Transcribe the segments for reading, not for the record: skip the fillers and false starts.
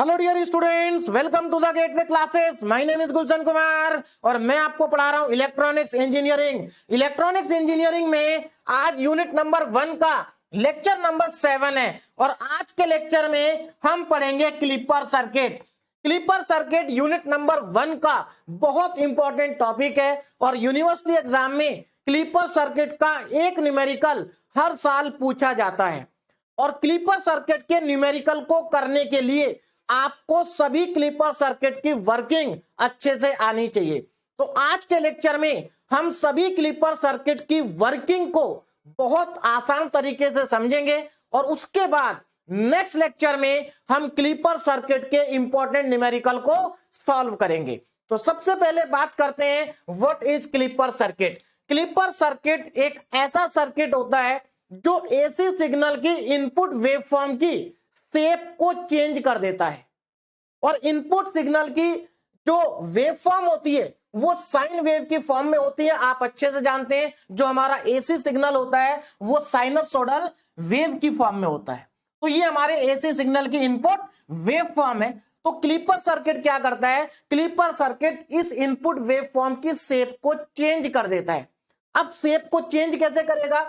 Hello dear students, welcome to the gateway classes. My name is Gulshan Kumar और मैं आपको पढ़ा रहा हूं इलेक्ट्रॉनिक्स इंजीनियरिंग। इलेक्ट्रॉनिक्स इंजीनियरिंग में आज यूनिट नंबर 1 का लेक्चर नंबर 7 है और आज के लेक्चर में हम पढ़ेंगे clipper circuit. Clipper circuit unit number 1 का बहुत इंपॉर्टेंट टॉपिक है और यूनिवर्सिटी एग्जाम में क्लिपर सर्किट का एक न्यूमेरिकल हर साल पूछा जाता है और क्लिपर सर्किट के न्यूमेरिकल को करने के लिए आपको सभी क्लिपर सर्किट की वर्किंग अच्छे से आनी चाहिए। तो आज के लेक्चर में हम सभी क्लिपर सर्किट की वर्किंग को बहुत आसान तरीके से समझेंगे और उसके बाद नेक्स्ट लेक्चर में हम क्लिपर सर्किट के इंपॉर्टेंट न्यूमेरिकल को सॉल्व करेंगे। तो सबसे पहले बात करते हैं what is clipper circuit. Clipper circuit एक ऐसा सर्किट होता है जो एसी सिग्नल की इनपुट वेवफॉर्म की शेप को चेंज कर देता है और इनपुट सिग्नल की जो वेवफॉर्म होती है वो साइन वेव की फॉर्म में होती है। आप अच्छे से जानते हैं जो हमारा एसी सिग्नल होता है वो साइनसोइडल वेव की फॉर्म में होता है। तो ये हमारे एसी सिग्नल की इनपुट वेवफॉर्म है। तो क्लिपर सर्किट क्या करता है? क्लिपर सर्किट इस इनपुट वेवफॉर्म की शेप को चेंज कर देता है। अब शेप को चेंज कैसे करेगा?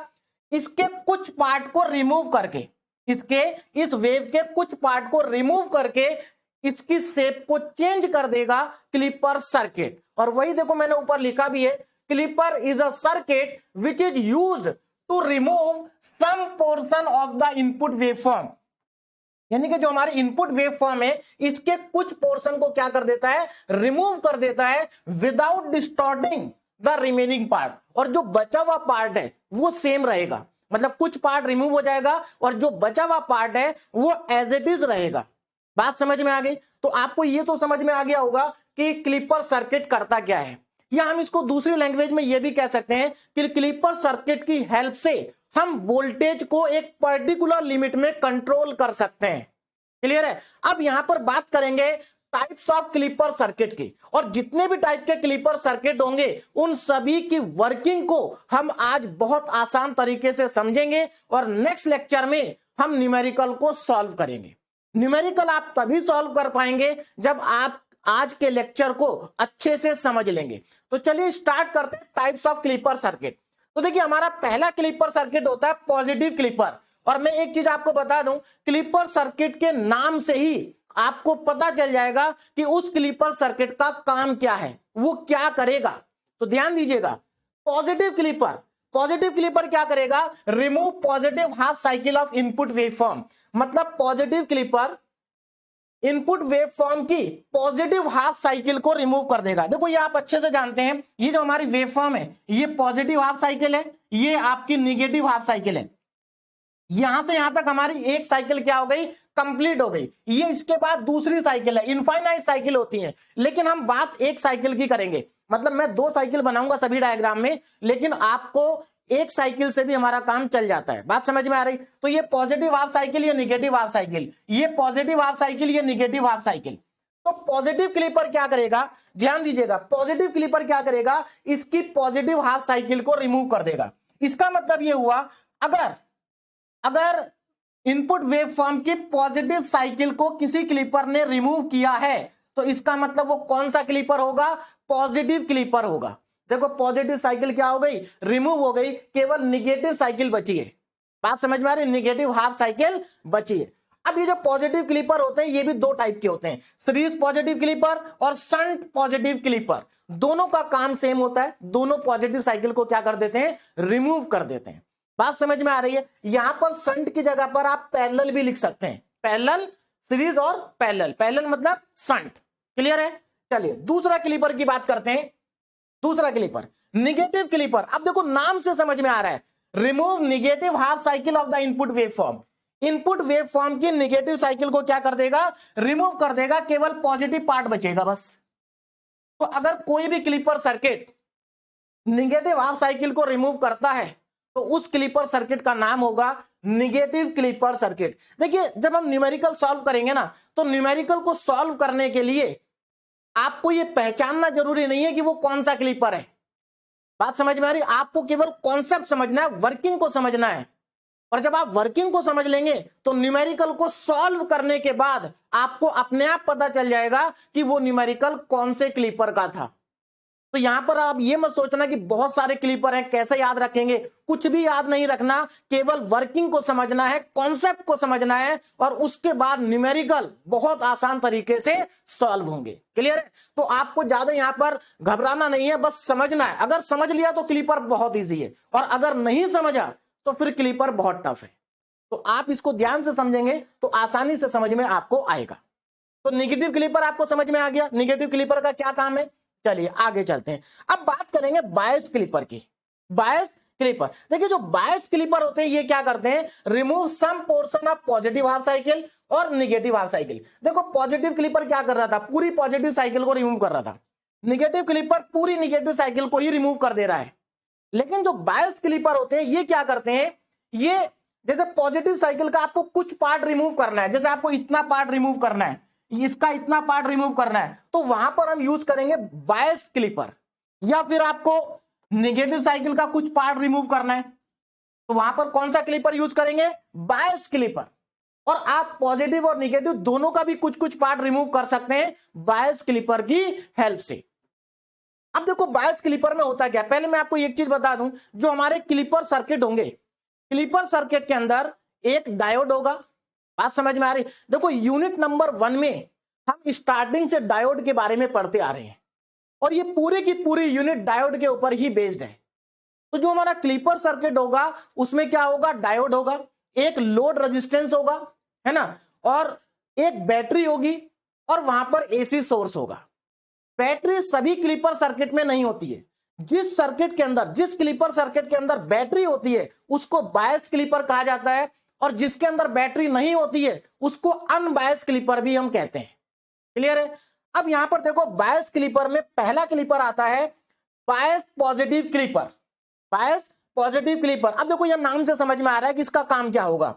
इसके कुछ पार्ट को रिमूव करके, इसके इस वेव के कुछ पार्ट को रिमूव करके इसकी शेप को चेंज कर देगा क्लिपर सर्किट। और वही देखो मैंने ऊपर लिखा भी है, clipper is a circuit which is used to remove some portion of the input waveform. यानी कि जो हमारे इनपुट वेवफॉर्म है इसके कुछ पोर्शन को क्या कर देता है? रिमूव कर देता है without distorting the remaining part. और जो बचा हुआ पार्ट है वो सेम रहेगा, मतलब कुछ पार्ट रिमूव हो जाएगा और जो बचा हुआ पार्ट है वो एज इट इज रहेगा। बात समझ में आ गई? तो आपको ये तो समझ में आ गया होगा कि क्लिपर सर्किट करता क्या है। या हम इसको दूसरी लैंग्वेज में ये भी कह सकते हैं कि क्लिपर सर्किट की हेल्प से हम वोल्टेज को एक पर्टिकुलर लिमिट में कंट्रोल कर सकते हैं। क्लियर है? अब यहां पर बात करेंगे टाइप्स ऑफ क्लिपर सर्किट की, और जितने भी टाइप के क्लिपर सर्किट होंगे उन सभी की वर्किंग को हम आज बहुत आसान तरीके से समझेंगे और नेक्स्ट लेक्चर में हम न्यूमेरिकल को सॉल्व करेंगे। न्यूमेरिकल आप तभी सॉल्व कर पाएंगे जब आप आज के लेक्चर को अच्छे से समझ लेंगे। तो चलिए स्टार्ट करते हैं टाइप्स ऑफ क्लिपर सर्किट। तो देखिए हमारा पहला क्लिपर सर्किट होता है पॉजिटिव क्लिपर। और मैं एक चीज आपको बता दूं, क्लिपर सर्किट के नाम से ही आपको पता चल जाएगा कि उस क्लिपर सर्किट का काम क्या है, वो क्या करेगा। तो ध्यान दीजिएगा, पॉजिटिव क्लिपर, पॉजिटिव क्लिपर क्या करेगा? Remove positive half cycle of input waveform. मतलब पॉजिटिव क्लिपर इनपुट वेवफॉर्म की पॉजिटिव हाफ साइकिल को रिमूव कर देगा। देखो ये आप अच्छे से जानते हैं, ये जो हमारी वेवफॉर्म है ये पॉजिटिव हाफ साइकिल है, ये आपकी निगेटिव हाफ साइकिल है। यहां से यहां तक हमारी एक साइकिल क्या हो गई? कंप्लीट हो गई। ये इसके बाद दूसरी साइकिल है, इनफाइनाइट साइकिल होती है, लेकिन हम बात एक साइकिल की करेंगे। मतलब मैं दो साइकिल बनाऊंगा सभी डायग्राम में, लेकिन आपको एक साइकिल से भी हमारा काम चल जाता है। बात समझ में आ रही? तो ये पॉजिटिव हाफ साइकिल, ये निगेटिव हाफ साइकिल, ये पॉजिटिव हाफ साइकिल, ये निगेटिव हाफ साइकिल। तो पॉजिटिव क्लिपर क्या करेगा? ध्यान दीजिएगा, पॉजिटिव क्लिपर क्या करेगा? इसकी पॉजिटिव हाफ साइकिल को रिमूव कर देगा। इसका मतलब ये हुआ, अगर इनपुट वेवफॉर्म की पॉजिटिव साइकिल को किसी क्लिपर ने रिमूव किया है तो इसका मतलब वो कौन सा क्लिपर होगा? पॉजिटिव क्लिपर होगा। देखो पॉजिटिव साइकिल क्या हो गई? रिमूव हो गई, केवल निगेटिव साइकिल बची है। बात समझ में आ रही? निगेटिव हाफ साइकिल बची है। अब ये जो पॉजिटिव क्लिपर होते हैं ये भी दो टाइप के होते हैं, सीरीज पॉजिटिव क्लिपर और शंट पॉजिटिव क्लिपर। दोनों का काम सेम होता है, दोनों पॉजिटिव साइकिल को क्या कर देते हैं? रिमूव कर देते हैं। बात समझ में आ रही है? यहां पर शंट की जगह पर आप पैरेलल भी लिख सकते हैं, पैरेलल, सीरीज और पैरेलल। पैरेलल मतलब शंट। क्लियर है? चलिए दूसरा क्लिपर की बात करते हैं। दूसरा क्लिपर निगेटिव क्लिपर। अब देखो नाम से समझ में आ रहा है, remove negative half cycle of the input waveform. Input waveform की निगेटिव साइकिल को क्या कर देगा? रिमूव कर देगा, केवल पॉजिटिव पार्ट बचेगा बस। तो अगर कोई भी clipper circuit negative half cycle को रिमूव करता है तो उस क्लिपर सर्किट का नाम होगा निगेटिव क्लिपर सर्किट। देखिए जब हम न्यूमेरिकल सॉल्व करेंगे ना, तो न्यूमेरिकल को सॉल्व करने के लिए आपको यह पहचानना जरूरी नहीं है कि वो कौन सा क्लिपर है। बात समझ में आ रही? आपको केवल कॉन्सेप्ट समझना है, वर्किंग को समझना है। और जब आप वर्किंग को समझ लेंगे तो न्यूमेरिकल को सॉल्व करने के बाद आपको अपने आप पता चल जाएगा कि वो न्यूमेरिकल कौन से क्लीपर का था। तो यहां पर आप ये मत सोचना कि बहुत सारे क्लीपर हैं कैसे याद रखेंगे, कुछ भी याद नहीं रखना, केवल वर्किंग को समझना है, कॉन्सेप्ट को समझना है और उसके बाद न्यूमेरिकल बहुत आसान तरीके से सॉल्व होंगे। क्लियर है? तो आपको ज्यादा यहां पर घबराना नहीं है, बस समझना है। अगर समझ लिया तो क्लीपर बहुत ईजी है और अगर नहीं समझा तो फिर क्लीपर बहुत टफ है। तो आप इसको ध्यान से समझेंगे तो आसानी से समझ में आपको आएगा। तो निगेटिव क्लीपर आपको समझ में आ गया, निगेटिव क्लीपर का क्या काम है। चलिए आगे चलते हैं। अब बात करेंगे बायस्ड क्लीपर की। बायस्ड क्लीपर, देखिए जो बायस्ड क्लीपर होते हैं ये क्या करते हैं, remove some portion of positive half cycle और निगेटिव हाफ साइकिल। देखो पॉजिटिव क्लीपर क्या कर रहा था, पूरी पॉजिटिव साइकिल को रिमूव कर रहा था। निगेटिव क्लीपर पूरी निगेटिव साइकिल को ही रिमूव कर दे रहा है। लेकिन जो बायस्ड क्लीपर होते हैं ये क्या करते हैं, ये जैसे पॉजिटिव साइकिल का आपको कुछ पार्ट रिमूव करना है, जैसे आपको इतना पार्ट रिमूव करना है, इसका इतना पार्ट रिमूव करना है, तो वहां पर हम यूज करेंगे बायस्ड क्लीपर। या फिर आपको नेगेटिव साइकिल का कुछ पार्ट रिमूव करना है तो वहां पर कौन सा क्लीपर यूज करेंगे, बायस्ड क्लीपर। और आप पॉजिटिव और नेगेटिव दोनों का भी कुछ कुछ पार्ट रिमूव कर सकते हैं बायस्ड क्लीपर की हेल्प से। अब देखो बायस्ड क्लीपर में होता क्या, पहले मैं आपको एक चीज बता दूं, जो हमारे क्लीपर सर्किट होंगे, क्लीपर सर्किट के अंदर एक डायोड होगा। बात समझ में आ रही। देखो यूनिट नंबर 1 में हम स्टार्टिंग से डायोड के बारे में पढ़ते आ रहे हैं और ये पूरी की पूरी यूनिट डायोड के ऊपर ही बेस्ड है। तो जो हमारा क्लीपर सर्किट होगा उसमें क्या होगा, डायोड होगा, एक लोड रेजिस्टेंस होगा, है ना, और एक बैटरी होगी और वहां पर एसी सोर्स होगा। बैटरी सभी क्लीपर सर्किट में नहीं होती है। जिस सर्किट के अंदर, जिस क्लीपर सर्किट के अंदर बैटरी होती है उसको बायस्ड क्लीपर कहा जाता है और जिसके अंदर बैटरी नहीं होती है उसको अनबायस्ड क्लीपर भी हम कहते हैं। क्लियर है? अब यहां पर देखो बायस्ड क्लीपर में पहला क्लीपर आता है biased positive clipper. Biased positive clipper, अब देखो यह नाम से समझ में आ रहा है कि इसका काम क्या होगा।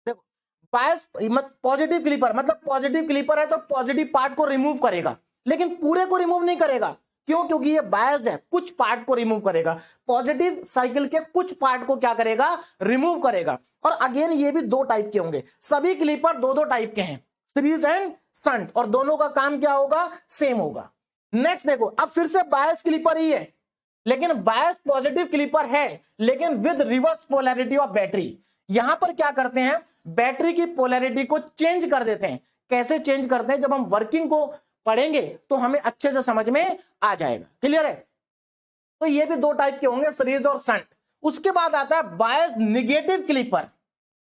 देखो बायस्ड पॉजिटिव क्लीपर मतलब पॉजिटिव क्लीपर है तो पॉजिटिव पार्ट को रिमूव करेगा, लेकिन पूरे को रिमूव नहीं करेगा। क्यों? क्योंकि ये बायस्ड है, कुछ पार्ट को रिमूव करेगा। पॉजिटिव साइकिल के कुछ पार्ट को क्या करेगा, रिमूव करेगा। और अगेन ये भी दो टाइप के होंगे, सभी क्लीपर दो दो टाइप के हैं, सीरीज एंड शंट, और दोनों का काम क्या होगा, सेम होगा। नेक्स्ट देखो, अब फिर से बायस्ड क्लीपर ही है, लेकिन बायस्ड पॉजिटिव क्लीपर है लेकिन with reverse polarity of battery. यहां पर क्या करते हैं, बैटरी की पोलैरिटी को चेंज कर देते हैं। कैसे चेंज करते हैं, जब हम वर्किंग को पढ़ेंगे तो हमें अच्छे से समझ में आ जाएगा। क्लियर है? तो ये भी दो टाइप के होंगे, सीरीज और शंट। उसके बाद आता है biased negative clipper.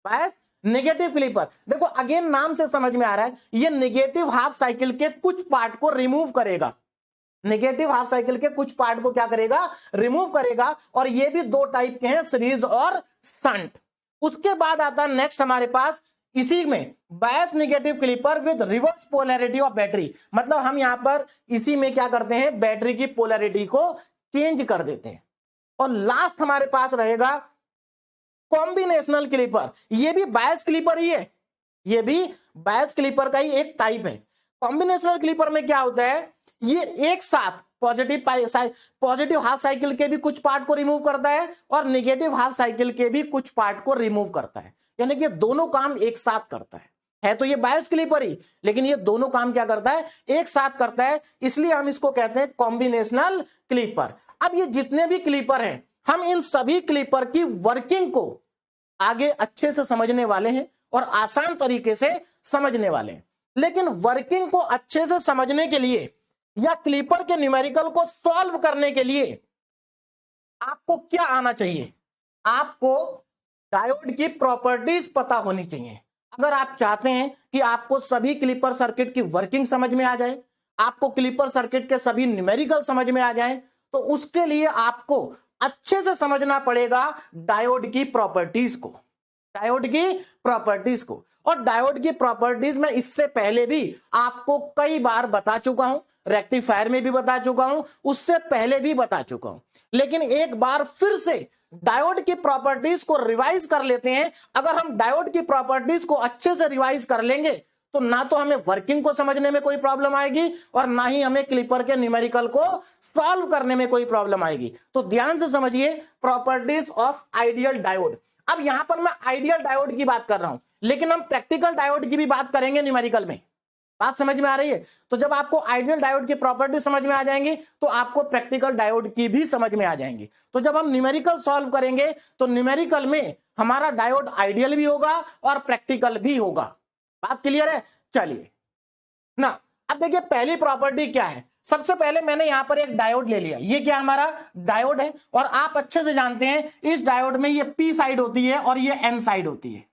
Biased negative clipper, देखो अगेन नाम से समझ में आ रहा है, ये नेगेटिव हाफ साइकिल के कुछ पार्ट को रिमूव करेगा। नेगेटिव हाफ साइकिल के कुछ पार्ट को क्या करेगा, रिमूव करेगा। और ये भी दो टाइप के हैं, सीरीज और शंट। उसके बाद आता है नेक्स्ट हमारे पास इसी में biased negative clipper with reverse polarity of battery. मतलब हम यहां पर इसी में क्या करते हैं, बैटरी की पोलैरिटी को चेंज कर देते हैं। और लास्ट हमारे पास रहेगा कॉम्बिनेशनल क्लीपर। ये भी बायस्ड क्लीपर ही है, ये भी बायस्ड क्लीपर का ही एक टाइप है। कॉम्बिनेशनल क्लीपर में क्या होता है, ये एक साथ पॉजिटिव हाफ साइकिल के भी कुछ पार्ट को रिमूव करता है और नेगेटिव हाफ साइकिल के भी कुछ पार्ट को रिमूव करता है। यानी कि दोनों काम एक साथ करता है तो ये बायस्ड क्लीपर ही, लेकिन ये दोनों काम क्या करता है, एक साथ करता है, इसलिए हम इसको कहते हैं कॉम्बिनेशनल क्लीपर। अब ये जितने भी क्लीपर हैं, हम इन सभी क्लीपर की वर्किंग को आगे अच्छे से समझने वाले हैं और आसान तरीके से समझने वाले हैं। लेकिन वर्किंग को अच्छे से समझने के लिए या क्लीपर के न्यूमेरिकल को सॉल्व करने के लिए आपको क्या आना चाहिए, आपको डायोड की प्रॉपर्टीज पता होनी चाहिए। अगर आप चाहते हैं कि आपको सभी क्लीपर सर्किट की वर्किंग समझ में आ जाए, आपको क्लीपर सर्किट के सभी न्यूमेरिकल समझ में आ जाए, तो उसके लिए आपको अच्छे से समझना पड़ेगा डायोड की प्रॉपर्टीज को, डायोड की प्रॉपर्टीज को। और डायोड की प्रॉपर्टीज में इससे पहले भी आपको कई बार बता चुका हूं, रेक्टिफायर में भी बता चुका हूं, उससे पहले भी बता चुका हूं, लेकिन एक बार फिर से डायोड की प्रॉपर्टीज को रिवाइज कर लेते हैं। अगर हम डायोड की प्रॉपर्टीज को अच्छे से रिवाइज कर लेंगे तो ना तो हमें वर्किंग को समझने में कोई प्रॉब्लम आएगी और ना ही हमें क्लीपर के न्यूमेरिकल को सॉल्व करने में कोई प्रॉब्लम आएगी। तो ध्यान से समझिए प्रॉपर्टीज ऑफ आइडियल डायोड। अब यहां पर मैं आइडियल डायोड की बात कर रहा हूं, लेकिन हम प्रैक्टिकल डायोड की भी बात करेंगे न्यूमेरिकल में। बात समझ में आ रही है? तो जब आपको आइडियल डायोड की प्रॉपर्टी समझ में आ जाएंगी तो आपको प्रैक्टिकल डायोड की भी समझ में आ जाएंगी। तो जब हम न्यूमेरिकल सॉल्व करेंगे तो न्यूमेरिकल में हमारा डायोड आइडियल भी होगा और प्रैक्टिकल भी होगा। बात क्लियर है? चलिए ना, अब देखिए पहली प्रॉपर्टी क्या है। सबसे पहले मैंने यहां पर एक डायोड ले लिया, ये क्या हमारा डायोड है, और आप अच्छे से जानते हैं इस डायोड में ये पी साइड होती है और ये एन साइड होती है।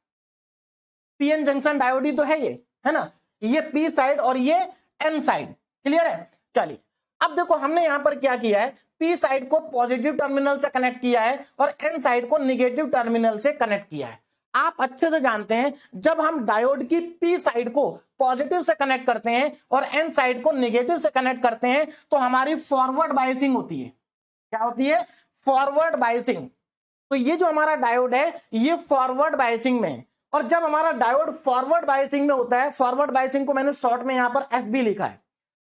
पीएन जंक्शन डायोड ही तो है ये, है ना, ये पी साइड और ये एन साइड। क्लियर है? चलिए अब देखो हमने यहां पर क्या किया है, पी साइड को पॉजिटिव टर्मिनल से कनेक्ट किया है और एन साइड को निगेटिव टर्मिनल से कनेक्ट किया है। आप अच्छे से जानते हैं जब हम डायोड की पी साइड को पॉजिटिव से कनेक्ट करते हैं और एन साइड को निगेटिव से कनेक्ट करते हैं तो हमारी फॉरवर्ड बायसिंग होती है। क्या होती है? Forward biasing. तो ये जो हमारा डायोड है ये फॉरवर्ड बायसिंग में है, और जब हमारा डायोड फॉरवर्ड बायसिंग में होता है, फॉरवर्ड बायसिंग को मैंने शॉर्ट में यहां पर एफबी लिखा है,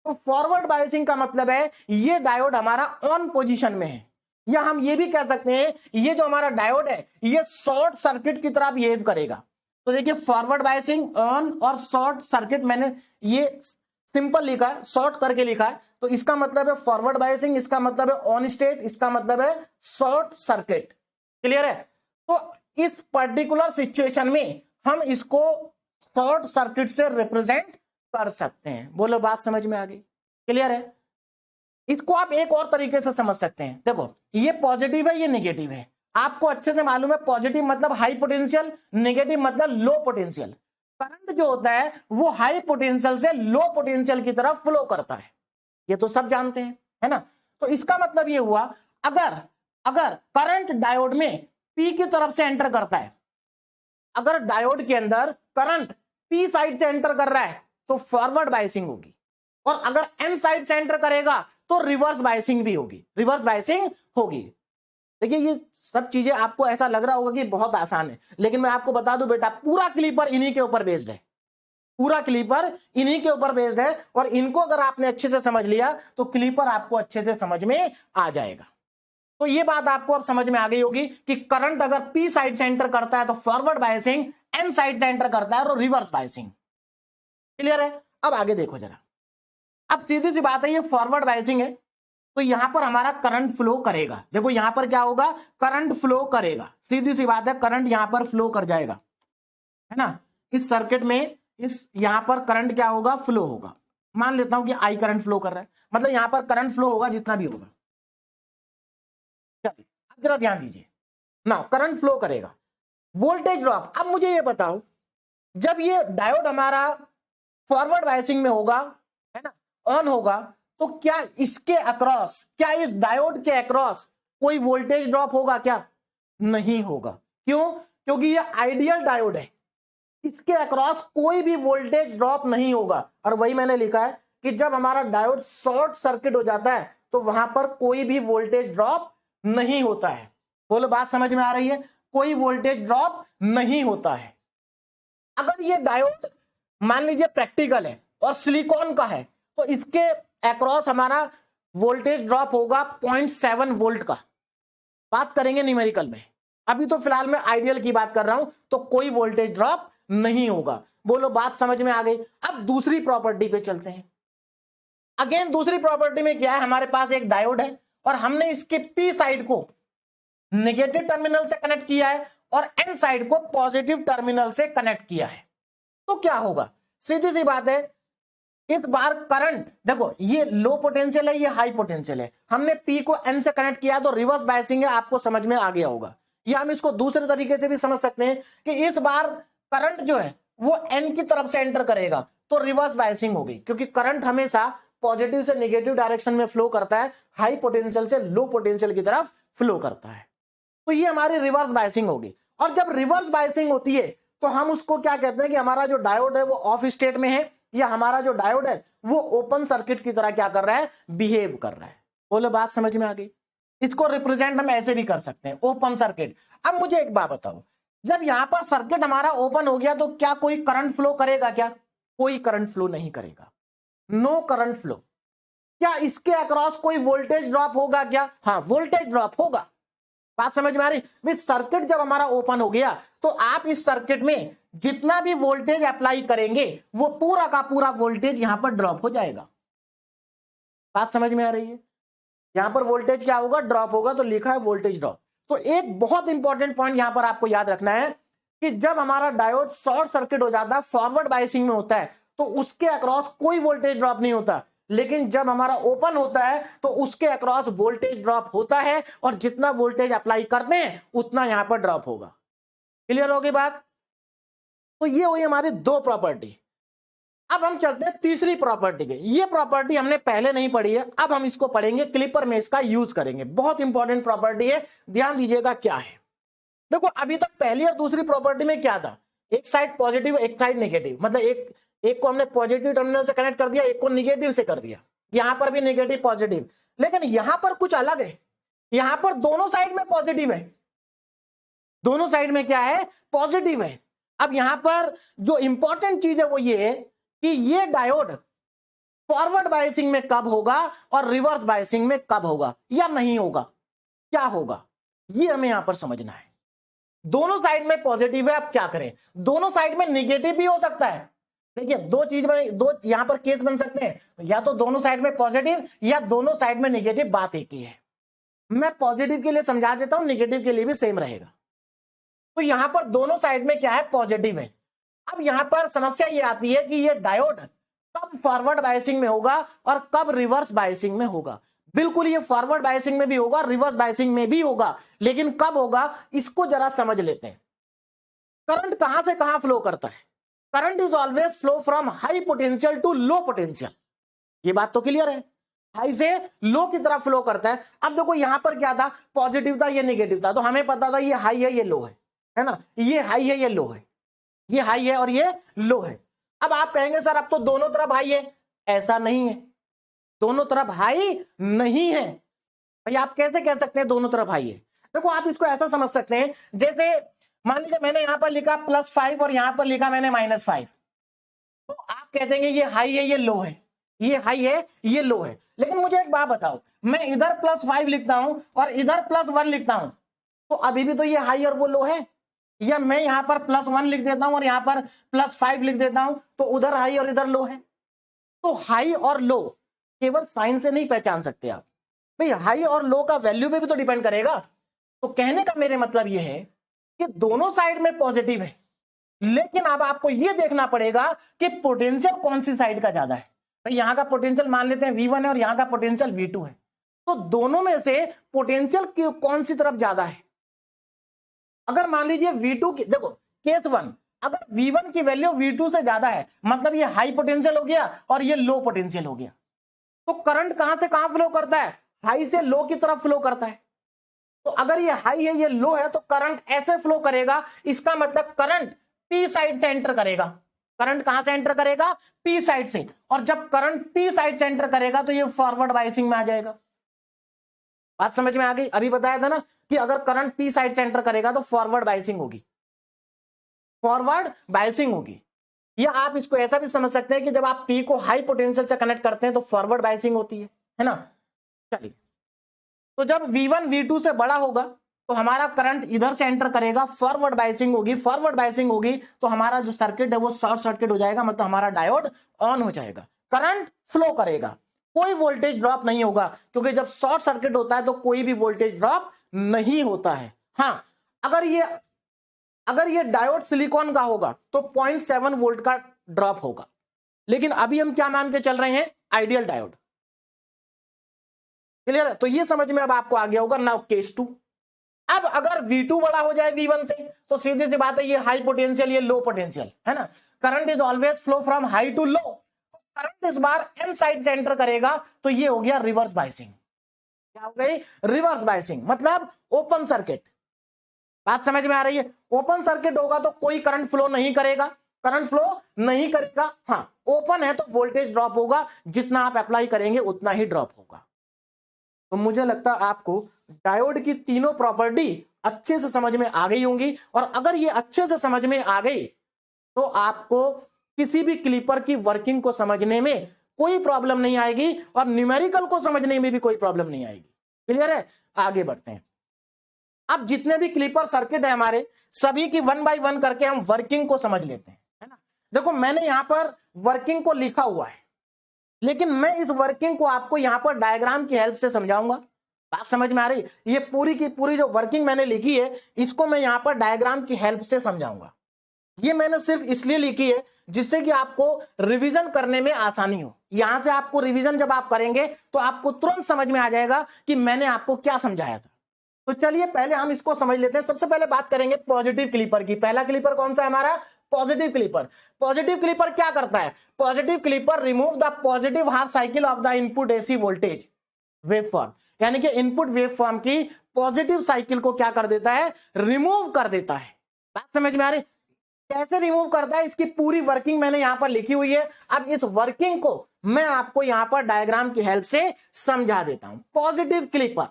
तो फॉरवर्ड बायसिंग का मतलब है ये डायोड हमारा ऑन पोजीशन में है, या हम ये भी कह सकते हैं ये जो हमारा डायोड है ये शॉर्ट सर्किट की तरह बिहेव करेगा। तो देखिए फॉरवर्ड बायसिंग ऑन और शॉर्ट सर्किट, मैंने ये सिंपल लिखा है, शॉर्ट करके लिखा है, तो इसका मतलब है फॉरवर्ड बायसिंग, इसका मतलब है ऑन स्टेट, इसका मतलब है शॉर्ट सर्किट। क्लियर है? तो इस पर्टिकुलर सिचुएशन में हम इसको शॉर्ट सर्किट से रिप्रेजेंट कर सकते हैं। बोलो बात समझ में आ गई? क्लियर है? इसको आप एक और तरीके से समझ सकते हैं, देखो ये पॉजिटिव है ये नेगेटिव है, आपको अच्छे से मालूम है पॉजिटिव मतलब हाई पोटेंशियल, नेगेटिव मतलब लो पोटेंशियल। करंट जो होता है वो हाई पोटेंशियल से लो पोटेंशियल की तरफ फ्लो करता है, ये तो सब जानते हैं, है ना। तो इसका मतलब ये हुआ अगर अगर करंट डायोड में पी की तरफ से एंटर करता है, अगर डायोड के अंदर करंट पी साइड से एंटर कर रहा है तो फॉरवर्ड बायसिंग होगी, और अगर एन साइड से एंटर करेगा तो रिवर्स बायसिंग भी होगी, रिवर्स बायसिंग होगी। देखिए ये सब चीजें आपको ऐसा लग रहा होगा कि बहुत आसान है, लेकिन मैं आपको बता दूं बेटा पूरा क्लीपर इन्हीं के ऊपर बेस्ड है, पूरा क्लीपर इन्हीं के ऊपर बेस्ड है, और इनको अगर आपने अच्छे से समझ लिया तो क्लीपर आपको अच्छे से समझ में आ जाएगा। तो ये बात आपको अब समझ में आ गई होगी कि करंट अगर पी साइड से एंटर करता है तो फॉरवर्ड बायसिंग, एन साइड से एंटर करता है तो रिवर्स बायसिंग। क्लियर है? अब आगे देखो जरा, अब सीधी सी बात है ये फॉरवर्ड बायसिंग है तो यहां पर हमारा करंट फ्लो करेगा। देखो यहां पर क्या होगा, करंट फ्लो करेगा, सीधी सी बात है करंट यहां पर फ्लो कर जाएगा, है ना। इस सर्किट में इस यहां पर करंट क्या होगा, फ्लो होगा। मान लेता हूं कि आई करंट फ्लो कर रहा है, मतलब यहां पर करंट फ्लो होगा जितना भी होगा। चलिए अब जरा ध्यान दीजिए ना, करंट फ्लो करेगा, वोल्टेज ड्रॉप। अब मुझे ये बताओ जब ये डायोड हमारा फॉरवर्ड बायसिंग में होगा, है ना, ऑन होगा, तो क्या इसके अक्रॉस, क्या इस डायोड के अक्रॉस कोई वोल्टेज ड्रॉप होगा क्या? नहीं होगा। क्यों? क्योंकि ये आइडियल डायोड है, इसके अक्रॉस कोई भी वोल्टेज ड्रॉप नहीं होगा। और वही मैंने लिखा है कि जब हमारा डायोड शॉर्ट सर्किट हो जाता है तो वहां पर कोई भी वोल्टेज ड्रॉप नहीं होता है। बोलो बात समझ में आ रही है? कोई वोल्टेज ड्रॉप नहीं होता है। अगर ये डायोड मान लीजिए प्रैक्टिकल है और सिलिकॉन का है तो इसके अक्रॉस हमारा वोल्टेज ड्रॉप होगा 0.7 वोल्ट का। बात करेंगे न्यूमेरिकल में, अभी तो फिलहाल मैं आइडियल की बात कर रहा हूं, तो कोई वोल्टेज ड्रॉप नहीं होगा। बोलो बात समझ में आ गई? अब दूसरी प्रॉपर्टी पे चलते हैं। अगेन दूसरी प्रॉपर्टी में क्या है, हमारे पास एक डायोड है और हमने इसके पी साइड को नेगेटिव टर्मिनल से कनेक्ट किया है और एन साइड को पॉजिटिव टर्मिनल से कनेक्ट किया है। तो क्या होगा, सीधी सी बात है, इस बार करंट देखो ये लो पोटेंशियल है, ये हाई पोटेंशियल है, हमने पी को एन से कनेक्ट किया तो रिवर्स बायसिंग है, आपको समझ में आ गया होगा। या हम इसको दूसरे तरीके से भी समझ सकते हैं कि इस बार करंट जो है वो एन की तरफ से एंटर करेगा तो रिवर्स बायसिंग होगी, क्योंकि करंट हमेशा पॉजिटिव से नेगेटिव डायरेक्शन में फ्लो करता है, हाई पोटेंशियल से लो पोटेंशियल की तरफ फ्लो करता है, तो ये हमारी रिवर्स बायसिंग होगी। और जब रिवर्स बायसिंग होती है तो हम उसको क्या कहते हैं कि हमारा जो डायोड है वो ऑफ स्टेट में है, या हमारा जो डायोड है वो ओपन सर्किट की तरह क्या कर रहा है, बिहेव कर रहा है। बोलो बात समझ में आ गई? इसको रिप्रेजेंट हम ऐसे भी कर सकते हैं, ओपन सर्किट। अब मुझे एक बात बताओ, जब यहां पर सर्किट हमारा ओपन हो गया तो क्या कोई करंट फ्लो करेगा क्या? कोई करंट फ्लो नहीं करेगा, नो करंट फ्लो। क्या इसके अक्रॉस कोई वोल्टेज ड्रॉप होगा क्या? हाँ वोल्टेज ड्रॉप होगा, बात समझ में आ रही? भाई सर्किट जब हमारा ओपन हो गया तो आप इस सर्किट में जितना भी वोल्टेज अप्लाई करेंगे वो पूरा का पूरा वोल्टेज यहां पर ड्रॉप हो जाएगा। बात समझ में आ रही है? यहां पर वोल्टेज क्या होगा? ड्रॉप होगा, तो लिखा है वोल्टेज ड्रॉप। तो एक बहुत इंपॉर्टेंट पॉइंट यहां पर आपको याद रखना है कि जब हमारा डायोड शॉर्ट सर्किट हो जाता है, फॉरवर्ड बायसिंग में होता है, तो उसके अक्रॉस कोई वोल्टेज ड्रॉप नहीं होता। लेकिन जब हमारा ओपन होता है तो उसके अक्रॉस वोल्टेज ड्रॉप होता है, और जितना वोल्टेज अप्लाई करते हैं उतना यहां पर ड्रॉप होगा। क्लियर होगी बात? तो ये हुई हमारी दो प्रॉपर्टी। अब हम चलते हैं तीसरी प्रॉपर्टी पे। ये प्रॉपर्टी हमने पहले नहीं पढ़ी है, अब हम इसको पढ़ेंगे, क्लिपर में इसका यूज करेंगे। बहुत इंपॉर्टेंट प्रॉपर्टी है, ध्यान दीजिएगा क्या है। देखो अभी तक पहली और दूसरी प्रॉपर्टी में क्या था? एक साइड पॉजिटिव एक साइड नेगेटिव, मतलब एक को हमने पॉजिटिव टर्मिनल से कनेक्ट कर दिया, एक को नेगेटिव से कर दिया। यहां पर भी नेगेटिव पॉजिटिव, लेकिन यहां पर कुछ अलग है। यहां पर दोनों साइड में पॉजिटिव है, दोनों साइड में क्या है? पॉजिटिव है। अब यहां पर जो इंपॉर्टेंट चीज है वो ये है कि ये डायोड फॉरवर्ड बायसिंग में कब होगा और रिवर्स बायसिंग में कब होगा या नहीं होगा, क्या होगा, ये हमें यहां पर समझना है। दोनों साइड में पॉजिटिव है, अब क्या करें? दोनों साइड में निगेटिव भी हो सकता है। देखिए दो चीज में, दो यहां पर केस बन सकते हैं, या तो दोनों साइड में पॉजिटिव या दोनों साइड में निगेटिव। बात एक ही है। मैं पॉजिटिव के लिए समझा देता हूं, निगेटिव के लिए भी सेम रहेगा। तो यहां पर दोनों साइड में क्या है? पॉजिटिव है। अब यहां पर समस्या ये आती है कि ये डायोड कब फॉरवर्ड बायसिंग में होगा और कब रिवर्स बायसिंग में होगा। बिल्कुल ये फॉरवर्ड बायसिंग में भी होगा, रिवर्स बायसिंग में भी होगा, लेकिन कब होगा इसको जरा समझ लेते हैं। करंट कहां से कहां फ्लो करता है? Current is always flow from high potential to low potential. ये बात तो क्लियर है, हाई से लो की तरफ फ्लो करता है। अब देखो यहां पर क्या था? पॉजिटिव था, ये नेगेटिव था, तो हमें पता था ये हाई है ये लो है ना, ये हाई है ये लो है, ये हाई है और ये लो है। अब आप कहेंगे सर अब तो दोनों तरफ हाई है। ऐसा नहीं है, दोनों तरफ हाई नहीं है। भाई आप कैसे कह सकते हैं दोनों तरफ हाई है? देखो आप इसको ऐसा समझ सकते हैं, जैसे मान लीजिए मैंने यहां पर लिखा +5 और यहां पर लिखा मैंने -5, तो आप कह देंगे ये हाई है ये लो है, ये हाई है ये लो है। लेकिन मुझे एक बात बताओ, मैं इधर +5 लिखता हूं और इधर +1 लिखता हूं, तो अभी भी तो ये हाई और वो लो है। या मैं यहां पर +1 लिख देता हूं और यहां पर +5 लिख देता हूं, तो उधर हाई और इधर लो है। तो हाई और लो केवल साइन से नहीं पहचान सकते आप, भाई हाई और लो का वैल्यू पे भी तो डिपेंड करेगा। तो कहने का मेरे मतलब यह है कि दोनों साइड में पॉजिटिव है, लेकिन अब आपको यह देखना पड़ेगा कि पोटेंशियल कौन सी साइड का ज्यादा है। भाई यहां का पोटेंशियल मान लेते हैं V1 है और यहां का पोटेंशियल V2 है, तो दोनों में से पोटेंशियल कौन सी तरफ ज्यादा है? अगर मान लीजिए V2 की, देखो केस 1, अगर V1 की वैल्यू V2 से ज्यादा है, मतलब ये हाई पोटेंशियल हो गया और ये लो पोटेंशियल हो गया। तो करंट कहां से कहां फ्लो करता है? हाई से लो की तरफ फ्लो करता है। तो अगर ये हाई है ये लो है, तो करंट ऐसे फ्लो करेगा, इसका मतलब करंट पी साइड से एंटर करेगा। करंट कहां से एंटर करेगा? पी साइड से। और जब करंट पी साइड से एंटर करेगा तो ये फॉरवर्ड बायसिंग में आ जाएगा। बात समझ में आ गई? अभी बताया था ना कि अगर करंट पी साइड से एंटर करेगा तो फॉरवर्ड बायसिंग होगी, फॉरवर्ड बायसिंग होगी। या आप इसको ऐसा भी समझ सकते हैं कि जब आप पी को हाई पोटेंशियल से कनेक्ट करते हैं तो फॉरवर्ड बायसिंग होती है ना। चलिए, तो जब V1 V2 से बड़ा होगा तो हमारा करंट इधर से एंटर करेगा, फॉरवर्ड बायसिंग होगी। फॉरवर्ड बायसिंग होगी तो हमारा जो सर्किट है वो शॉर्ट सर्किट हो जाएगा, मतलब हमारा डायोड ऑन हो जाएगा, करंट फ्लो करेगा, कोई वोल्टेज ड्रॉप नहीं होगा, क्योंकि जब शॉर्ट सर्किट होता है तो कोई भी वोल्टेज ड्रॉप नहीं होता है। हाँ, अगर ये डायोड सिलिकॉन का होगा तो 0.7 वोल्ट का ड्रॉप होगा। लेकिन अभी हम क्या मान के चल रहे हैं? Ideal diode. क्लियर है? तो ये समझ में अब आपको आ गया होगा। नाउ केस 2, अब अगर V2 बड़ा हो जाए V1 से तो सीधी सी बात है ये हाई पोटेंशियल ये लो पोटेंशियल है ना। Current is always flow from high to low. Current इस बार एन साइड से एंटर करेगा तो ये हो गया रिवर्स बायसिंग। क्या हो गई? रिवर्स बायसिंग, मतलब ओपन सर्किट। बात समझ में आ रही है? ओपन सर्किट होगा तो कोई करंट फ्लो नहीं करेगा, करंट फ्लो नहीं करेगा। हाँ, ओपन है तो वोल्टेज ड्रॉप होगा, जितना आप अप्लाई करेंगे उतना ही ड्रॉप होगा। तो मुझे लगता है आपको डायोड की तीनों प्रॉपर्टी अच्छे से समझ में आ गई होंगी, और अगर ये अच्छे से समझ में आ गई तो आपको किसी भी क्लिपर की वर्किंग को समझने में कोई प्रॉब्लम नहीं आएगी और न्यूमेरिकल को समझने में भी कोई प्रॉब्लम नहीं आएगी। क्लियर है? आगे बढ़ते हैं। अब जितने भी क्लीपर सर्किट है हमारे, सभी की वन बाय वन करके हम वर्किंग को समझ लेते हैं, है ना। देखो मैंने यहां पर वर्किंग को लिखा हुआ है, लेकिन मैं इस वर्किंग को आपको यहां पर डायग्राम की हेल्प से समझाऊंगा। बात समझ में आ रही? ये पूरी की पूरी जो वर्किंग मैंने लिखी है, इसको मैं यहां पर डायग्राम की हेल्प से समझाऊंगा। ये मैंने सिर्फ इसलिए लिखी है जिससे कि आपको रिवीजन करने में आसानी हो। यहां से आपको रिवीजन जब आप करेंगे तो आपको तुरंत समझ में आ जाएगा कि मैंने आपको क्या समझाया था। तो चलिए पहले हम इसको समझ लेते हैं। सबसे पहले बात करेंगे पॉजिटिव क्लीपर की। पहला क्लीपर कौन सा है हमारा? Positive clipper. पॉजिटिव क्लीपर क्या करता है? Positive clipper remove the positive half cycle of the input AC voltage waveform, यानी कि इनपुट वेवफॉर्म की पॉजिटिव साइकिल को क्या कर देता है? रिमूव कर देता है। बात समझ में आ रही? कैसे रिमूव करता है, इसकी पूरी वर्किंग मैंने यहां पर लिखी हुई है। अब इस वर्किंग को मैं आपको यहां पर डायग्राम की हेल्प से समझा देता हूं। पॉजिटिव क्लीपर,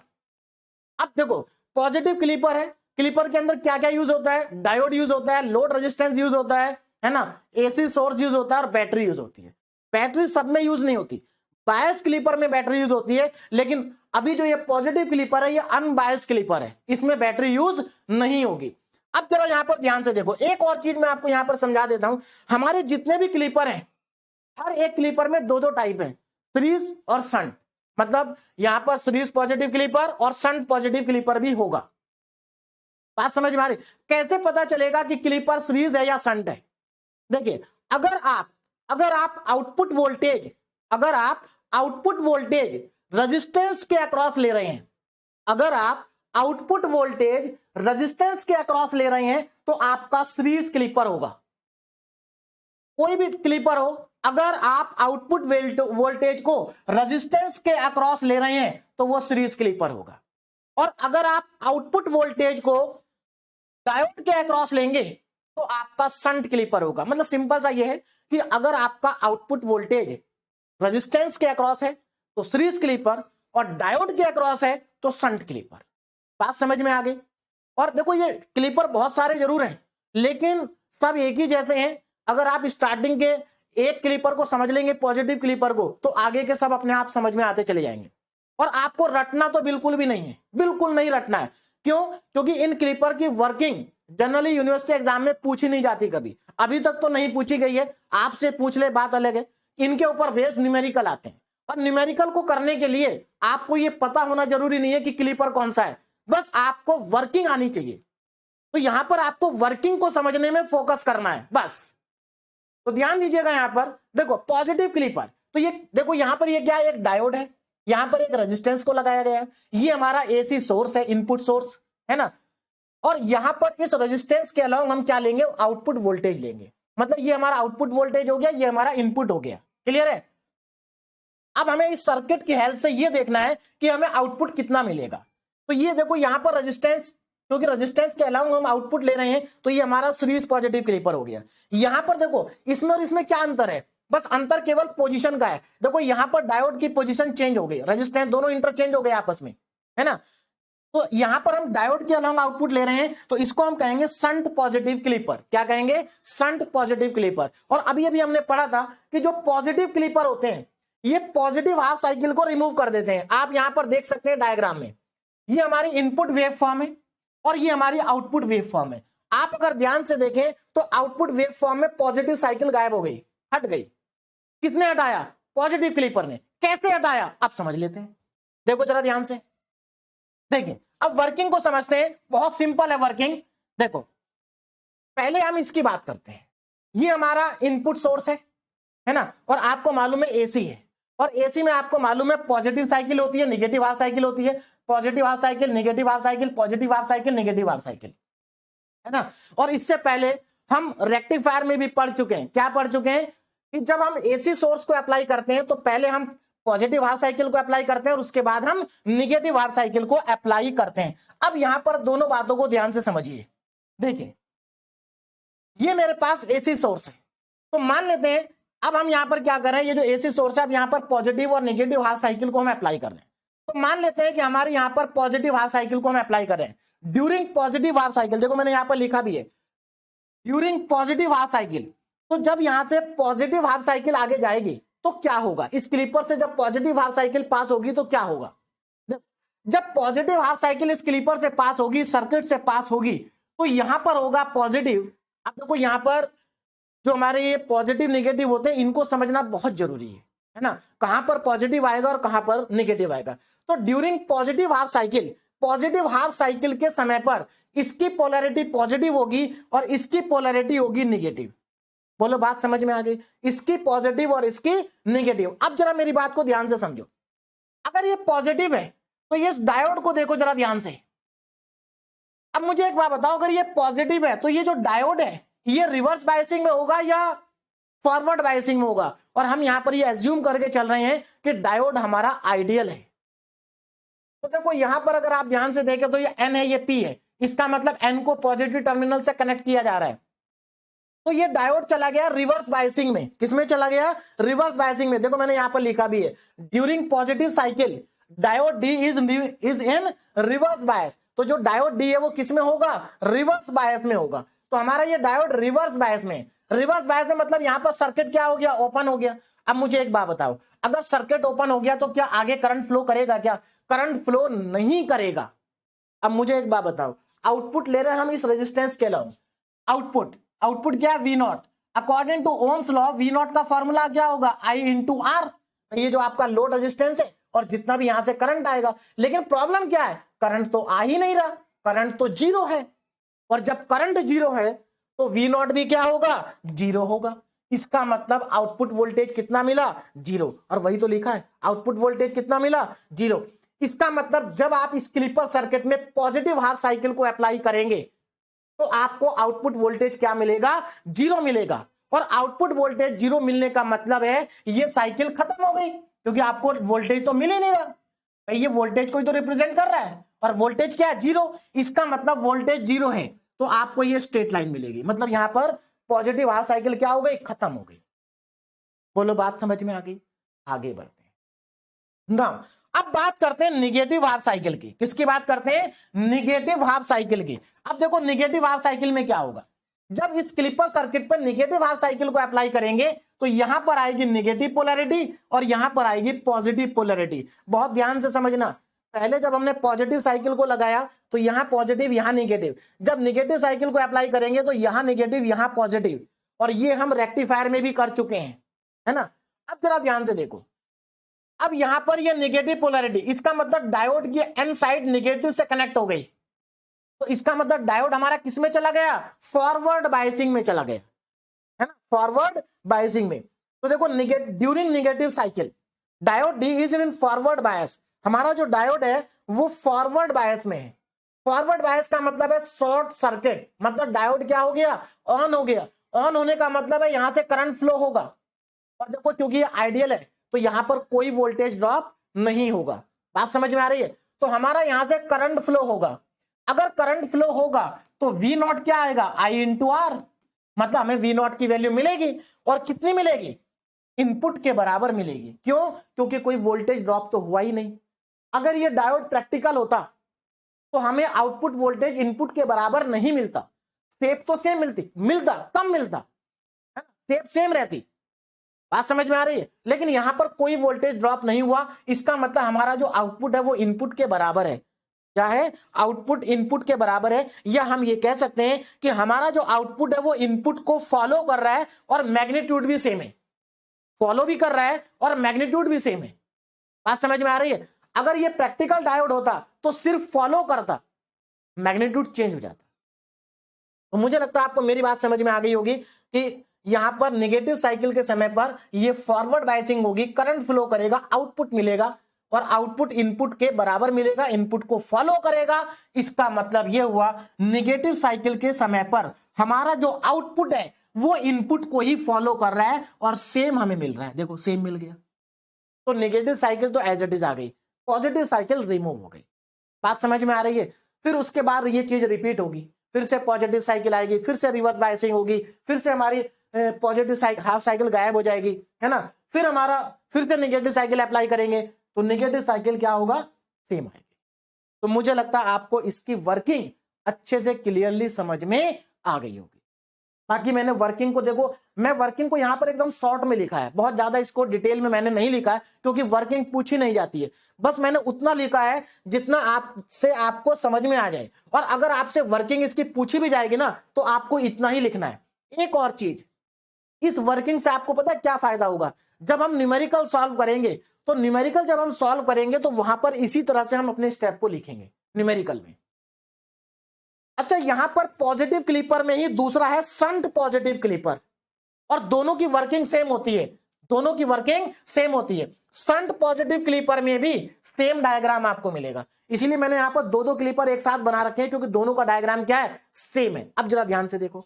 अब देखो पॉजिटिव क्लीपर है, क्लीपर के अंदर क्या क्या यूज होता है? डायोड यूज होता है, लोड रेजिस्टेंस यूज होता है ना, एसी सोर्स यूज होता है और बैटरी यूज होती है। बैटरी सब में यूज नहीं होती, बायस क्लीपर में बैटरी यूज होती है, लेकिन अभी जो ये पॉजिटिव क्लीपर है ये अनबायस्ड क्लीपर है, इसमें बैटरी यूज नहीं होगी। अब जरा यहां पर ध्यान से देखो, एक और चीज मैं आपको यहां पर समझा देता हूं। हमारे जितने भी क्लीपर हैं, हर एक क्लीपर में दो दो टाइप है, सीरीज और शंट। मतलब यहां पर सीरीज पॉजिटिव क्लीपर और शंट पॉजिटिव क्लीपर भी होगा। बात समझ में आ रही? कैसे पता चलेगा कि क्लीपर सीरीज है या शंट है? देखिए, अगर आप आउटपुट वोल्टेज रेजिस्टेंस के अक्रॉस ले रहे हैं, अगर आप आउटपुट वोल्टेज रेजिस्टेंस के अक्रॉस ले रहे हैं तो आपका सीरीज क्लीपर होगा। कोई भी क्लीपर हो, अगर आप आउटपुट वोल्टेज को रेजिस्टेंस के अक्रॉस ले रहे हैं तो वो सीरीज क्लीपर होगा। और अगर आप आउटपुट वोल्टेज को डायोड के अक्रॉस लेंगे तो आपका शंट क्लीपर होगा। मतलब सिंपल सा ये है कि अगर आपका आउटपुट वोल्टेज रेजिस्टेंस के अक्रॉस है तो सीरीज क्लीपर, और डायोड के अक्रॉस है तो शंट क्लीपर। बात समझ में आ गई? और देखो ये क्लीपर बहुत सारे जरूर हैं, लेकिन सब एक ही जैसे हैं। अगर आप स्टार्टिंग के एक क्लीपर को समझ लेंगे, पॉजिटिव क्लीपर को, तो आगे के सब अपने आप समझ में आते चले जाएंगे। और आपको रटना तो बिल्कुल भी नहीं है, बिल्कुल नहीं रटना है। क्यों? क्योंकि इन क्लीपर की वर्किंग जनरली यूनिवर्सिटी एग्जाम में पूछी नहीं जाती, कभी अभी तक तो नहीं पूछी गई है। आपसे पूछ ले बात अलग है, इनके ऊपर बेस्ड न्यूमेरिकल आते हैं। और न्यूमेरिकल को करने के लिए आपको ये पता होना जरूरी नहीं है कि क्लीपर कौन सा है, बस आपको वर्किंग आनी चाहिए। तो यहां पर आपको वर्किंग को समझने में फोकस करना है बस। तो ध्यान दीजिएगा यहां पर देखो पॉजिटिव क्लीपर, तो ये देखो यहां पर ये क्या है? एक डायोड है, यहां पर एक रेजिस्टेंस को लगाया गया है, ये हमारा एसी सोर्स है, इनपुट सोर्स है ना। और यहां पर इस रेजिस्टेंस के अलावा हम क्या लेंगे? आउटपुट वोल्टेज लेंगे। मतलब ये हमारा आउटपुट वोल्टेज हो गया, ये हमारा इनपुट हो गया। क्लियर है? अब हमें इस सर्किट की हेल्प से ये देखना है कि हमें आउटपुट कितना मिलेगा। तो ये देखो यहां पर रेजिस्टेंस, क्योंकि रेजिस्टेंस के अलावा हम आउटपुट ले रहे हैं, तो ये हमारा सीरीज पॉजिटिव क्लीपर हो गया। यहां पर देखो इसमें और इसमें क्या अंतर है? बस अंतर केवल पोजीशन का है। देखो यहां पर डायोड की पोजीशन चेंज हो गई, रेजिस्टेंस दोनों इंटरचेंज हो गए आपस में, है ना। तो यहां पर हम डायोड के अलावा आउटपुट ले रहे हैं, तो इसको हम कहेंगे शंट पॉजिटिव क्लीपर। क्या कहेंगे? Shunt positive clipper. और अभी अभी हमने पढ़ा था कि जो पॉजिटिव क्लीपर होते हैं ये पॉजिटिव हाफ साइकिल को रिमूव कर देते हैं। आप यहां पर देख सकते हैं डायग्राम में, ये हमारी इनपुट वेव फॉर्म है और ये हमारी आउटपुट वेव फॉर्म है। आप अगर ध्यान से देखें तो आउटपुट वेव फॉर्म में पॉजिटिव साइकिल गायब हो गई, हट गई। किसने हटाया? पॉजिटिव क्लीपर ने। कैसे हटाया? आप समझ लेते हैं, देखो जरा ध्यान से देखिए। अब वर्किंग को समझते हैं, बहुत सिंपल है वर्किंग। देखो पहले हम इसकी बात करते हैं, ये हमारा इनपुट सोर्स है ना, और आपको मालूम है एसी है, और एसी में आपको मालूम है पॉजिटिव साइकिल होती है, निगेटिव हाफ साइकिल होती है, positive half cycle, negative half cycle, positive half cycle, negative half cycle, है ना। और इससे पहले हम रेक्टिफायर में भी पढ़ चुके हैं। क्या पढ़ चुके हैं? कि जब हम एसी सोर्स को अप्लाई करते हैं तो पहले हम पॉजिटिव हाफ साइकिल को अप्लाई करते हैं और उसके बाद हम निगेटिव हाफ साइकिल को अप्लाई करते हैं। अब यहां पर दोनों बातों को ध्यान से समझिए। देखिए ये मेरे पास एसी सोर्स है, तो मान लेते हैं अब हम यहां पर क्या कर रहे हैं, ये जो एसी सोर्स है, अब यहां पर पॉजिटिव और नेगेटिव हाफ साइकिल को हम अप्लाई कर रहे हैं। तो मान लेते हैं कि हमारे यहां पर पॉजिटिव हाफ साइकिल को हम अप्लाई कर रहे हैं। ड्यूरिंग पॉजिटिव हाफ साइकिल, देखो मैंने यहां पर लिखा भी है ड्यूरिंग पॉजिटिव हाफ साइकिल, तो जब यहां से पॉजिटिव हाफ साइकिल आगे जाएगी तो क्या होगा? इस क्लीपर से जब पॉजिटिव हाफ साइकिल पास होगी तो क्या होगा? जब पॉजिटिव हाफ साइकिल इस क्लिपर से पास होगी, सर्किट से पास होगी, तो यहां पर होगा पॉजिटिव। अब देखो यहां पर जो हमारे ये पॉजिटिव नेगेटिव होते हैं इनको समझना बहुत जरूरी है ना, कहां पर पॉजिटिव आएगा और कहां पर नेगेटिव आएगा। तो during positive half cycle, positive half cycle के समय पर इसकी पोलैरिटी पॉजिटिव होगी और इसकी पोलैरिटी होगी नेगेटिव। बोलो बात समझ में आ गई, इसकी पॉजिटिव और इसकी नेगेटिव। अब जरा मेरी बात को ध्यान से समझो, अगर ये पॉजिटिव है तो ये डायोड को देखो जरा ध्यान से। अब मुझे एक बात बताओ, अगर ये पॉजिटिव है तो ये जो डायोड है ये रिवर्स बायसिंग में होगा या फॉरवर्ड बायसिंग में होगा? और हम यहां पर ये एज्यूम करके चल रहे हैं कि डायोड हमारा आइडियल है। तो देखो यहां पर अगर आप ध्यान से देखें तो ये N है, ये P है, इसका मतलब N को पॉजिटिव टर्मिनल से कनेक्ट किया जा रहा है। तो ये डायोड चला गया रिवर्स बायसिंग में। किसमें चला गया? रिवर्स बायसिंग में। देखो मैंने यहां पर लिखा भी है, during positive cycle diode D is in reverse bias. तो जो डायोड डी है वो किस में होगा? रिवर्स बायस में होगा। तो हमारा ये डायोड रिवर्स बायस में, रिवर्स बायस में मतलब यहां पर सर्किट क्या हो गया? ओपन हो गया। अब मुझे एक बात बताओ, अगर सर्किट ओपन हो गया तो क्या आगे करंट फ्लो करेगा? क्या करंट फ्लो नहीं करेगा। अब मुझे एक बात बताओ, आउटपुट ले रहे हैं हम इस रेजिस्टेंस के लॉ, आउटपुट क्या है? V naught. According to Ohm's law V naught का फॉर्मूला क्या होगा? I into R. ये जो आपका लोड रेजिस्टेंस है और जितना भी यहां से करंट आएगा। लेकिन प्रॉब्लम क्या है? करंट तो आ ही नहीं रहा, करंट तो जीरो है। और जब करंट जीरो है तो वी नॉट भी क्या होगा? जीरो होगा। इसका मतलब आउटपुट वोल्टेज कितना मिला? जीरो। और वही तो लिखा है, आउटपुट वोल्टेज कितना मिला? जीरो। इसका मतलब जब आप इस क्लिपर सर्किट में पॉजिटिव हाफ साइकिल को अप्लाई करेंगे तो आपको आउटपुट वोल्टेज क्या मिलेगा? जीरो मिलेगा। और आउटपुट वोल्टेज जीरो मिलने का मतलब है ये साइकिल खत्म हो गई, क्योंकि आपको वोल्टेज तो मिल ही नहीं रहा। ये वोल्टेज को ही तो रिप्रेजेंट कर रहा है और वोल्टेज क्या है? जीरो। इसका मतलब वोल्टेज जीरो है तो आपको ये स्ट्रेट लाइन मिलेगी। मतलब यहां पर पॉजिटिव हाफ साइकिल क्या हो गई? खत्म हो गई। बोलो बात समझ में आ गई? आगे बढ़ते हैं ना। अब बात करते हैं निगेटिव हाफ साइकिल की। किसकी बात करते हैं? निगेटिव हाफ साइकिल की। अब देखो निगेटिव हाफ साइकिल में क्या होगा, जब इस क्लिपर सर्किट पर निगेटिव हाफ साइकिल को अप्लाई करेंगे तो यहां पर आएगी निगेटिव पोलैरिटी और यहां पर आएगी पॉजिटिव पोलैरिटी। बहुत ध्यान से समझना, पहले जब हमने पॉजिटिव साइकिल को लगाया तो यहां पॉजिटिव यहां निगेटिव, जब निगेटिव साइकिल को अप्लाई करेंगे तो यहां निगेटिव यहां पॉजिटिव। और ये हम रेक्टिफायर में भी कर चुके हैं, है ना। अब जरा ध्यान से देखो, अब यहां पर ये नेगेटिव पोलैरिटी, इसका मतलब डायोड की एन साइड नेगेटिव से कनेक्ट हो गई। तो इसका मतलब डायोड हमारा किस में चला गया? फॉरवर्ड बायसिंग में चला गया, है ना, फॉरवर्ड बायसिंग में। तो देखो during negative cycle diode D is in forward bias. हमारा जो डायोड है वो फॉरवर्ड बायस में है। फॉरवर्ड बायस का मतलब है शॉर्ट सर्किट, मतलब डायोड क्या हो गया? ऑन हो गया। ऑन होने का मतलब है यहां से करंट फ्लो होगा। और देखो क्योंकि ये आइडियल है तो यहां पर कोई वोल्टेज ड्रॉप नहीं होगा। बात समझ में आ रही है? तो हमारा यहां से करंट फ्लो होगा। अगर करंट फ्लो होगा तो वी नॉट क्या आएगा? आई इंटू आर। मतलब हमें वी नॉट की वैल्यू मिलेगी और कितनी मिलेगी? इनपुट के बराबर मिलेगी। क्यों? क्योंकि कोई वोल्टेज ड्रॉप तो हुआ ही नहीं। अगर ये डायोड प्रैक्टिकल होता तो हमें आउटपुट वोल्टेज इनपुट के बराबर नहीं मिलता। स्टेप तो सेम मिलता कम मिलता, है ना, स्टेप सेम रहती। बात समझ में आ रही है? लेकिन यहां पर कोई वोल्टेज ड्रॉप नहीं हुआ। इसका मतलब हमारा जो आउटपुट है वो इनपुट के बराबर है। क्या है? आउटपुट इनपुट के बराबर है। या हम ये कह सकते हैं कि हमारा जो आउटपुट है वो इनपुट को फॉलो कर रहा है और मैग्नीट्यूड भी सेम है। फॉलो भी कर रहा है और मैग्नीट्यूड भी सेम है। बात समझ में आ रही है? अगर ये प्रैक्टिकल डायोड होता तो सिर्फ फॉलो करता, मैग्नीट्यूड चेंज हो जाता। तो मुझे लगता है आपको मेरी बात समझ में आ गई होगी कि यहां पर नेगेटिव साइकिल के समय पर ये फॉरवर्ड बायसिंग होगी, करंट फ्लो करेगा, आउटपुट मिलेगा और आउटपुट इनपुट के बराबर मिलेगा, इनपुट को फॉलो करेगा। इसका मतलब यह हुआ नेगेटिव साइकिल के समय पर हमारा जो आउटपुट है वो इनपुट को ही फॉलो कर रहा है और सेम हमें मिल रहा है। देखो सेम मिल गया। तो नेगेटिव साइकिल तो एज इट इज आ गई, पॉजिटिव साइकिल रिमूव हो गई। बात समझ में आ रही है? फिर उसके बाद ये चीज रिपीट होगी, फिर से पॉजिटिव साइकिल आएगी, फिर से रिवर्स बायसिंग होगी, फिर से हमारी पॉजिटिव हाफ साइकिल गायब हो जाएगी, है ना। फिर हमारा फिर से नेगेटिव साइकिल अप्लाई करेंगे तो नेगेटिव साइकिल क्या होगा? सेम आएगी। तो मुझे लगता है आपको इसकी वर्किंग अच्छे से क्लियरली समझ में आ गई होगी। बाकी मैंने वर्किंग को देखो, मैं वर्किंग को यहां पर एकदम शॉर्ट में लिखा है, बहुत ज्यादा इसको डिटेल में मैंने नहीं लिखा है क्योंकि वर्किंग पूछी नहीं जाती है। बस मैंने उतना लिखा है जितना आपको समझ में आ जाए, और अगर आपसे वर्किंग इसकी पूछी भी जाएगी ना तो आपको इतना ही लिखना है। एक और चीज, इस वर्किंग से आपको पता है क्या फायदा होगा? जब हम न्यूमेरिकल सॉल्व करेंगे तो न्यूमेरिकल जब हम सॉल्व करेंगे तो वहां पर इसी तरह से हम अपने स्टेप को लिखेंगे न्यूमेरिकल में। अच्छा, यहां पर पॉजिटिव क्लीपर में ही दूसरा है शंट पॉजिटिव क्लीपर, और दोनों की वर्किंग सेम होती है, दोनों की वर्किंग सेम होती है। शंट पॉजिटिव क्लीपर में भी सेम डायग्राम आपको मिलेगा, इसीलिए मैंने यहां पर दो दो क्लीपर एक साथ बना रखे हैं क्योंकि दोनों का डायग्राम क्या है? सेम है। अब जरा ध्यान से देखो,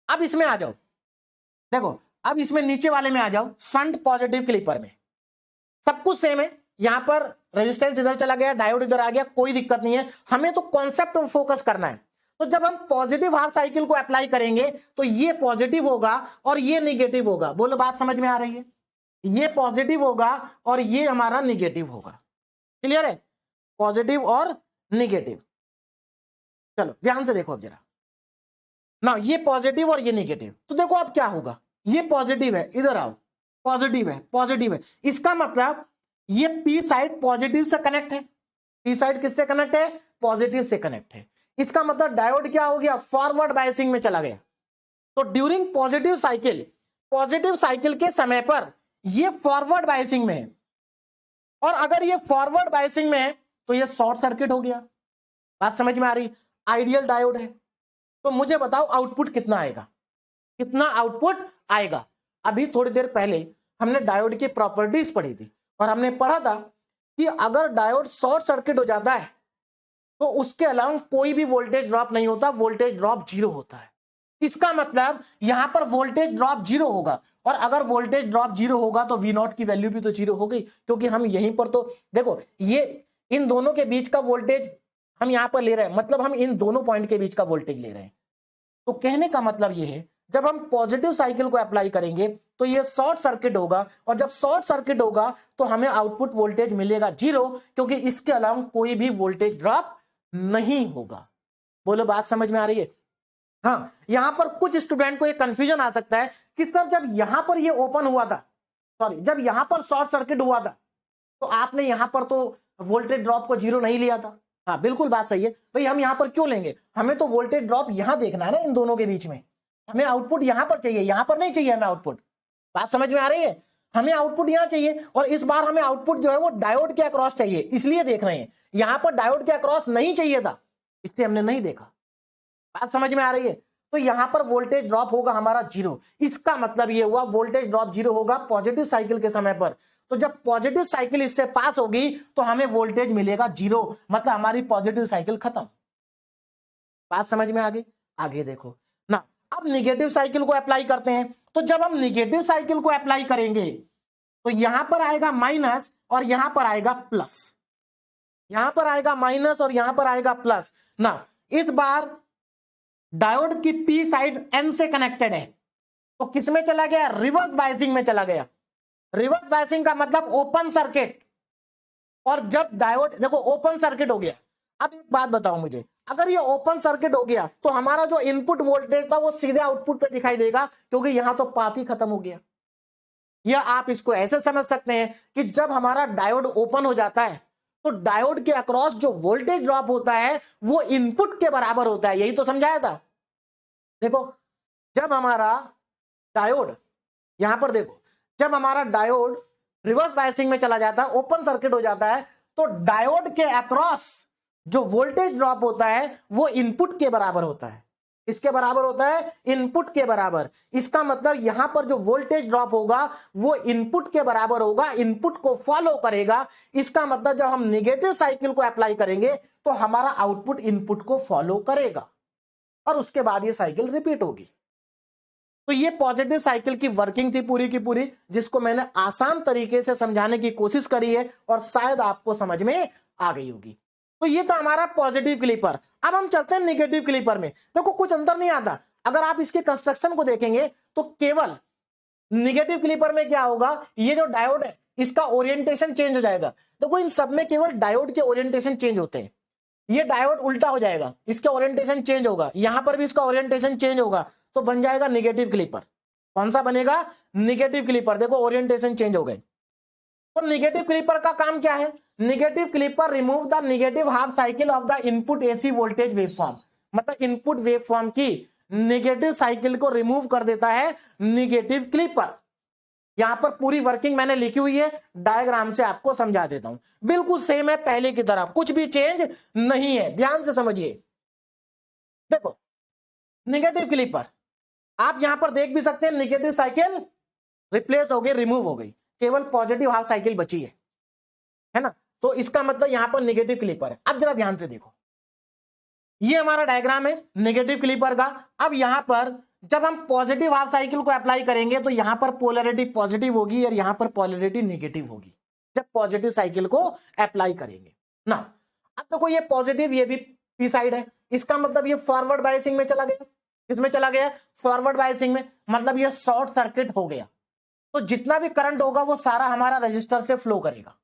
अब इसमें आ जाओ, देखो अब इसमें नीचे वाले में आ जाओ। शंट पॉजिटिव क्लीपर में सब कुछ सेम है, यहां पर रेजिस्टेंस इधर चला गया, डायोड इधर आ गया, कोई दिक्कत नहीं है, हमें तो कॉन्सेप्ट पर फोकस करना है। तो जब हम पॉजिटिव हाफ साइकिल को अप्लाई करेंगे तो ये पॉजिटिव होगा और ये निगेटिव होगा। बोलो बात समझ में आ रही है? ये पॉजिटिव होगा और ये हमारा निगेटिव होगा। क्लियर है? पॉजिटिव और निगेटिव। चलो ध्यान से देखो अब जरा ना, ये पॉजिटिव और ये निगेटिव, तो देखो अब क्या होगा। ये पॉजिटिव है, इधर आओ, पॉजिटिव है, पॉजिटिव है, इसका मतलब ये पी साइड पॉजिटिव से कनेक्ट है। पी साइड किससे कनेक्ट है? पॉजिटिव से कनेक्ट है। इसका मतलब डायोड क्या हो गया? फॉरवर्ड बायसिंग में चला गया। तो ड्यूरिंग पॉजिटिव साइकिल के समय पर ये फॉरवर्ड बायसिंग में है, और अगर ये फॉरवर्ड बायसिंग में है तो ये शॉर्ट सर्किट हो गया। बात समझ में आ रही? आइडियल डायोड है। तो मुझे बताओ आउटपुट कितना आएगा? कितना आउटपुट आएगा? अभी थोड़ी देर पहले हमने डायोड की प्रॉपर्टीज पढ़ी थी और हमने पढ़ा था कि अगर डायोड शॉर्ट सर्किट हो जाता है तो उसके अलावा कोई भी वोल्टेज ड्रॉप नहीं होता, वोल्टेज ड्रॉप जीरो होता है। इसका मतलब यहां पर वोल्टेज ड्रॉप जीरो होगा, और अगर वोल्टेज ड्रॉप जीरो होगा तो वी नॉट की वैल्यू भी तो जीरो हो गई, क्योंकि हम यहीं पर तो देखो ये इन दोनों के बीच का वोल्टेज हम यहां पर ले रहे हैं, मतलब हम इन दोनों पॉइंट के बीच का वोल्टेज ले रहे हैं। तो कहने का मतलब ये है जब हम पॉजिटिव साइकिल को अप्लाई करेंगे तो ये शॉर्ट सर्किट होगा, और जब शॉर्ट सर्किट होगा तो हमें आउटपुट वोल्टेज मिलेगा जीरो, क्योंकि इसके अलावा कोई भी वोल्टेज ड्रॉप नहीं होगा। बोलो बात समझ में आ रही है? हाँ, यहां पर कुछ स्टूडेंट को ये कंफ्यूजन आ सकता है कि सर जब यहां पर ये ओपन हुआ था, सॉरी जब यहां पर शॉर्ट सर्किट हुआ था तो आपने यहां पर तो वोल्टेज ड्रॉप को जीरो नहीं लिया था। हाँ बिल्कुल बात सही है भाई, हम यहां पर क्यों लेंगे? हमें तो वोल्टेज ड्रॉप यहां देखना है ना, इन दोनों के बीच में। हमें आउटपुट यहां पर चाहिए, यहां पर नहीं चाहिए हमें आउटपुट। बात समझ में आ रही है? हमें आउटपुट यहां चाहिए, और इस बार हमें आउटपुट जो है वो डायोड के अक्रॉस चाहिए, इसलिए देख रहे हैं। यहां पर डायोड के अक्रॉस नहीं चाहिए था, इसलिए हमने नहीं देखा। बात समझ में आ रही है? तो यहां पर वोल्टेज ड्रॉप होगा हमारा जीरो। इसका मतलब ये हुआ वोल्टेज ड्रॉप जीरो होगा पॉजिटिव साइकिल के समय पर। तो जब पॉजिटिव साइकिल इससे पास होगी तो हमें वोल्टेज मिलेगा जीरो, मतलब हमारी पॉजिटिव साइकिल खत्म। बात समझ में आ गई? आगे देखो ना, अब निगेटिव साइकिल को अप्लाई करते हैं। तो जब हम निगेटिव साइकिल को अप्लाई करेंगे तो यहां पर आएगा माइनस और यहां पर आएगा प्लस, यहां पर आएगा माइनस और यहां पर आएगा प्लस ना। इस बार डायोड की पी साइड एन से कनेक्टेड है, तो किसमें चला गया? रिवर्स बायसिंग में चला गया। रिवर्स बायसिंग का मतलब ओपन सर्किट, और जब डायोड देखो ओपन सर्किट हो गया। अब एक बात बताओ मुझे, अगर ये ओपन सर्किट हो गया तो हमारा जो इनपुट वोल्टेज था वो सीधे आउटपुट पे दिखाई देगा, क्योंकि यहां तो पाथ ही खत्म हो गया। या आप इसको ऐसे समझ सकते हैं कि जब हमारा डायोड ओपन हो जाता है तो डायोड के अक्रॉस जो वोल्टेज ड्रॉप होता है वो इनपुट के बराबर होता है। यही तो समझाया था। देखो जब हमारा डायोड, यहां पर देखो, जब हमारा डायोड रिवर्स बायसिंग में चला जाता है, ओपन सर्किट हो जाता है, तो डायोड के अक्रॉस जो वोल्टेज ड्रॉप होता है वो इनपुट के बराबर होता है। इसके बराबर होता है? इनपुट के बराबर। इसका मतलब यहां पर जो वोल्टेज ड्रॉप होगा वो इनपुट के बराबर होगा, इनपुट को फॉलो करेगा। इसका मतलब जब हम नेगेटिव साइकिल को अप्लाई करेंगे तो हमारा आउटपुट इनपुट को फॉलो करेगा, और उसके बाद ये साइकिल रिपीट होगी। तो ये पॉजिटिव साइकिल की वर्किंग थी पूरी की पूरी, जिसको मैंने आसान तरीके से समझाने की कोशिश करी है और शायद आपको समझ में आ गई होगी। तो ये था हमारा पॉजिटिव क्लीपर। अब हम चलते हैं नेगेटिव क्लीपर में। देखो कुछ अंतर नहीं आता, अगर आप इसके कंस्ट्रक्शन को देखेंगे तो केवल नेगेटिव क्लीपर में क्या होगा, ये जो डायोड है इसका ओरिएंटेशन चेंज हो जाएगा। देखो इन सब में केवल डायोड के ओरिएंटेशन चेंज होते हैं। ये डायोड उल्टा हो जाएगा, इसका ओरिएंटेशन चेंज होगा, यहां पर भी इसका ओरिएंटेशन चेंज होगा। तो बन जाएगा निगेटिव क्लीपर। कौन सा बनेगा? Negative clipper. देखो ओरिएंटेशन चेंज हो गए। तो निगेटिव क्लीपर का काम क्या है? Negative clipper remove the negative half cycle of the input AC voltage waveform. मतलब इनपुट वेवफॉर्म की निगेटिव साइकिल को रिमूव कर देता है निगेटिव क्लीपर। यहां पर पूरी वर्किंग मैंने लिखी हुई है, डायग्राम से आपको समझा देता हूं। बिल्कुल सेम है पहले की तरह, कुछ भी चेंज नहीं है, ध्यान से समझिए। देखो निगेटिव क्लीपर आप यहां पर देख भी सकते हैं, निगेटिव साइकिल रिप्लेस हो गई, रिमूव हो गई, केवल पॉजिटिव हाफ साइकिल बची है ना। तो इसका मतलब यहां पर निगेटिव क्लीपर है। अब जरा ध्यान से देखो, ये हमारा डायग्राम है निगेटिव क्लीपर का। अब यहां पर जब हम पॉजिटिव हाफ साइकिल को अप्लाई करेंगे तो यहां पर पोलैरिटी पॉजिटिव होगी और यहां पर पोलैरिटी नेगेटिव होगी जब पॉजिटिव साइकिल को अप्लाई करेंगे ना। अब देखो ये पॉजिटिव, ये भी पी साइड है, इसका मतलब ये फॉरवर्ड बायसिंग में चला गया। किसमें चला गया? फॉरवर्ड बायसिंग में। मतलब ये शॉर्ट सर्किट हो गया, तो जितना भी करंट होगा वो सारा हमारा रजिस्टर से फ्लो करेगा।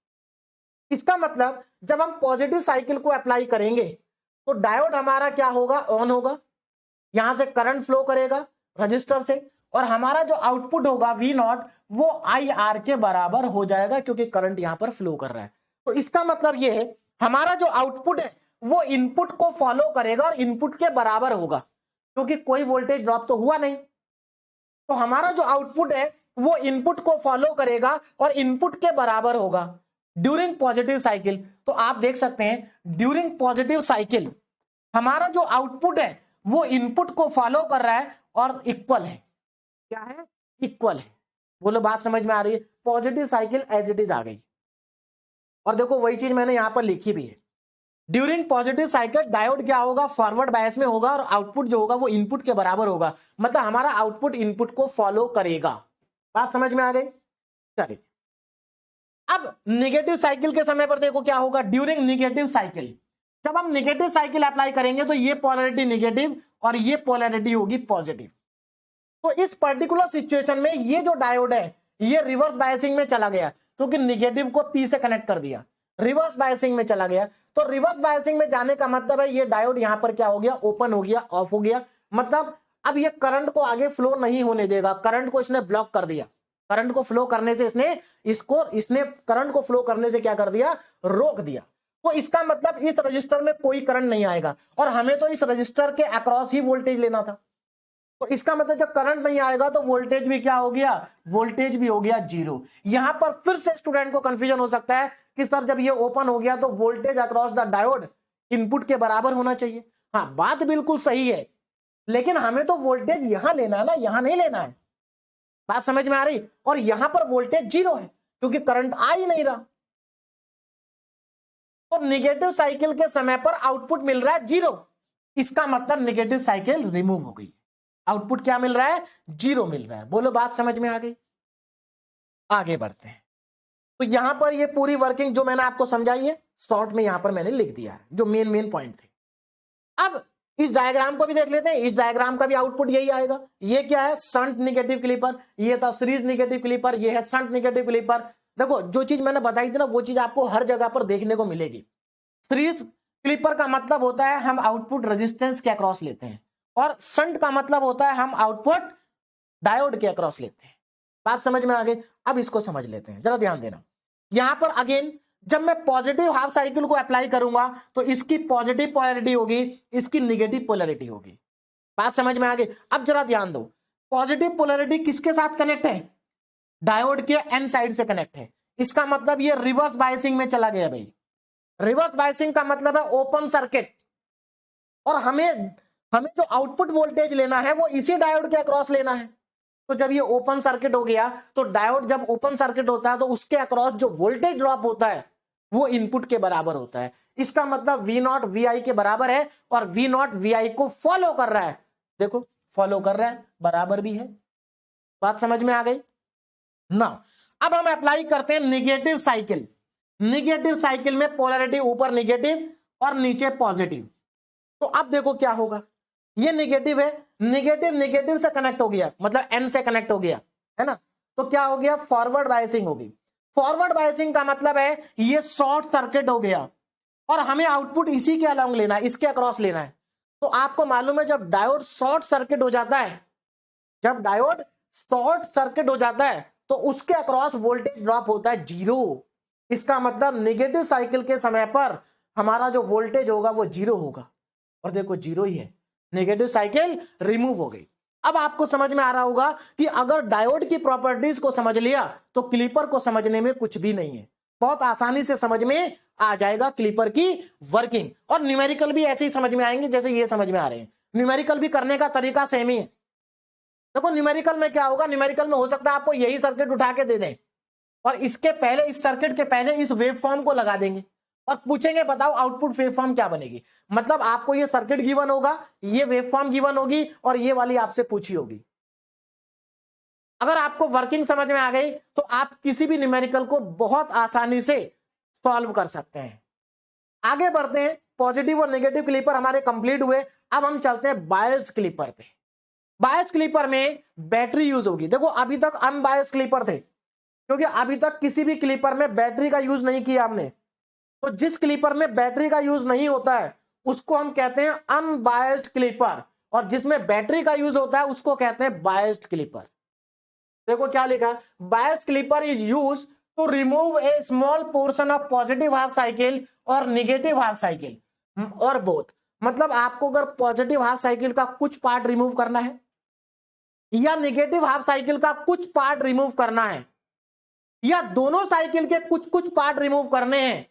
इसका मतलब जब हम पॉजिटिव साइकिल को अप्लाई करेंगे तो डायोड हमारा क्या होगा? ऑन होगा, यहां से करंट फ्लो करेगा रजिस्टर से, और हमारा जो आउटपुट होगा वी नॉट वो आई आर के बराबर हो जाएगा, क्योंकि करंट यहां पर फ्लो कर रहा है। तो इसका मतलब ये है हमारा जो आउटपुट है वो इनपुट को फॉलो करेगा और इनपुट के बराबर होगा, क्योंकि कोई वोल्टेज ड्रॉप तो हुआ नहीं। तो हमारा जो आउटपुट है वो इनपुट को फॉलो करेगा और इनपुट के बराबर होगा ड्यूरिंग पॉजिटिव साइकिल। तो आप देख सकते हैं ड्यूरिंग पॉजिटिव साइकिल हमारा जो आउटपुट है वो इनपुट को फॉलो कर रहा है और इक्वल है। क्या है? इक्वल है। बोलो बात समझ में आ रही है? Positive cycle as it is आ गई। और देखो वही चीज मैंने यहां पर लिखी भी है, ड्यूरिंग पॉजिटिव साइकिल डायोड क्या होगा? फॉरवर्ड बायस में होगा और आउटपुट जो होगा वो इनपुट के बराबर होगा। मतलब हमारा आउटपुट इनपुट को फॉलो करेगा। बात समझ में आ गई? चलिए अब निगेटिव साइकिल के समय पर देखो क्या होगा। ड्यूरिंग निगेटिव साइकिल जब हम निगेटिव साइकिल अप्लाई करेंगे तो ये पोलैरिटी निगेटिव और ये पोलैरिटी होगी पॉजिटिव। तो इस पर्टिकुलर सिचुएशन में ये जो डायोड है ये रिवर्स बायसिंग में चला गया, क्योंकि निगेटिव को पी से कनेक्ट कर दिया, रिवर्स बायसिंग में चला गया। तो रिवर्स बायसिंग में जाने का मतलब है ये डायोड यहां पर क्या हो गया? ओपन हो गया, ऑफ हो गया। मतलब अब ये करंट को आगे फ्लो नहीं होने देगा, करंट को इसने ब्लॉक कर दिया। करंट को फ्लो करने से इसने करंट को फ्लो करने से क्या कर दिया? रोक दिया। तो इसका मतलब इस रजिस्टर में कोई करंट नहीं आएगा, और हमें तो इस रजिस्टर के अक्रॉस ही वोल्टेज लेना था। तो इसका मतलब जब करंट नहीं आएगा तो वोल्टेज भी क्या हो गया? वोल्टेज भी हो गया जीरो। यहां पर फिर से स्टूडेंट को कंफ्यूजन हो सकता है कि सर जब ये ओपन हो गया तो voltage across the diode input के बराबर होना चाहिए। हाँ बात बिल्कुल सही है, लेकिन हमें तो वोल्टेज यहां लेना है ना, यहां नहीं लेना है। बात समझ में आ रही? और यहां पर वोल्टेज जीरो है क्योंकि करंट आ ही नहीं रहा। तो निगेटिव साइकिल के समय पर आउटपुट मिल रहा है जीरो। इसका मतलब निगेटिव साइकिल रिमूव हो गई, आउटपुट क्या मिल रहा है? जीरो मिल रहा है। बोलो बात समझ में आ गई? आगे बढ़ते हैं। तो यहां पर ये पूरी वर्किंग जो मैंने आपको समझाई है शॉर्ट में यहां पर मैंने लिख दिया है, जो मेन पॉइंट थे। अब इस डायग्राम को भी देख लेते हैं। इस डायग्राम का भी आउटपुट यही आएगा। ये क्या है? Shunt negative clipper. ये था सीरीज निगेटिव क्लीपर, ये है शंट निगेटिव क्लीपर। देखो जो चीज मैंने बताई थी ना वो चीज आपको हर जगह पर देखने को मिलेगी। सीरीज क्लीपर का मतलब होता है हम आउटपुट रेजिस्टेंस के अक्रॉस लेते हैं, और शंट का मतलब होता है हम आउटपुट डायोड के अक्रॉस लेते हैं। बात समझ में आ गई? अब इसको समझ लेते हैं, जरा ध्यान देना। यहां पर अगेन जब मैं पॉजिटिव हाफ साइकिल को अप्लाई करूंगा तो इसकी पॉजिटिव पोलैरिटी होगी, इसकी निगेटिव पोलैरिटी होगी। बात समझ में आ गई? अब जरा ध्यान दो, पॉजिटिव पोलैरिटी किसके साथ कनेक्ट है? डायोड के एन साइड से कनेक्ट है। इसका मतलब ये रिवर्स बायसिंग में चला गया भाई। रिवर्स बायसिंग का मतलब है ओपन सर्किट, और हमें जो आउटपुट वोल्टेज लेना है वो इसी डायोड के अक्रॉस लेना है। तो जब ये ओपन सर्किट हो गया तो डायोड जब ओपन सर्किट होता है तो उसके अक्रॉस जो वोल्टेज ड्रॉप होता है वो इनपुट के बराबर होता है। इसका मतलब वी नॉट वी आई के बराबर है, और वी नॉट वी आई को फॉलो कर रहा है। देखो फॉलो कर रहा है, बराबर भी है। बात समझ में आ गई ना? अब हम अप्लाई करते हैं निगेटिव साइकिल। निगेटिव साइकिल में पोलैरिटी ऊपर निगेटिव और नीचे पॉजिटिव। तो अब देखो क्या होगा, ये निगेटिव है, निगेटिव निगेटिव से कनेक्ट हो गया, मतलब एन से कनेक्ट हो गया, है ना। तो क्या हो गया? फॉरवर्ड बायसिंग होगी। फॉरवर्ड बायसिंग का मतलब है ये शॉर्ट सर्किट हो गया, और हमें आउटपुट इसी के अलोंग लेना है, इसके अक्रॉस लेना है। तो आपको मालूम है जब डायोड शॉर्ट सर्किट हो जाता है जब डायोड शॉर्ट सर्किट हो जाता है तो उसके अक्रॉस वोल्टेज ड्रॉप होता है 0। इसका मतलब नेगेटिव साइकिल के समय पर हमारा जो वोल्टेज होगा वो 0 होगा, और देखो 0 ही है, नेगेटिव साइकिल रिमूव हो गई। अब आपको समझ में आ रहा होगा कि अगर डायोड की प्रॉपर्टीज को समझ लिया तो क्लिपर को समझने में कुछ भी नहीं है, बहुत आसानी से समझ में आ जाएगा क्लिपर की वर्किंग। और न्यूमेरिकल भी ऐसे ही समझ में आएंगे जैसे ये समझ में आ रहे हैं। न्यूमेरिकल भी करने का तरीका सेम ही है। देखो न्यूमेरिकल में क्या होगा, न्यूमेरिकल में हो सकता है आपको यही सर्किट उठा के दे दें और इसके पहले, इस सर्किट के पहले इस वेव फॉर्म को लगा देंगे और पूछेंगे बताओ आउटपुट वेव फॉर्म क्या बनेगी। मतलब आपको ये सर्किट गिवन होगा, ये वेव फॉर्म गिवन होगी और ये वाली आपसे पूछी होगी। अगर आपको वर्किंग समझ में आ गई तो आप किसी भी न्यूमेरिकल को बहुत आसानी से सॉल्व कर सकते हैं। आगे बढ़ते हैं, पॉजिटिव और नेगेटिव क्लिपर हमारे कंप्लीट हुए। अब हम चलते हैं बायस्ड क्लिपर पे। बायस्ड क्लिपर में बैटरी यूज होगी। देखो अभी तक अनबायस्ड क्लिपर थे, क्योंकि अभी तक किसी भी क्लिपर में बैटरी का यूज नहीं किया हमने। तो जिस क्लिपर में बैटरी का यूज नहीं होता है उसको हम कहते हैं अनबायस्ड क्लिपर, और जिसमें बैटरी का यूज होता है उसको कहते हैं बायस्ड क्लिपर। देखो क्या लिखा है, biased clipper is use to remove a small portion of positive half cycle और निगेटिव हाफ साइकिल और बोथ। मतलब आपको अगर पॉजिटिव हाफ साइकिल का कुछ पार्ट रिमूव करना है या निगेटिव हाफ साइकिल का कुछ पार्ट रिमूव करना है या दोनों साइकिल के कुछ कुछ पार्ट रिमूव करने हैं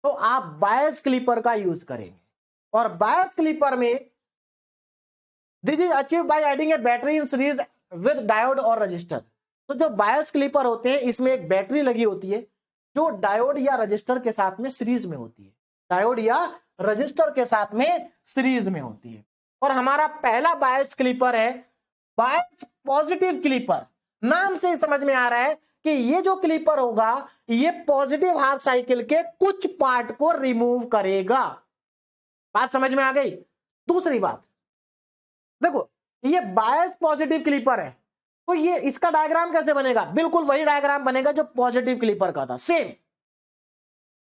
तो आप बायस क्लिपर का यूज करेंगे। और बायस क्लिपर में this is achieve by adding A battery in series with diode और रजिस्टर। तो जो बायस क्लिपर होते हैं इसमें एक बैटरी लगी होती है जो डायोड या रजिस्टर के साथ में सीरीज में होती है, डायोड या रजिस्टर के साथ में सीरीज में होती है। और हमारा पहला बायस क्लिपर है बायस पॉजिटिव क्लिपर। नाम से समझ में आ रहा है कि ये जो क्लिपर होगा ये पॉजिटिव हाफ साइकिल के कुछ पार्ट को रिमूव करेगा। बात समझ में आ गई। दूसरी बात देखो, ये बायस पॉजिटिव क्लिपर है तो ये इसका डायग्राम कैसे बनेगा, बिल्कुल वही डायग्राम बनेगा जो पॉजिटिव क्लिपर का था, सेम।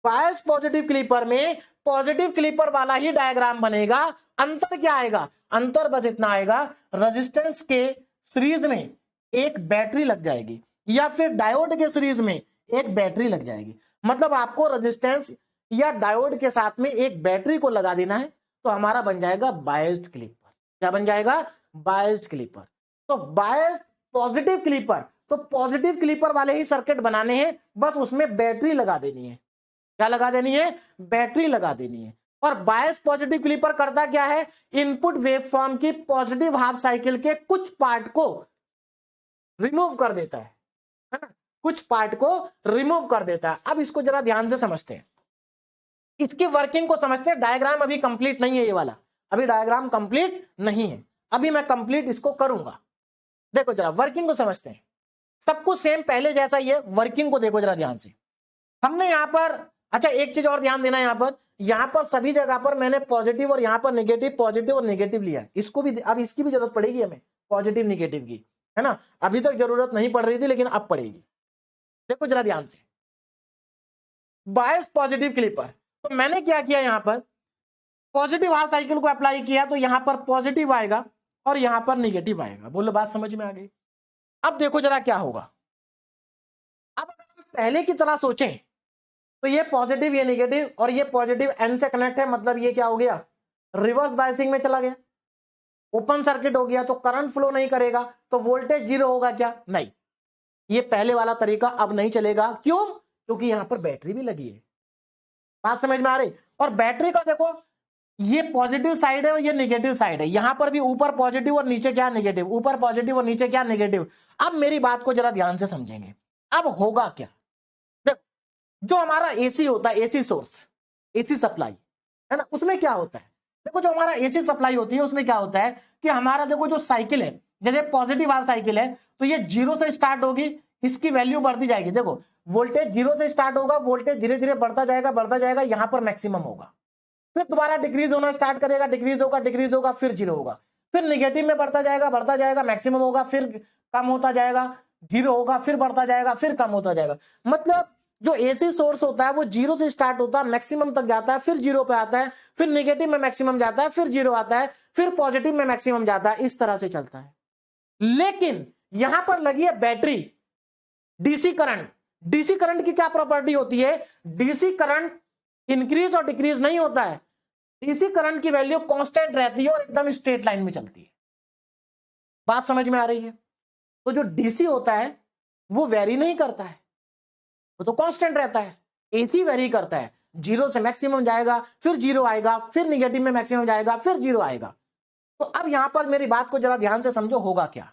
बायस पॉजिटिव क्लिपर में पॉजिटिव क्लिपर वाला ही डायग्राम बनेगा। अंतर क्या आएगा, अंतर बस इतना आएगा, रेजिस्टेंस के सीरीज में एक बैटरी लग जाएगी या फिर डायोड के सीरीज में एक बैटरी लग जाएगी। मतलब आपको रेजिस्टेंस या डायोड के साथ में एक बैटरी को लगा देना है तो हमारा बन जाएगा बायस्ड क्लिपर। क्या बन जाएगा, बायस्ड क्लिपर। तो बायस्ड पॉजिटिव क्लिपर, तो पॉजिटिव क्लिपर वाले ही सर्किट बनाने हैं, बस उसमें बैटरी लगा देनी है। क्या लगा देनी है, बैटरी लगा देनी है। और बायस पॉजिटिव क्लिपर करता क्या है, इनपुट वेवफॉर्म की पॉजिटिव हाफ साइकिल के कुछ पार्ट को रिमूव कर देता है ना, कुछ पार्ट को रिमूव कर देता है। अब इसको जरा ध्यान से समझते हैं, इसकी वर्किंग को समझते हैं। डायग्राम अभी कंप्लीट नहीं है, ये वाला अभी डायग्राम कंप्लीट नहीं है, अभी मैं कंप्लीट इसको करूंगा। देखो जरा वर्किंग को समझते हैं, सब कुछ सेम पहले जैसा ही है। वर्किंग को देखो जरा ध्यान से। हमने यहां पर, अच्छा एक चीज और ध्यान देना, यहां पर सभी जगह पर मैंने पॉजिटिव और यहां पर नेगेटिव, पॉजिटिव और नेगेटिव लिया है। इसको भी अब इसकी भी जरूरत पड़ेगी हमें, पॉजिटिव नेगेटिव की, है ना। अभी तक जरूरत नहीं पड़ रही थी लेकिन अब पड़ेगी। देखो जरा ध्यान से, बायस पॉजिटिव क्लिपर, तो मैंने क्या किया, यहां पर पॉजिटिव हाफ साइकिल को अप्लाई किया तो यहां पर पॉजिटिव आएगा और यहां पर नेगेटिव आएगा। बोलो बात समझ में आ गई। अब देखो जरा क्या होगा। अब अगर हम पहले की तरह सोचें तो ये पॉजिटिव ये नेगेटिव और ये पॉजिटिव एन से कनेक्ट है, मतलब ये क्या हो गया, रिवर्स बायसिंग में चला गया, ओपन सर्किट हो गया तो करंट फ्लो नहीं करेगा तो वोल्टेज जीरो होगा क्या, नहीं। ये पहले वाला तरीका अब नहीं चलेगा। क्यों, क्योंकि यहां पर बैटरी भी लगी है। बात समझ में आ रही। और बैटरी का देखो, ये पॉजिटिव साइड है और ये नेगेटिव साइड है, यहां पर भी ऊपर पॉजिटिव और नीचे क्या, नेगेटिव, ऊपर पॉजिटिव और नीचे क्या, नेगेटिव। अब मेरी बात को जरा ध्यान से समझेंगे। अब होगा क्या, जो हमारा एसी होता है, एसी सोर्स, एसी सप्लाई, है ना, उसमें क्या होता है, देखो जो हमारा एसी सप्लाई होती है उसमें क्या होता है कि हमारा देखो जो साइकिल है, जैसे पॉजिटिव वाला साइकिल है तो ये जीरो से स्टार्ट होगी, इसकी वैल्यू बढ़ती जाएगी। देखो वोल्टेज जीरो से स्टार्ट होगा, वोल्टेज धीरे धीरे बढ़ता जाएगा, यहां पर मैक्सिमम होगा, फिर दोबारा डिक्रीज होना स्टार्ट करेगा, डिक्रीज होगा, फिर जीरो होगा, फिर निगेटिव में बढ़ता जाएगा, मैक्सिमम होगा, फिर कम होता जाएगा, जीरो होगा, फिर बढ़ता जाएगा, फिर कम होता जाएगा। मतलब जो एसी सोर्स होता है वो जीरो से स्टार्ट होता है, मैक्सिमम तक जाता है, फिर जीरो पे आता है, फिर नेगेटिव में मैक्सिमम जाता है, फिर जीरो आता है, फिर पॉजिटिव में मैक्सिमम जाता है, इस तरह से चलता है। लेकिन यहां पर लगी है battery, DC current. DC current की क्या प्रॉपर्टी होती है? डीसी करंट इंक्रीज और डिक्रीज नहीं होता है, डीसी करंट की वैल्यू कांस्टेंट रहती है और एकदम स्ट्रेट लाइन में चलती है। बात समझ में आ रही है? तो जो डीसी होता है वो वेरी नहीं करता है, वो तो कांस्टेंट रहता है। एसी वेरी करता है, जीरो से मैक्सिमम जाएगा, फिर जीरो आएगा, फिर निगेटिव में मैक्सिमम जाएगा, फिर जीरो आएगा। तो अब यहां पर मेरी बात को जरा ध्यान से समझो, होगा क्या।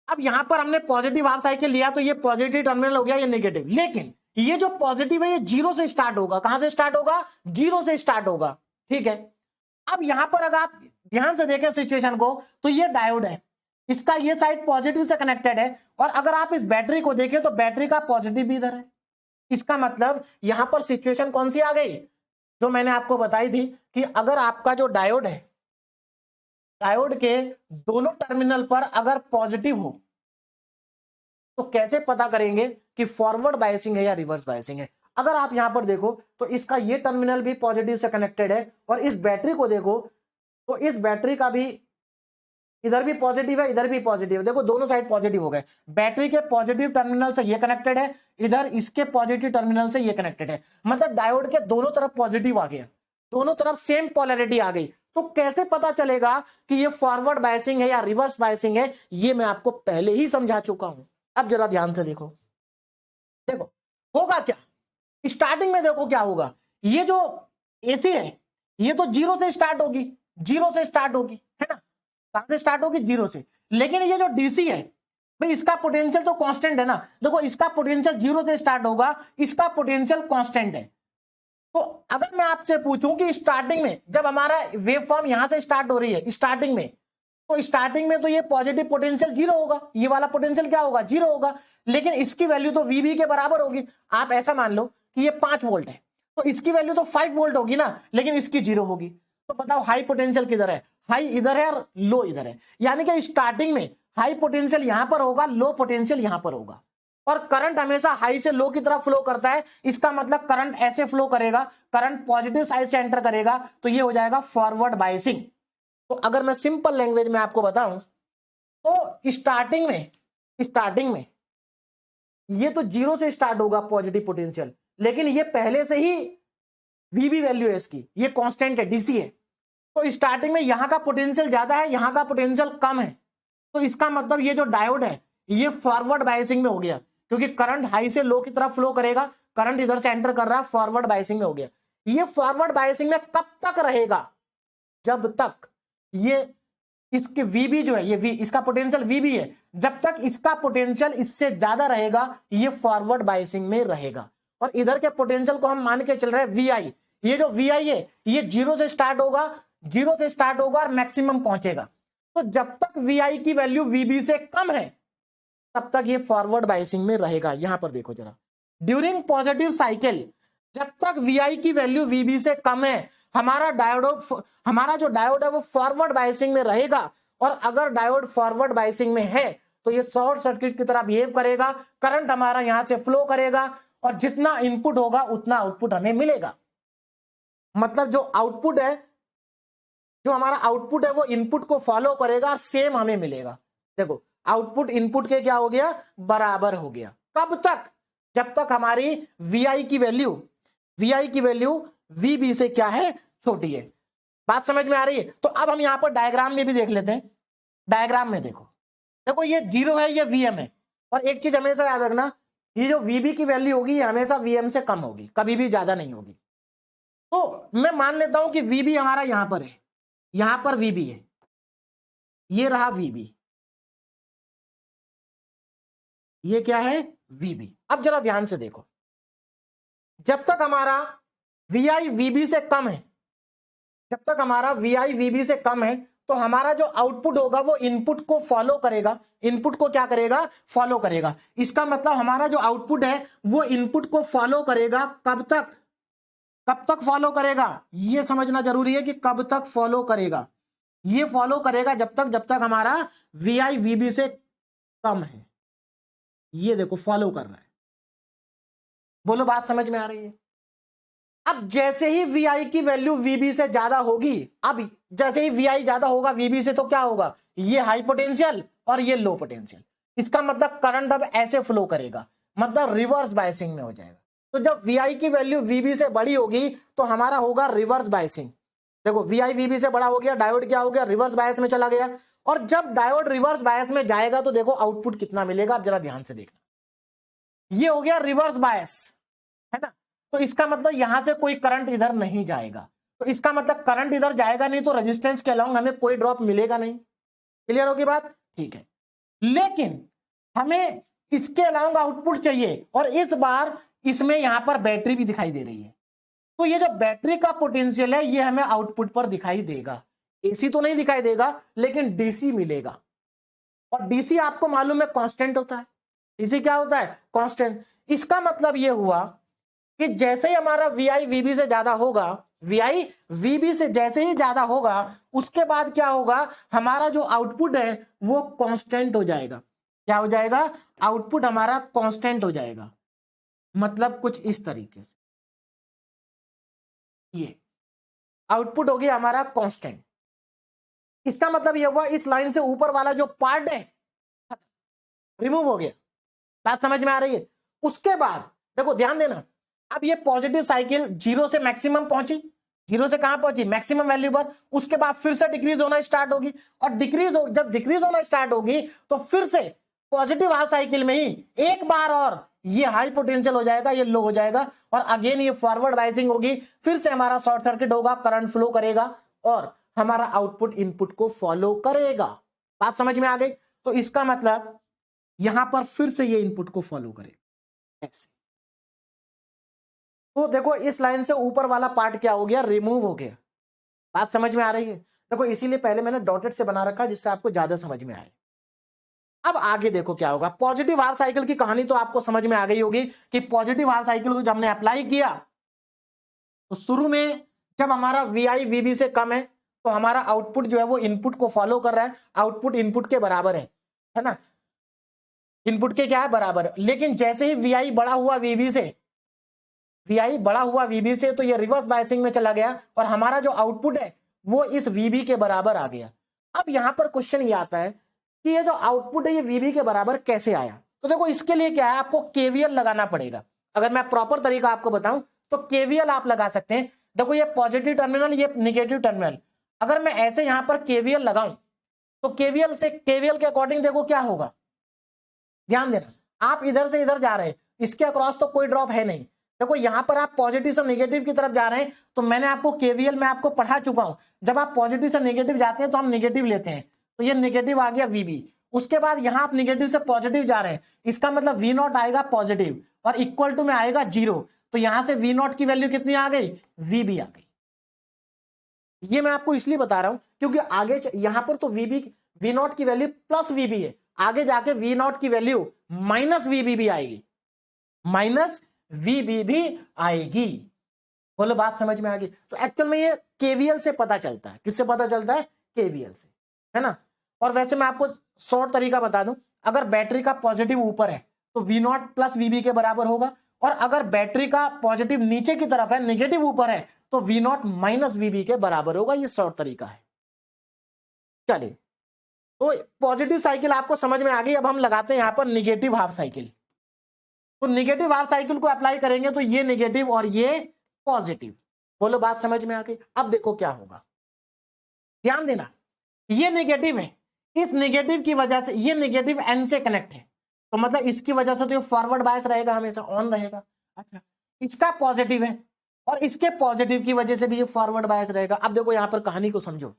अब यहां पर हमने पॉजिटिव हाफ साइकिल लिया तो ये पॉजिटिव टर्मिनल हो गया, ये नेगेटिव, लेकिन ये जो पॉजिटिव है ये जीरो से स्टार्ट होगा। कहां से स्टार्ट होगा? जीरो से स्टार्ट होगा, ठीक है। अब यहां पर अगर आप ध्यान से देखें सिचुएशन को, तो ये डायोड है, इसका ये साइड पॉजिटिव से कनेक्टेड है, और अगर आप इस बैटरी को देखें तो बैटरी का पॉजिटिव भी इधर है। इसका मतलब यहां पर सिचुएशन कौन सी आ गई, जो मैंने आपको बताई थी कि अगर आपका जो डायोड है, डायोड के दोनों टर्मिनल पर अगर पॉजिटिव हो तो कैसे पता करेंगे कि फॉरवर्ड बायसिंग है या रिवर्स बायसिंग है। अगर आप यहां पर देखो तो इसका ये टर्मिनल भी पॉजिटिव से कनेक्टेड है, और इस बैटरी को देखो तो इस बैटरी का भी इधर भी पॉजिटिव है, इधर भी पॉजिटिव है। देखो दोनों साइड पॉजिटिव हो गए, बैटरी के पॉजिटिव टर्मिनल से ये कनेक्टेड है, इधर इसके पॉजिटिव टर्मिनल से ये कनेक्टेड है। मतलब डायोड के दोनों तरफ पॉजिटिव आ गया, दोनों तरफ सेम पोलैरिटी आ गई। तो कैसे पता चलेगा कि ये फॉरवर्ड बायसिंग है या रिवर्स बायसिंग है? ये मैं आपको पहले ही समझा चुका हूं। अब जरा ध्यान से देखो, देखो होगा क्या स्टार्टिंग में। देखो क्या होगा, ये जो एसी है ये तो जीरो से स्टार्ट होगी, जीरो से स्टार्ट होगी, है ना। कहां से स्टार्ट होगी? जीरो से। लेकिन ये जो डीसी है भाई, इसका पोटेंशियल तो कांस्टेंट है ना। देखो इसका पोटेंशियल जीरो से स्टार्ट होगा, इसका पोटेंशियल कांस्टेंट है। तो अगर मैं आपसे पूछूं कि स्टार्टिंग में जब हमारा वेव फॉर्म यहां से स्टार्ट हो रही है स्टार्टिंग में, तो स्टार्टिंग में तो ये पॉजिटिव पोटेंशियल जीरो होगा, ये वाला पोटेंशियल क्या होगा? जीरो होगा। लेकिन इसकी वैल्यू तो वीबी के बराबर होगी। आप ऐसा मान लो कि ये 5 वोल्ट है, तो इसकी वैल्यू तो 5 वोल्ट होगी ना, लेकिन इसकी जीरो होगी। तो बताओ हाई पोटेंशियल किधर है? हाई इधर है और लो इधर है। यानी कि स्टार्टिंग में हाई पोटेंशियल यहां पर होगा, लो पोटेंशियल यहां पर होगा। और करंट हमेशा हाई से लो की तरफ फ्लो करता है, इसका मतलब करंट ऐसे फ्लो करेगा, करंट पॉजिटिव साइड से एंटर करेगा, तो ये हो जाएगा फॉरवर्ड बायसिंग। तो अगर मैं सिंपल लैंग्वेज में आपको बताऊं तो स्टार्टिंग में ये तो जीरो से स्टार्ट होगा पॉजिटिव पोटेंशियल, लेकिन ये पहले से ही वीबी वैल्यू है इसकी, ये कांस्टेंट है, डीसी है। तो स्टार्टिंग में यहां का पोटेंशियल ज्यादा है, यहां का पोटेंशियल कम है। तो इसका मतलब ये जो डायोड है ये फॉरवर्ड बायसिंग में हो गया, क्योंकि करंट हाई से लो की तरफ फ्लो करेगा, करंट इधर से एंटर कर रहा है, फॉरवर्ड बायसिंग में हो गया। ये फॉरवर्ड बायसिंग में कब तक रहेगा? जब तक ये इसके वीबी जो है, ये वी इसका पोटेंशियल वीबी है, जब तक इसका पोटेंशियल इससे ज्यादा रहेगा ये फॉरवर्ड बायसिंग में रहेगा। और इधर के पोटेंशियल को हम मान के चल रहे हैं वी आई। ये जो वी आई है ये जीरो से स्टार्ट होगा, जीरो से स्टार्ट होगा और मैक्सिमम पहुंचेगा। तो जब तक वी आई की वैल्यू वीबी से कम है तब तक ये फॉरवर्ड बायसिंग में रहेगा। यहां पर देखो जरा, ड्यूरिंग पॉजिटिव साइकिल जब तक वी की वैल्यू वीबी से कम है हमारा जो डायोड है वो फॉरवर्ड बायसिंग में रहेगा। और अगर डायोड फॉरवर्ड बायसिंग में है तो ये शॉर्ट सर्किट की तरह बिहेव करेगा, करंट हमारा यहां से फ्लो करेगा, और जितना इनपुट होगा उतना आउटपुट हमें मिलेगा। मतलब जो आउटपुट है, जो हमारा आउटपुट है वो इनपुट को फॉलो करेगा, सेम हमें मिलेगा। देखो आउटपुट इनपुट के क्या हो गया? बराबर हो गया। कब तक? जब तक हमारी वी की वैल्यू वीबी से क्या है? छोटी है। बात समझ में आ रही है? तो अब हम यहां पर डायग्राम में भी देख लेते हैं। डायग्राम में देखो, देखो ये जीरो है, ये वीएम है। और एक चीज हमेशा याद रखना, ये जो वीबी की वैल्यू होगी ये हमेशा वीएम से कम होगी, कभी भी ज्यादा नहीं होगी। तो मैं मान लेता हूं कि वीबी हमारा यहां पर है, यहां पर वीबी है, ये रहा वीबी, ये क्या है? वीबी। अब जरा ध्यान से देखो, जब तक हमारा वी आई वीबी से कम है, जब तक हमारा वी आई वीबी से कम है तो हमारा जो आउटपुट होगा वो इनपुट को फॉलो करेगा, इनपुट को क्या करेगा? फॉलो करेगा। इसका मतलब हमारा जो आउटपुट है वो इनपुट को फॉलो करेगा। कब तक? कब तक फॉलो करेगा? ये समझना जरूरी है कि कब तक फॉलो करेगा। ये फॉलो करेगा जब तक हमारा वी आई वीबी से कम है। ये देखो फॉलो कर रहा है। बोलो बात समझ में आ रही है? अब जैसे ही वी आई की वैल्यू वीबी से ज्यादा होगी, अब जैसे ही वी आई ज्यादा होगा वीबी से तो क्या होगा, ये हाई पोटेंशियल और ये लो पोटेंशियल। इसका मतलब करंट अब ऐसे फ्लो करेगा, मतलब रिवर्स बायसिंग में हो जाएगा। तो जब वी आई की वैल्यू वीबी से बड़ी होगी तो हमारा होगा रिवर्स बायसिंग। देखो वी आई वीबी से बड़ा हो गया, डायोड क्या हो गया, रिवर्स बायस में चला गया। और जब डायोड रिवर्स बायस में जाएगा तो देखो आउटपुट कितना मिलेगा, आप जरा ध्यान से देखना, ये हो गया रिवर्स बायस, है ना। तो इसका मतलब यहां से कोई करंट इधर नहीं जाएगा, तो इसका मतलब करंट इधर जाएगा नहीं तो रेजिस्टेंस के अलोंग हमें कोई ड्रॉप मिलेगा नहीं। क्लियर होगी बात, ठीक है। लेकिन हमें इसके अलावा आउटपुट चाहिए, और इस बार इसमें यहां पर बैटरी भी दिखाई दे रही है। तो ये जो बैटरी का पोटेंशियल है ये हमें आउटपुट पर दिखाई देगा। एसी तो नहीं दिखाई देगा लेकिन डीसी मिलेगा, और डीसी आपको मालूम है कांस्टेंट होता है। डीसी क्या होता है, कांस्टेंट। इसका मतलब ये हुआ कि जैसे ही हमारा वी आई वीबी से ज्यादा होगा, वी आई वीबी से जैसे ही ज्यादा होगा उसके बाद क्या होगा, हमारा जो आउटपुट है वो कांस्टेंट हो जाएगा। क्या हो जाएगा, आउटपुट हमारा कांस्टेंट हो जाएगा। मतलब कुछ इस तरीके से ये आउटपुट हो गया हमारा कांस्टेंट। इसका मतलब यह हुआ इस लाइन से ऊपर वाला जो पार्ट है रिमूव हो गया। बात समझ में आ रही है। उसके बाद देखो ध्यान देना, अब ये पॉजिटिव साइकिल जीरो से मैक्सिमम पहुंची, जीरो से कहां पहुंची, मैक्सिमम वैल्यू पर। उसके बाद फिर से डिक्रीज होना स्टार्ट होगी, और जब डिक्रीज होना स्टार्ट होगी तो फिर से पॉजिटिव हाफ साइकिल में ही एक बार और ये हाई पोटेंशियल हो जाएगा, ये लो हो जाएगा, और अगेन ये फॉरवर्ड बायसिंग होगी। फिर से हमारा शॉर्ट सर्किट होगा, करंट फ्लो करेगा और हमारा आउटपुट इनपुट को फॉलो करेगा। बात समझ में आ गई। तो इसका मतलब यहां पर फिर से ये इनपुट को फॉलो करेगा ऐसे। तो देखो इस लाइन से ऊपर वाला पार्ट क्या हो गया, रिमूव हो गया। बात समझ में आ रही है। देखो इसीलिए पहले मैंने डॉटेड से बना रखा जिससे आपको ज्यादा समझ में आए। अब आगे देखो क्या होगा, पॉजिटिव हाफ साइकिल की कहानी तो आपको समझ में आ गई होगी कि पॉजिटिव हाफ साइकिल को जब हमने अप्लाई किया तो शुरू में जब हमारा वी आई वीबी से कम है तो हमारा आउटपुट जो है वो इनपुट को फॉलो कर रहा है, आउटपुट इनपुट के बराबर है ना, इनपुट के क्या है, बराबर। लेकिन जैसे ही वी आई बड़ा हुआ वीबी से, वी आई बड़ा हुआ वीबी से, तो ये रिवर्स बायसिंग में चला गया और हमारा जो आउटपुट है वो इस वीबी के बराबर आ गया। अब यहां पर क्वेश्चन ये आता है कि ये जो आउटपुट है ये वीबी के बराबर कैसे आया। तो देखो इसके लिए क्या है, आपको केवीएल लगाना पड़ेगा। अगर मैं प्रॉपर तरीका आपको बताऊं तो केवीएल आप लगा सकते हैं। देखो ये पॉजिटिव टर्मिनल, ये निगेटिव टर्मिनल, अगर मैं ऐसे यहां पर केवीएल लगाऊं तो केवीएल के अकॉर्डिंग देखो क्या होगा। ध्यान देना, आप इधर से इधर जा रहे हैं, इसके अक्रॉस तो कोई ड्रॉप है नहीं। देखो यहां पर आप पॉजिटिव से नेगेटिव की तरफ जा रहे हैं, तो मैंने आपको केवीएल में आपको पढ़ा चुका हूं, जब आप पॉजिटिव से नेगेटिव जाते हैं तो हम नेगेटिव लेते हैं, तो ये नेगेटिव आ गया वीबी। उसके बाद यहां आप नेगेटिव से पॉजिटिव जा रहे हैं, इसका मतलब वी नॉट आएगा पॉजिटिव और इक्वल टू में आएगा 0, तो यहां से वी नॉट की वैल्यू कितनी आ गई, वीबी आ गई। ये मैं आपको इसलिए बता रहा हूं क्योंकि आगे यहां पर तो वी नॉट की वैल्यू प्लस वीबी है, आगे जाके वी नॉट की वैल्यू माइनस वीबी भी आएगी, माइनस वीबी भी आएगी। बोलो बात समझ में आ गई। तो एक्चुअल में ये केवीएल से पता चलता है, किससे पता चलता है, केवीएल से, है ना। और वैसे मैं आपको शॉर्ट तरीका बता दूं, अगर बैटरी का पॉजिटिव ऊपर है तो वी नॉट प्लस वीबी के बराबर होगा, और अगर बैटरी का पॉजिटिव नीचे की तरफ है, नेगेटिव ऊपर है, तो वी नॉट माइनस वीबी के बराबर होगा। ये शॉर्ट तरीका है। चलिए, तो पॉजिटिव साइकिल आपको समझ में आ गई। अब हम लगाते हैं यहां पर निगेटिव हाफ साइकिल। तो निगेटिव हाफ साइकिल को अप्लाई करेंगे तो ये निगेटिव और ये पॉजिटिव। बोलो बात समझ में आ गई। अब देखो क्या होगा, ध्यान देना, ये नेगेटिव है, इस नेगेटिव की वजह से ये नेगेटिव एन से कनेक्ट है, तो मतलब इसकी वजह से तो ये फॉरवर्ड बायस रहेगा, हमेशा ऑन रहेगा। अच्छा, इसका पॉजिटिव है और इसके पॉजिटिव की वजह से भी ये फॉरवर्ड बायस रहेगा। अब देखो यहां पर कहानी को समझो,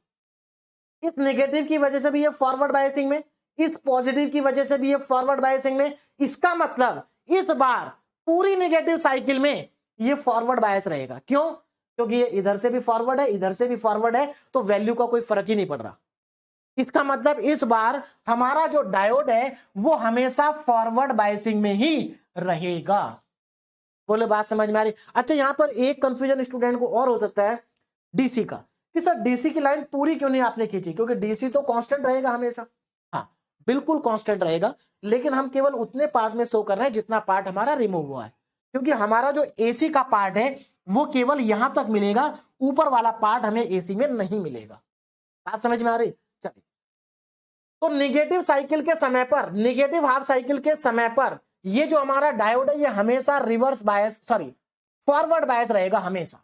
इस नेगेटिव की वजह से भी ये फॉरवर्ड बायसिंग में, इस पॉजिटिव की वजह से भी ये फॉरवर्ड बायसिंग में। इसका मतलब इस बार पूरी नेगेटिव साइकिल में ये फॉरवर्ड बायस रहेगा। क्यों, क्योंकि ये इधर से भी फॉरवर्ड है, इधर से भी फॉरवर्ड है, तो वैल्यू का कोई फर्क ही नहीं पड़ रहा। इसका मतलब इस बार हमारा जो डायोड है वो हमेशा फॉरवर्ड बायसिंग में ही रहेगा। बोले बात समझ में आ रही। अच्छा, यहां पर एक कंफ्यूजन स्टूडेंट को और हो सकता है डीसी का, कि सर डीसी की लाइन पूरी क्यों नहीं आपने खींची, क्योंकि डीसी तो कांस्टेंट रहेगा हमेशा। हाँ बिल्कुल कांस्टेंट रहेगा, लेकिन हम केवल उतने पार्ट में शो कर रहे हैं जितना पार्ट हमारा रिमूव हुआ है, क्योंकि हमारा जो एसी का पार्ट है वो केवल यहां तक मिलेगा, ऊपर वाला पार्ट हमें एसी में नहीं मिलेगा। बात समझ में आ रही? चलिए, तो निगेटिव साइकिल के समय पर, निगेटिव हाफ साइकिल के समय पर ये जो हमारा डायोड है ये हमेशा reverse bias, sorry forward bias रहेगा हमेशा।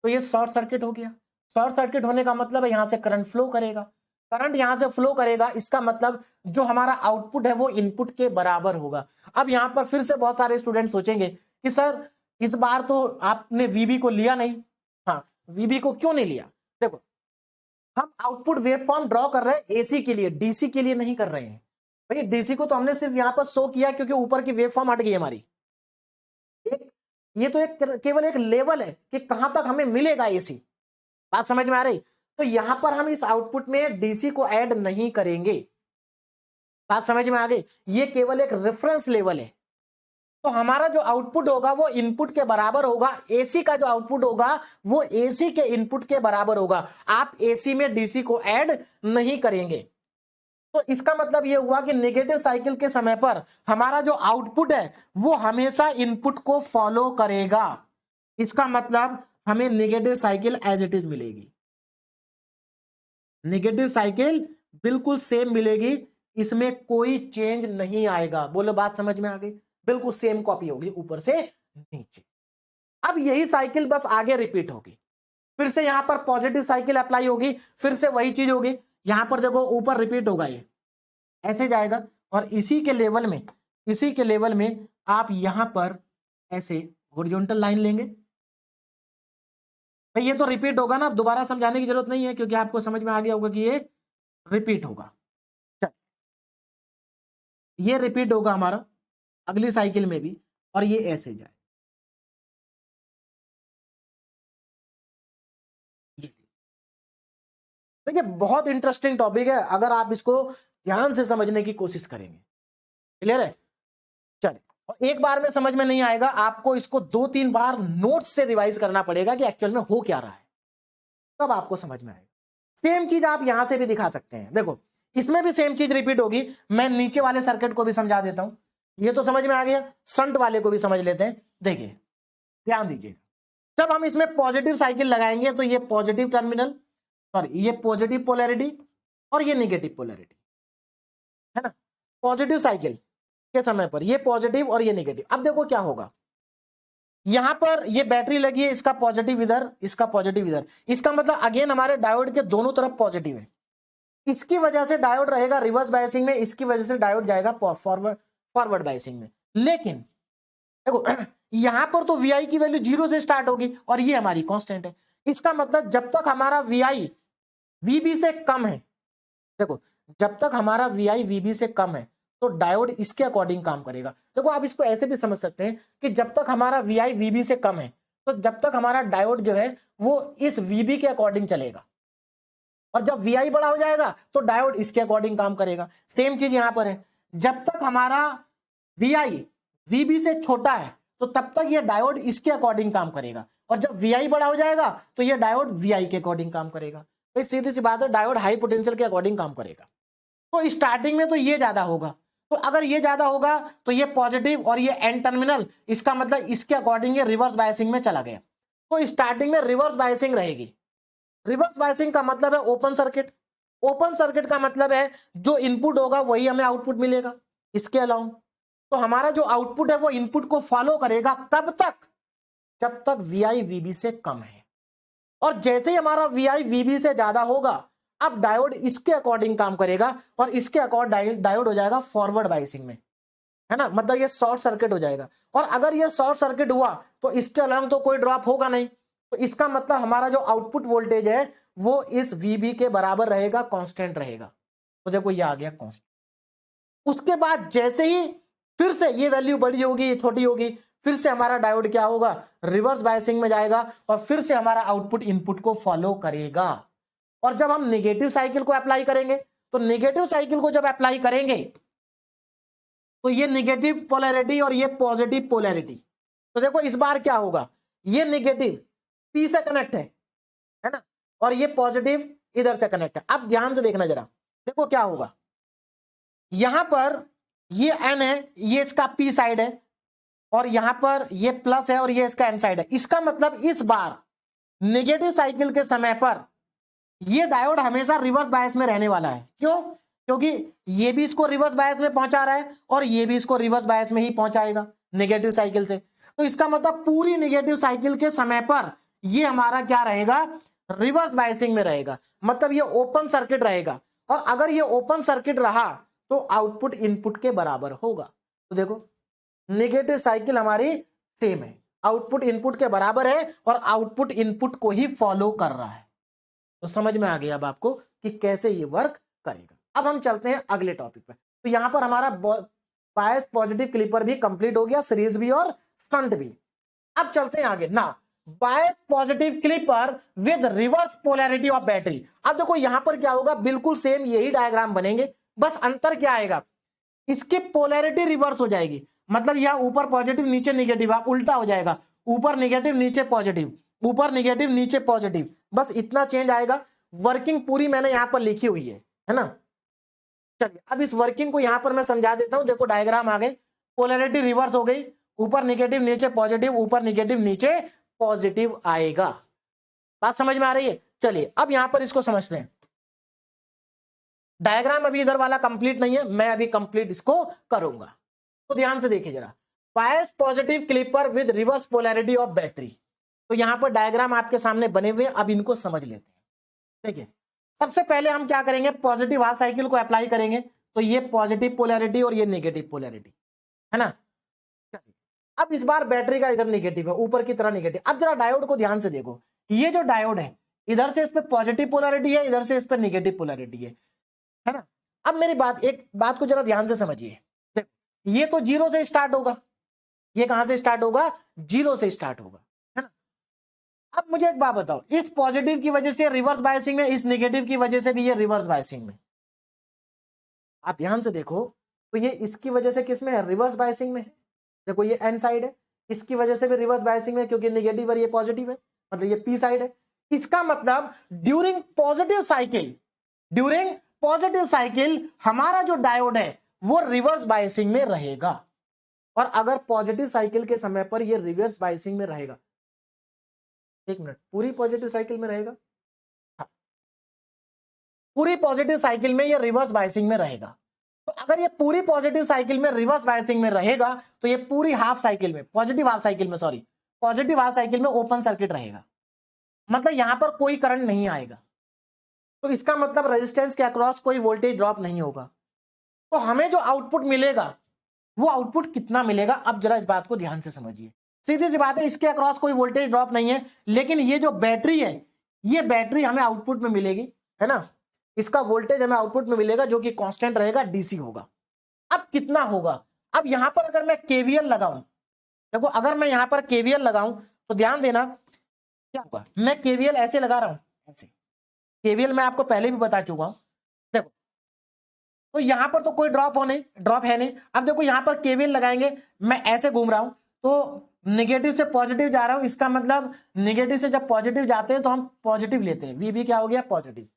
तो ये शॉर्ट सर्किट हो गया। शॉर्ट सर्किट होने का मतलब है यहां से करंट फ्लो करेगा, करंट यहां से फ्लो करेगा, इसका मतलब जो हमारा आउटपुट है वो इनपुट के बराबर होगा। अब यहां पर फिर से बहुत सारे स्टूडेंट सोचेंगे कि सर इस बार तो आपने वीबी को लिया नहीं। हाँ, वीबी को क्यों नहीं लिया? देखो, हम आउटपुट वेवफॉर्म ड्रॉ कर रहे हैं एसी के लिए, डीसी के लिए नहीं कर रहे हैं। भाई डीसी को तो हमने सिर्फ यहां पर शो किया क्योंकि ऊपर की वेवफॉर्म हट गई हमारी। एक, ये तो एक केवल एक लेवल है कि कहां तक हमें मिलेगा एसी। बात समझ में आ रही? तो यहां पर हम इस आउटपुट में डीसी को ऐड नहीं करेंगे। बात समझ में आ गई? ये केवल एक रेफरेंस लेवल है। तो हमारा जो आउटपुट होगा वो इनपुट के बराबर होगा, एसी का जो आउटपुट होगा वो एसी के इनपुट के बराबर होगा। आप एसी में डीसी को ऐड नहीं करेंगे। तो इसका मतलब ये हुआ कि नेगेटिव साइकिल के समय पर हमारा जो आउटपुट है वो हमेशा इनपुट को फॉलो करेगा। इसका मतलब हमें negative cycle as it is मिलेगी, नेगेटिव साइकिल बिल्कुल सेम मिलेगी, इसमें कोई चेंज नहीं आएगा। बोलो बात समझ में आ गई? बिल्कुल सेम कॉपी होगी ऊपर से नीचे। अब यही साइकिल बस आगे रिपीट होगी, फिर से यहां पर पॉजिटिव साइकिल अप्लाई होगी, फिर से वही चीज होगी। यहां पर देखो ऊपर रिपीट होगा, ये ऐसे जाएगा और इसी के लेवल में, इसी के लेवल में आप यहां पर ऐसे हॉरिजॉन्टल लाइन लेंगे। भाई ये तो रिपीट होगा ना, दोबारा समझाने की जरूरत नहीं है क्योंकि आपको समझ में आ गया होगा कि ये रिपीट होगा। ये रिपीट होगा हमारा अगली साइकिल में भी, और ये ऐसे जाए। देखिए बहुत इंटरेस्टिंग टॉपिक है अगर आप इसको ध्यान से समझने की कोशिश करेंगे। क्लियर है? चलिए, और एक बार में समझ में नहीं आएगा, आपको इसको 2-3 बार नोट्स से रिवाइज करना पड़ेगा कि एक्चुअल में हो क्या रहा है, तब आपको समझ में आएगा। सेम चीज आप यहां से भी दिखा सकते हैं। देखो इसमें भी सेम चीज रिपीट होगी। मैं नीचे वाले सर्किट को भी समझा देता हूं, ये तो समझ में आ गया, शंट वाले को भी समझ लेते हैं। देखिए ध्यान दीजिए, जब हम इसमें पॉजिटिव साइकिल लगाएंगे तो ये पॉजिटिव टर्मिनल, सॉरी ये पॉजिटिव पोलैरिटी और ये नेगेटिव पोलैरिटी है ना। पॉजिटिव साइकिल के समय पर ये पॉजिटिव और ये नेगेटिव। अब देखो क्या होगा, यहां पर ये बैटरी लगी है, इसका पॉजिटिव इधर, इसका पॉजिटिव इधर, इसका मतलब अगेन हमारे डायोड के दोनों तरफ पॉजिटिव है। इसकी वजह से डायोड रहेगा रिवर्स बायसिंग में, इसकी वजह से डायोड जाएगा फॉरवर्ड फॉरवर्ड बायसिंग में। लेकिन देखो यहां पर तो VI की वैल्यू 0 से स्टार्ट होगी और ये हमारी कांस्टेंट है। इसका मतलब जब तक हमारा VI VB से कम है, देखो जब तक हमारा VI VB से कम है तो डायोड इसके अकॉर्डिंग काम करेगा। देखो आप इसको ऐसे भी समझ सकते हैं कि जब तक हमारा VI VB से कम है तो जब तक हमारा डायोड जो है वो इस VB के अकॉर्डिंग चलेगा, और जब VI बड़ा हो जाएगा तो डायोड इसके अकॉर्डिंग काम करेगा। सेम चीज यहां पर है, जब तक हमारा VI VB से छोटा है तो तब तक ये डायोड इसके अकॉर्डिंग काम करेगा, और जब VI बड़ा हो जाएगा तो ये डायोड VI के अकॉर्डिंग काम करेगा। तो सीधी सी बात है, डायोड हाई पोटेंशियल के अकॉर्डिंग काम करेगा। तो स्टार्टिंग में तो ये ज्यादा होगा, तो अगर ये ज्यादा होगा तो ये पॉजिटिव और ये एन टर्मिनल, इसका मतलब इसके अकॉर्डिंग ये रिवर्स बायसिंग में चला गया। तो स्टार्टिंग में रिवर्स बायसिंग रहेगी। रिवर्स बायसिंग का मतलब है ओपन सर्किट, ओपन सर्किट का मतलब है जो इनपुट होगा वही हमें आउटपुट मिलेगा इसके अलावा। तो हमारा जो आउटपुट है वो इनपुट को फॉलो करेगा, कब तक? जब तक VI VB से कम है। और जैसे ही हमारा VI VB से ज्यादा होगा, अब डायोड इसके अकॉर्डिंग काम करेगा और इसके अकॉर्डिंग डायोड हो जाएगा फॉरवर्ड बायसिंग में, है ना। मतलब ये शॉर्ट सर्किट हो जाएगा, और अगर ये शॉर्ट सर्किट हुआ तो इसके अलावा तो कोई ड्रॉप होगा नहीं। तो इसका मतलब हमारा जो आउटपुट वोल्टेज है वो इस VB के बराबर रहेगा, कांस्टेंट रहेगा। तो देखो ये आ गया कांस्टेंट। उसके बाद जैसे ही फिर से ये वैल्यू बड़ी होगी, ये छोटी होगी, फिर से हमारा डायोड क्या होगा, रिवर्स बायसिंग में जाएगा और फिर से हमारा आउटपुट इनपुट को फॉलो करेगा। और जब हम नेगेटिव साइकिल को अप्लाई करेंगे, तो नेगेटिव साइकिल को जब अप्लाई करेंगे तो ये नेगेटिव पोलैरिटी और ये पॉजिटिव पोलैरिटी, तो देखो इस बार क्या होगा, ये नेगेटिव P से कनेक्ट है ना, और ये पॉजिटिव इधर से कनेक्ट है। अब ध्यान से देखना जरा, देखो क्या होगा, यहां पर ये N है, ये इसका P साइड है, और यहां पर ये प्लस है और ये इसका N साइड है। इसका मतलब इस बार नेगेटिव साइकिल के समय पर ये डायोड हमेशा रिवर्स बायस में रहने वाला है। क्यों? क्योंकि ये भी इसको रिवर्स बायस में पहुंचा रहा है और ये भी इसको रिवर्स बायस में ही पहुंचाएगा नेगेटिव साइकिल से। तो इसका मतलब पूरी नेगेटिव साइकिल के समय पर ये हमारा क्या रहेगा, रिवर्स बायसिंग में रहेगा, मतलब ये ओपन सर्किट रहेगा। और अगर ये ओपन सर्किट रहा तो आउटपुट इनपुट के बराबर होगा। तो देखो नेगेटिव साइकिल हमारी सेम है, आउटपुट इनपुट के बराबर है और आउटपुट इनपुट को ही फॉलो कर रहा है। तो समझ में आ गया अब आपको कि कैसे ये वर्क करेगा। अब हम चलते हैं अगले टॉपिक पे। तो यहां पर हमारा बायस पॉजिटिव क्लिपर भी कंप्लीट हो गया, सीरीज भी और शंट भी। अब चलते हैं आगे ना, bias positive clipper with reverse polarity of battery. अब देखो यहां पर क्या होगा, बिल्कुल सेम यही डायग्राम बनेंगे, बस अंतर क्या आएगा, इसकी पोलैरिटी रिवर्स हो जाएगी। मतलब यहां ऊपर पॉजिटिव नीचे नेगेटिव, आप उल्टा हो जाएगा, ऊपर नेगेटिव नीचे पॉजिटिव, ऊपर नेगेटिव नीचे पॉजिटिव, बस इतना चेंज आएगा। वर्किंग पूरी मैंने यहां पर लिखी हुई है ना। चलिए अब इस वर्किंग को यहां पर मैं समझा देता हूं। देखो डायग्राम आ गए, पोलैरिटी रिवर्स हो गई, ऊपर नेगेटिव नीचे पॉजिटिव, ऊपर नेगेटिव नीचे पॉजिटिव आएगा। बात समझ में आ रही है? चलिए अब यहां पर इसको समझते हैं। डायग्राम अभी इधर वाला कंप्लीट नहीं है, मैं अभी कंप्लीट इसको करूंगा, तो ध्यान से देखिए जरा। Bias positive clipper with reverse polarity of battery. तो यहां पर डायग्राम आपके सामने बने हुए, अब इनको समझ लेते हैं। देखिए सबसे पहले हम क्या करेंगे, पॉजिटिव हाफ साइकिल को अप्लाई करेंगे। तो ये पॉजिटिव पोलैरिटी और ये नेगेटिव पोलैरिटी है ना। अब इस बार बैटरी का इधर नेगेटिव है, ऊपर की तरह नेगेटिव। अब जरा डायोड को ध्यान से देखो, ये जो डायोड है इधर से इस पे पॉजिटिव पोलैरिटी है, इधर से इस पे नेगेटिव पोलैरिटी है ना। अब मेरी बात, एक बात को जरा ध्यान से समझिए। देखो ये तो जीरो से स्टार्ट होगा, ये कहां से स्टार्ट होगा, जीरो से स्टार्ट होगा, है ना। अब मुझे एक बात बताओ, इस पॉजिटिव की वजह से रिवर्स बायसिंग में, इस नेगेटिव की वजह से भी ये रिवर्स बायसिंग में। आप ध्यान से देखो, तो ये इसकी वजह से किस में है, रिवर्स बायसिंग में है। देखो ये एन साइड है, इसकी वजह से भी रिवर्स बायसिंग में, क्योंकि नेगेटिव और ये पॉजिटिव है, मतलब ये पी साइड है। इसका मतलब during positive cycle, during positive cycle हमारा जो डायोड है वो रिवर्स बायसिंग में रहेगा। और अगर पॉजिटिव साइकिल के समय पर ये रिवर्स बायसिंग में रहेगा, एक मिनट, पूरी पॉजिटिव साइकिल में रहेगा, हाँ, पूरी पॉजिटिव साइकिल में ये रिवर्स बायसिंग में रहेगा। तो अगर ये पूरी पॉजिटिव साइकिल में रिवर्स बायसिंग में रहेगा तो ये पूरी हाफ साइकिल में, पॉजिटिव हाफ साइकिल में, सॉरी पॉजिटिव हाफ साइकिल में ओपन सर्किट रहेगा, मतलब यहां पर कोई करंट नहीं आएगा। तो इसका मतलब रेजिस्टेंस के अक्रॉस कोई वोल्टेज ड्रॉप नहीं होगा। तो हमें जो आउटपुट मिलेगा वो आउटपुट कितना मिलेगा, अब जरा इस बात को ध्यान से समझिए। सीधी सी बात है, इसके अक्रॉस कोई वोल्टेज ड्रॉप नहीं है, लेकिन ये जो बैटरी है, ये बैटरी हमें आउटपुट में मिलेगी, है ना। इसका वोल्टेज हमें आउटपुट में मिलेगा जो कि कांस्टेंट रहेगा, डीसी होगा। अब कितना होगा, अब यहां पर अगर मैं केवीएल लगाऊं, देखो अगर मैं यहां पर केवीएल लगाऊं तो ध्यान देना क्या होगा। मैं केवीएल ऐसे लगा रहा हूं, ऐसे केवीएल मैं आपको पहले भी बता चुका हूं। देखो तो यहां पर तो कोई ड्रॉप है नहीं। अब देखो यहां पर केवीएल लगाएंगे, मैं ऐसे घूम रहा हूं तो नेगेटिव से पॉजिटिव जा रहा हूं, इसका मतलब नेगेटिव से जब पॉजिटिव जाते हैं तो हम पॉजिटिव लेते हैं, वीबी क्या हो गया, पॉजिटिव।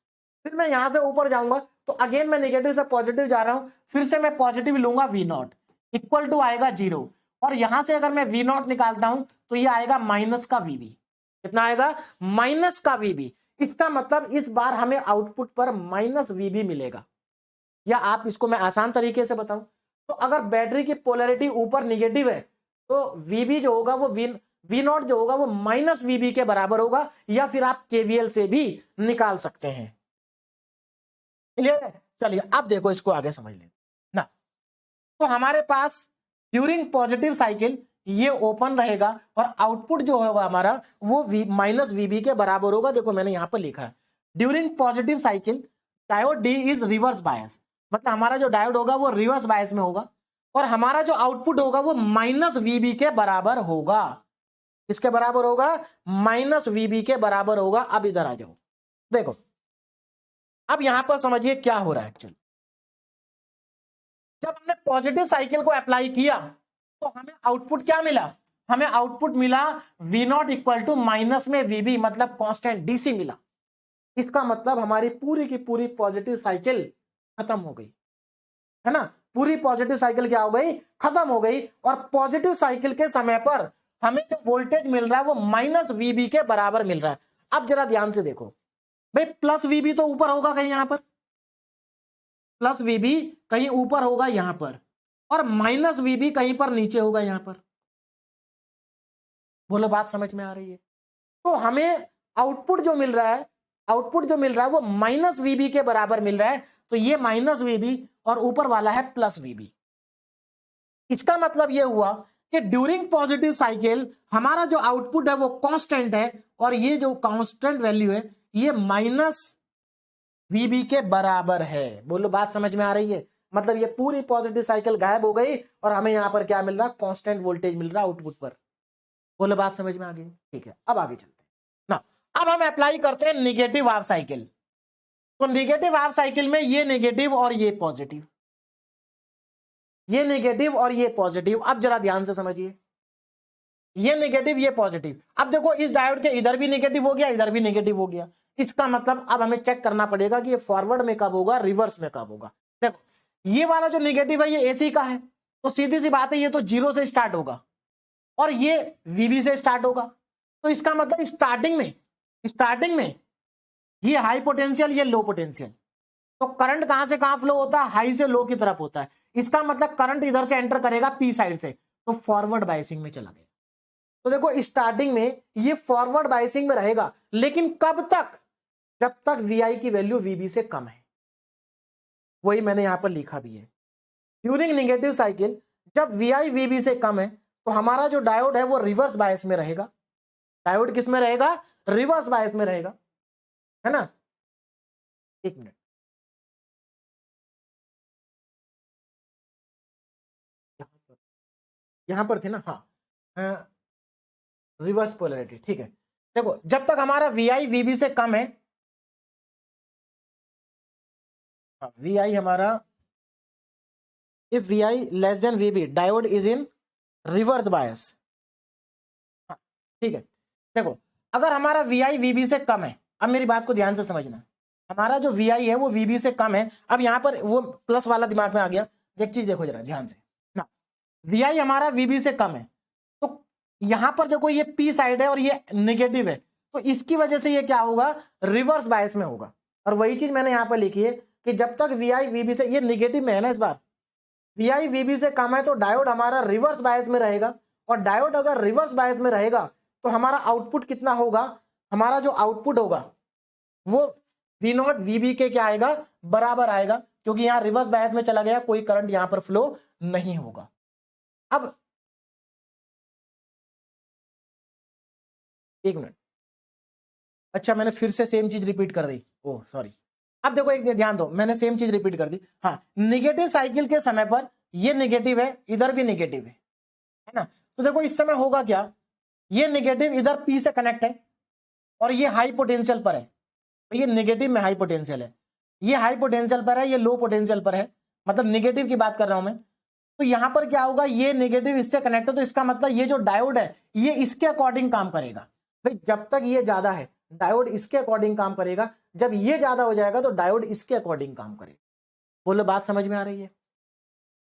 फिर मैं यहां से ऊपर जाऊंगा तो अगेन मैं नेगेटिव से पॉजिटिव जा रहा हूं, फिर से मैं पॉजिटिव लूंगा, वी नॉट इक्वल टू आएगा 0। और यहां से अगर मैं वी नॉट निकालता हूं तो ये आएगा माइनस का वीबी। कितना आएगा, माइनस का वीबी। इसका मतलब इस बार हमें आउटपुट पर माइनस वीबी मिलेगा। या आप इसको मैं आसान तरीके से बताऊं तो अगर बैटरी की पोलैरिटी ऊपर नेगेटिव है तो वीबी जो होगा वो वी नॉट जो होगा वो माइनस वीबी के बराबर होगा, या फिर आप केवीएल से भी निकाल सकते हैं। क्लियर है? चलिए अब देखो इसको आगे समझ लेते ना। तो हमारे पास ड्यूरिंग पॉजिटिव साइकिल ये ओपन रहेगा और आउटपुट जो होगा हमारा वो माइनस वीबी के बराबर होगा। देखो मैंने यहां पर लिखा है during positive cycle diode D is reverse bias, मतलब हमारा जो डायोड होगा वो रिवर्स बायस में होगा और हमारा जो आउटपुट होगा वो माइनस वीबी के बराबर होगा। किसके बराबर होगा, माइनस वीबी के बराबर होगा। अब इधर आ जाओ, देखो अब यहां पर समझिए क्या हो रहा है। एक्चुअली जब हमने पॉजिटिव साइकिल को अप्लाई किया तो हमें आउटपुट क्या मिला, हमें आउटपुट मिला V naught equal to minus में वीबी, मतलब कांस्टेंट डीसी मिला। इसका मतलब हमारी पूरी की पूरी पॉजिटिव साइकिल खत्म हो गई, है ना। पूरी पॉजिटिव साइकिल क्या हो गई, खत्म हो गई। और पॉजिटिव साइकिल के समय पर हमें जो वोल्टेज मिल रहा है वो माइनस वीबी के बराबर मिल रहा है। अब जरा ध्यान से देखो, भाई प्लस वीबी तो ऊपर होगा कहीं यहां पर, प्लस वीबी कहीं ऊपर होगा यहां पर, और माइनस वीबी कहीं पर नीचे होगा यहां पर। बोलो बात समझ में आ रही है? तो हमें आउटपुट जो मिल रहा है, आउटपुट जो मिल रहा है वो माइनस वीबी के बराबर मिल रहा है। तो ये माइनस वीबी और ऊपर वाला है प्लस वीबी। इसका मतलब ये हुआ कि ड्यूरिंग पॉजिटिव साइकिल हमारा जो आउटपुट है वो कांस्टेंट है, और ये जो कांस्टेंट वैल्यू है ये माइनस वीबी के बराबर है। बोलो बात समझ में आ रही है? मतलब ये पूरी पॉजिटिव साइकिल गायब हो गई और हमें यहां पर क्या मिल रहा? कांस्टेंट वोल्टेज मिल रहा आउटपुट पर। बोलो बात समझ में आ गई? ठीक है, अब आगे चलते हैं ना। अब हम अप्लाई करते हैं निगेटिव हाफ साइकिल। तो निगेटिव हाफ साइकिल में ये नेगेटिव और ये पॉजिटिव, ये नेगेटिव और ये पॉजिटिव। अब जरा ध्यान से समझिए, ये नेगेटिव ये पॉजिटिव। अब देखो इस डायोड के इधर भी नेगेटिव हो गया, इधर भी नेगेटिव हो गया। इसका मतलब अब हमें चेक करना पड़ेगा कि ये फॉरवर्ड में कब होगा, रिवर्स में कब होगा। देखो ये वाला जो नेगेटिव है ये एसी का है, तो सीधी सी बात है ये तो जीरो से स्टार्ट होगा और ये वीबी से स्टार्ट होगा। तो इसका मतलब स्टार्टिंग में ये हाई पोटेंशियल, ये लो पोटेंशियल। तो करंट कहां से कहां फ्लो होता है? हाई से लो की तरफ होता है। इसका मतलब करंट इधर से एंटर करेगा पी साइड से, तो फॉरवर्ड बायसिंग में चला गया। तो देखो स्टार्टिंग में ये फॉरवर्ड बायसिंग में रहेगा, लेकिन कब तक? जब तक वीआई की वैल्यू वीबी से कम है। वही मैंने यहां पर लिखा भी है, ड्यूरिंग नेगेटिव साइकिल जब वीआई वीबी से कम है तो हमारा जो डायोड है वो रिवर्स बायस में रहेगा। डायोड किस में रहेगा? रिवर्स बायस में रहेगा, है ना। एक मिनट, यहां पर थे ना, हाँ, रिवर्स पोलैरिटी, ठीक है। देखो जब तक हमारा वीआई वीबी से कम है, वीआई हमारा, if VI less than VB diode is in reverse bias. ठीक है, देखो अगर हमारा वीआई वीबी से कम है, अब मेरी बात को ध्यान से समझना, हमारा जो वीआई है वो वीबी से कम है। अब यहां पर वो प्लस वाला दिमाग में आ गया। एक चीज देखो जरा ध्यान से ना, वीआई हमारा वीबी से कम है, तो यहां पर देखो ये पी साइड है और ये नेगेटिव है, तो इसकी वजह से ये क्या होगा? रिवर्स बायस में होगा। और वही चीज मैंने यहां पर लिखी है कि जब तक वीआई वीबी से, ये नेगेटिव में है ना इस बार, वीआई वीबी से कम है तो डायोड हमारा रिवर्स बायस में रहेगा। और डायोड अगर रिवर्स बायस में रहेगा तो हमारा आउटपुट कितना होगा? हमारा जो आउटपुट होगा वो वी नॉट वीबी के क्या आएगा? बराबर आएगा, क्योंकि यहां रिवर्स बायस में चला गया, कोई करंट यहां पर फ्लो नहीं होगा। अब एक मिनट, अच्छा मैंने फिर से सेम चीज रिपीट कर दी, ओह सॉरी। अब देखो एक ध्यान दो, मैंने सेम चीज रिपीट कर दी। हाँ, निगेटिव साइकिल के समय पर ये निगेटिव है, इधर भी निगेटिव है ना। तो देखो इस समय होगा क्या? ये निगेटिव इधर पी से कनेक्ट है और ये हाई पोटेंशियल पर है, तो ये निगेटिव में हाई पोटेंशियल है, ये हाई पोटेंशियल पर है, ये लो पोटेंशियल पर है, मतलब निगेटिव की बात कर रहा हूं मैं। तो यहां पर क्या होगा? ये नेगेटिव इससे कनेक्ट है, तो इसका मतलब ये जो डायोड है ये इसके अकॉर्डिंग काम करेगा। भाई जब तक ये ज्यादा है डायोड इसके अकॉर्डिंग काम करेगा, जब ये ज्यादा हो जाएगा तो डायोड इसके अकॉर्डिंग काम करेगा। बोलो बात समझ में आ रही है?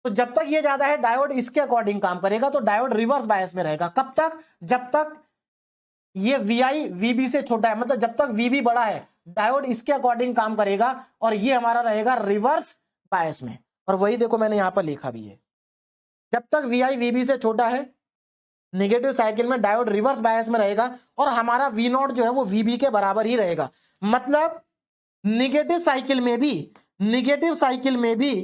तो जब तक ये ज्यादा है डायोड इसके अकॉर्डिंग काम करेगा, तो डायोड रिवर्स बायस में रहेगा। कब तक? जब तक ये वीआई वीबी से छोटा है, मतलब जब तक वीबी बड़ा है डायोड इसके अकॉर्डिंग काम करेगा और ये हमारा रहेगा रिवर्स बायस में। और वही देखो मैंने यहां पर लिखा भी है, जब तक वीआई वीबी से छोटा है नेगेटिव साइकिल में डायोड रिवर्स बायस में रहेगा और हमारा वी नॉट जो है वो वीबी के बराबर ही रहेगा। मतलब नेगेटिव साइकिल में भी, नेगेटिव साइकिल में भी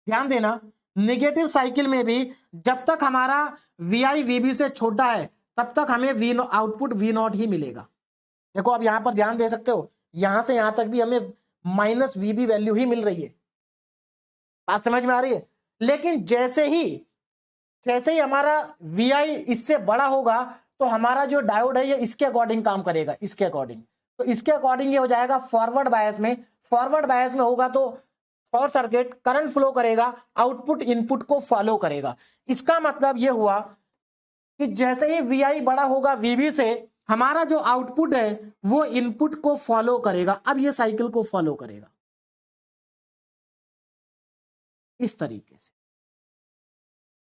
ध्यान देना, नेगेटिव साइकिल में भी जब तक हमारा वीआई वीबी से छोटा है तब तक हमें वी आउटपुट वी नॉट ही मिलेगा। देखो अब यहां पर ध्यान दे सकते हो, यहां से यहां तक भी हमें माइनस वीबी वैल्यू ही मिल रही है। बात समझ में आ रही है? लेकिन जैसे ही हमारा वीआई इससे बड़ा होगा तो हमारा जो डायोड है ये इसके अकॉर्डिंग काम करेगा, इसके अकॉर्डिंग। तो इसके अकॉर्डिंग ये हो जाएगा फॉरवर्ड बायस में। फॉरवर्ड बायस में होगा तो शॉर्ट सर्किट करंट फ्लो करेगा, आउटपुट इनपुट को फॉलो करेगा। इसका मतलब ये हुआ कि जैसे ही वीआई बड़ा होगा वीबी से, हमारा जो आउटपुट है वो इनपुट को फॉलो करेगा। अब ये साइकिल को फॉलो करेगा इस तरीके से।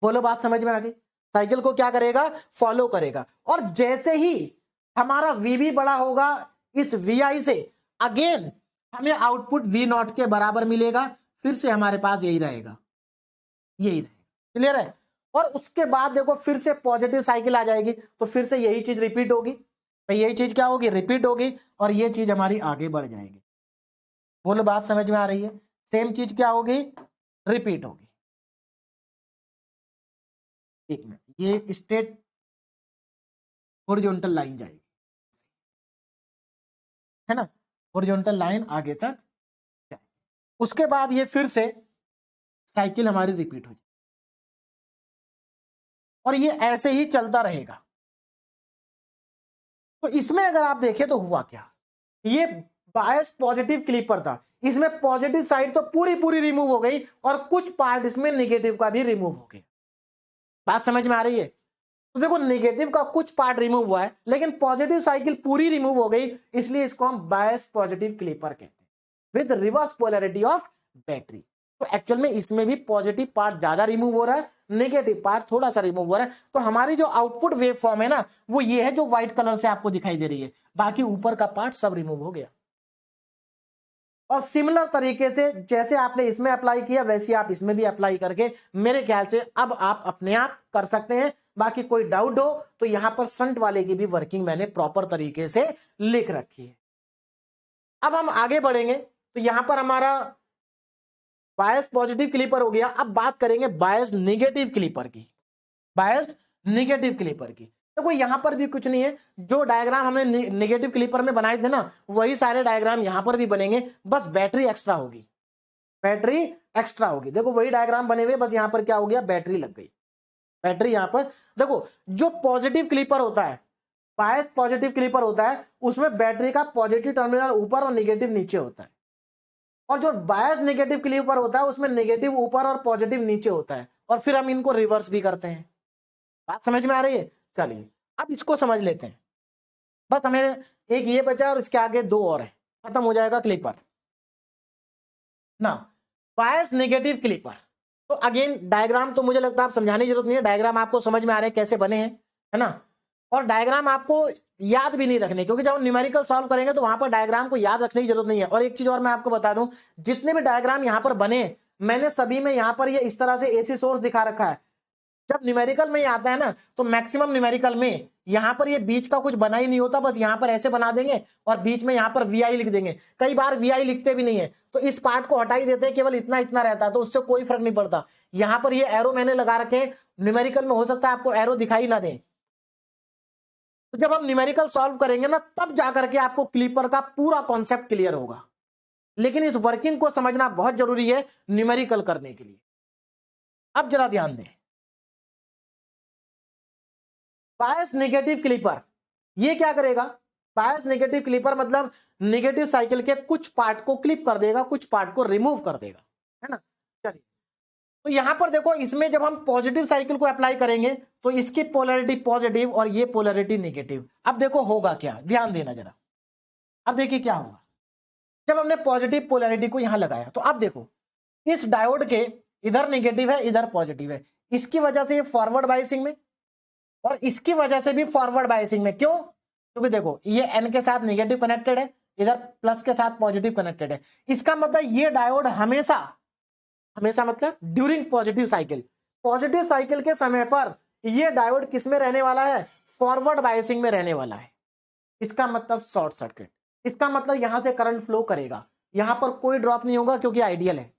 बोलो बात समझ में आ गई? साइकिल को क्या करेगा? फॉलो करेगा। और जैसे ही हमारा वीबी बड़ा होगा इस वीआई से, अगेन हमें आउटपुट वी नॉट के बराबर मिलेगा, फिर से हमारे पास यही रहेगा, यही रहेगा। क्लियर है? और उसके बाद देखो फिर से पॉजिटिव साइकिल आ जाएगी, तो फिर से यही चीज रिपीट होगी। तो यही चीज क्या होगी? रिपीट होगी, और ये चीज हमारी आगे बढ़ जाएगी। बोलो बात समझ में आ रही है? सेम चीज क्या होगी? रिपीट होगी। एक मिनट, ये स्ट्रेट हॉरिजॉन्टल लाइन जाएगी, है ना? हॉरिजॉन्टल लाइन आगे तक जाएगी। उसके बाद ये फिर से साइकिल हमारी रिपीट हो जाएगी, और ये ऐसे ही चलता रहेगा। तो इसमें अगर आप देखें तो हुआ क्या, ये बायस पॉजिटिव क्लिपर था, इसमें पॉजिटिव साइड तो पूरी पूरी रिमूव हो गई, और कुछ पार्ट इसमें नेगेटिव का भी रिमूव हो गया। बात समझ में आ रही है? तो देखो नेगेटिव का कुछ पार्ट रिमूव हुआ है, लेकिन पॉजिटिव साइकिल पूरी रिमूव हो गई, इसलिए इसको हम बायस पॉजिटिव क्लिपर कहते हैं, with reverse polarity of battery. तो एक्चुअल में इसमें भी पॉजिटिव पार्ट ज्यादा रिमूव हो रहा है, नेगेटिव पार्ट थोड़ा सा रिमूव हो रहा है। तो हमारी जो आउटपुट वेव फॉर्म है ना, वो ये है जो व्हाइट कलर से आपको दिखाई दे रही है, बाकी ऊपर का पार्ट सब रिमूव हो गया। और सिमिलर तरीके से जैसे आपने इसमें अप्लाई किया, वैसे आप इसमें भी अप्लाई करके मेरे ख्याल से अब आप अपने आप कर सकते हैं। बाकी कोई डाउट हो तो यहां पर शंट वाले की भी वर्किंग मैंने प्रॉपर तरीके से लिख रखी है। अब हम आगे बढ़ेंगे, तो यहां पर हमारा बायस पॉजिटिव क्लिपर हो गया। अब बात करेंगे बायस नेगेटिव क्लिपर की। बायस नेगेटिव क्लिपर की देखो यहां पर भी कुछ नहीं है, जो डायग्राम हमने नेगेटिव क्लिपर में बनाए थे ना, वही सारे डायग्राम यहां पर भी बनेंगे, बस बैटरी एक्स्ट्रा होगी। बैटरी एक्स्ट्रा होगी, देखो वही डायग्राम बने हुए, बस यहां पर क्या हो गया, बैटरी लग गई। बैटरी यहां पर देखो, जो पॉजिटिव क्लिपर होता है, बायस पॉजिटिव क्लिपर होता है, उसमें बैटरी का पॉजिटिव टर्मिनल ऊपर और नेगेटिव नीचे होता है। और जो बायस नेगेटिव क्लिपर होता है, उसमें नेगेटिव ऊपर और पॉजिटिव नीचे होता है, और फिर हम इनको रिवर्स भी करते हैं। बात समझ में आ रही है? चलिए अब इसको समझ लेते हैं। बस हमें एक ये बचा, और इसके आगे दो और है, खत्म हो जाएगा क्लिपर ना। बायस नेगेटिव क्लिपर, तो अगेन डायग्राम तो मुझे लगता है आप समझाने की जरूरत नहीं है, डायग्राम आपको समझ में आ रहे हैं कैसे बने हैं, है ना? और डायग्राम आपको याद भी नहीं रखने, क्योंकि जब हम न्यूमेरिकल सॉल्व करेंगे तो वहां पर डायग्राम को याद रखने की जरूरत नहीं है। और एक चीज और मैं आपको बता दूं, जितने भी डायग्राम यहां पर बने, मैंने सभी में यहां पर ये इस तरह से एसी सोर्स दिखा रखा है। जब न्यूमेरिकल में ही आता है ना, तो मैक्सिमम न्यूमेरिकल में यहां पर ये बीच का कुछ बना ही नहीं होता, बस यहां पर ऐसे बना देंगे और बीच में यहां पर वीआई लिख देंगे। कई बार वीआई लिखते भी नहीं है, तो इस पार्ट को हटा ही देते हैं, केवल इतना इतना रहता है, तो उससे कोई फर्क नहीं पड़ता। यहां पर ये एरो मैंने लगा रखे हैं, न्यूमेरिकल में हो सकता है आपको एरो दिखाई ना दे। तो जब हम न्यूमेरिकल सॉल्व करेंगे ना, तब जाकर के आपको क्लिपर का पूरा कॉन्सेप्ट क्लियर होगा। लेकिन इस वर्किंग को समझना बहुत जरूरी है न्यूमेरिकल करने के लिए। अब जरा ध्यान दें, बायस नेगेटिव क्लिपर ये क्या करेगा? बायस नेगेटिव क्लिपर मतलब नेगेटिव साइकिल के कुछ पार्ट को क्लिप कर देगा, कुछ पार्ट को रिमूव कर देगा, है ना? चलिए, तो यहां पर देखो, इसमें जब हम पॉजिटिव साइकिल को अप्लाई करेंगे तो इसकी पोलैरिटी पॉजिटिव और ये पोलैरिटी नेगेटिव। अब देखो होगा क्या, ध्यान देना जरा। अब देखिए क्या होगा, जब हमने पॉजिटिव पोलैरिटी को यहां लगाया, तो अब देखो इस डायोड के इधर नेगेटिव है, इधर पॉजिटिव है, इसकी वजह से ये फॉरवर्ड बायसिंग में, और इसकी वजह से भी फॉरवर्ड बायसिंग में। क्यों? क्योंकि देखो ये एन के साथ नेगेटिव कनेक्टेड है, इधर प्लस के साथ पॉजिटिव कनेक्टेड है। इसका मतलब ये डायोड हमेशा हमेशा मतलब during positive cycle, positive cycle के समय पर ये डायोड किस में रहने वाला है? फॉरवर्ड बायसिंग में रहने वाला है। इसका मतलब शॉर्ट सर्किट, इसका मतलब यहां से करंट फ्लो करेगा, यहां पर कोई ड्रॉप नहीं होगा क्योंकि आइडियल है।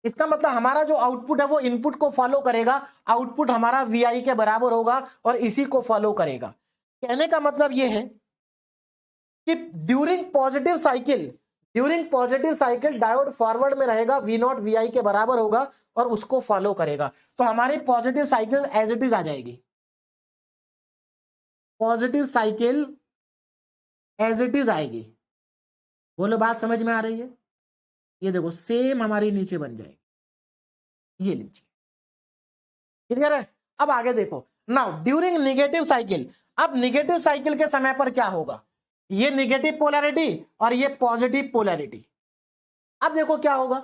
इसका मतलब हमारा जो आउटपुट है वो इनपुट को फॉलो करेगा, आउटपुट हमारा वीआई के बराबर होगा और इसी को फॉलो करेगा। कहने का मतलब यह है कि during positive cycle diode forward में रहेगा, वी नॉट वी आई के बराबर होगा और उसको फॉलो करेगा। तो हमारी positive cycle as it is आ जाएगी, positive cycle as it is आएगी। बोलो बात समझ में आ रही है? ये देखो सेम हमारी नीचे बन जाएगी, ये लीजिए, क्लियर है? अब आगे देखो, नाउ ड्यूरिंग नेगेटिव साइकिल, अब नेगेटिव साइकिल के समय पर क्या होगा? ये नेगेटिव पोलैरिटी और ये पॉजिटिव पोलैरिटी। अब देखो क्या होगा,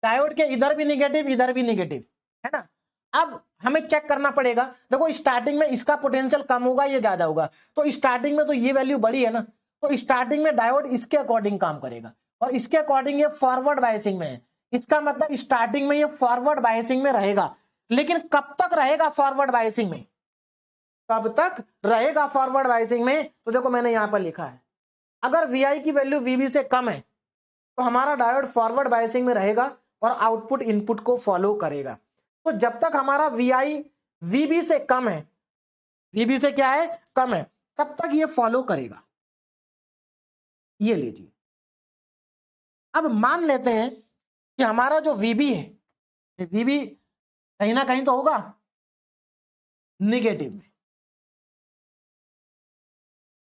डायोड के इधर भी नेगेटिव, इधर भी नेगेटिव, है ना? अब हमें चेक करना पड़ेगा, देखो स्टार्टिंग में इसका पोटेंशियल कम होगा, ये ज्यादा होगा, तो स्टार्टिंग में तो ये वैल्यू बड़ी है ना, तो स्टार्टिंग में डायोड इसके अकॉर्डिंग काम करेगा और इसके अकॉर्डिंग ये फॉरवर्ड बायसिंग में है। इसका मतलब स्टार्टिंग में ये फॉरवर्ड बायसिंग में रहेगा, लेकिन कब तक रहेगा फॉरवर्ड बायसिंग में, कब तक रहेगा फॉरवर्ड बायसिंग में? तो देखो मैंने यहां पर लिखा है, अगर VI की वैल्यू VB से कम है तो हमारा डायोड फॉरवर्ड बायसिंग में रहेगा और आउटपुट इनपुट को फॉलो करेगा। तो जब तक हमारा VI VB से कम है, VB से क्या है, कम है, तब तक ये फॉलो करेगा। ये लीजिए, अब मान लेते हैं कि हमारा जो VB है, VB कहीं ना कहीं तो होगा निगेटिव में।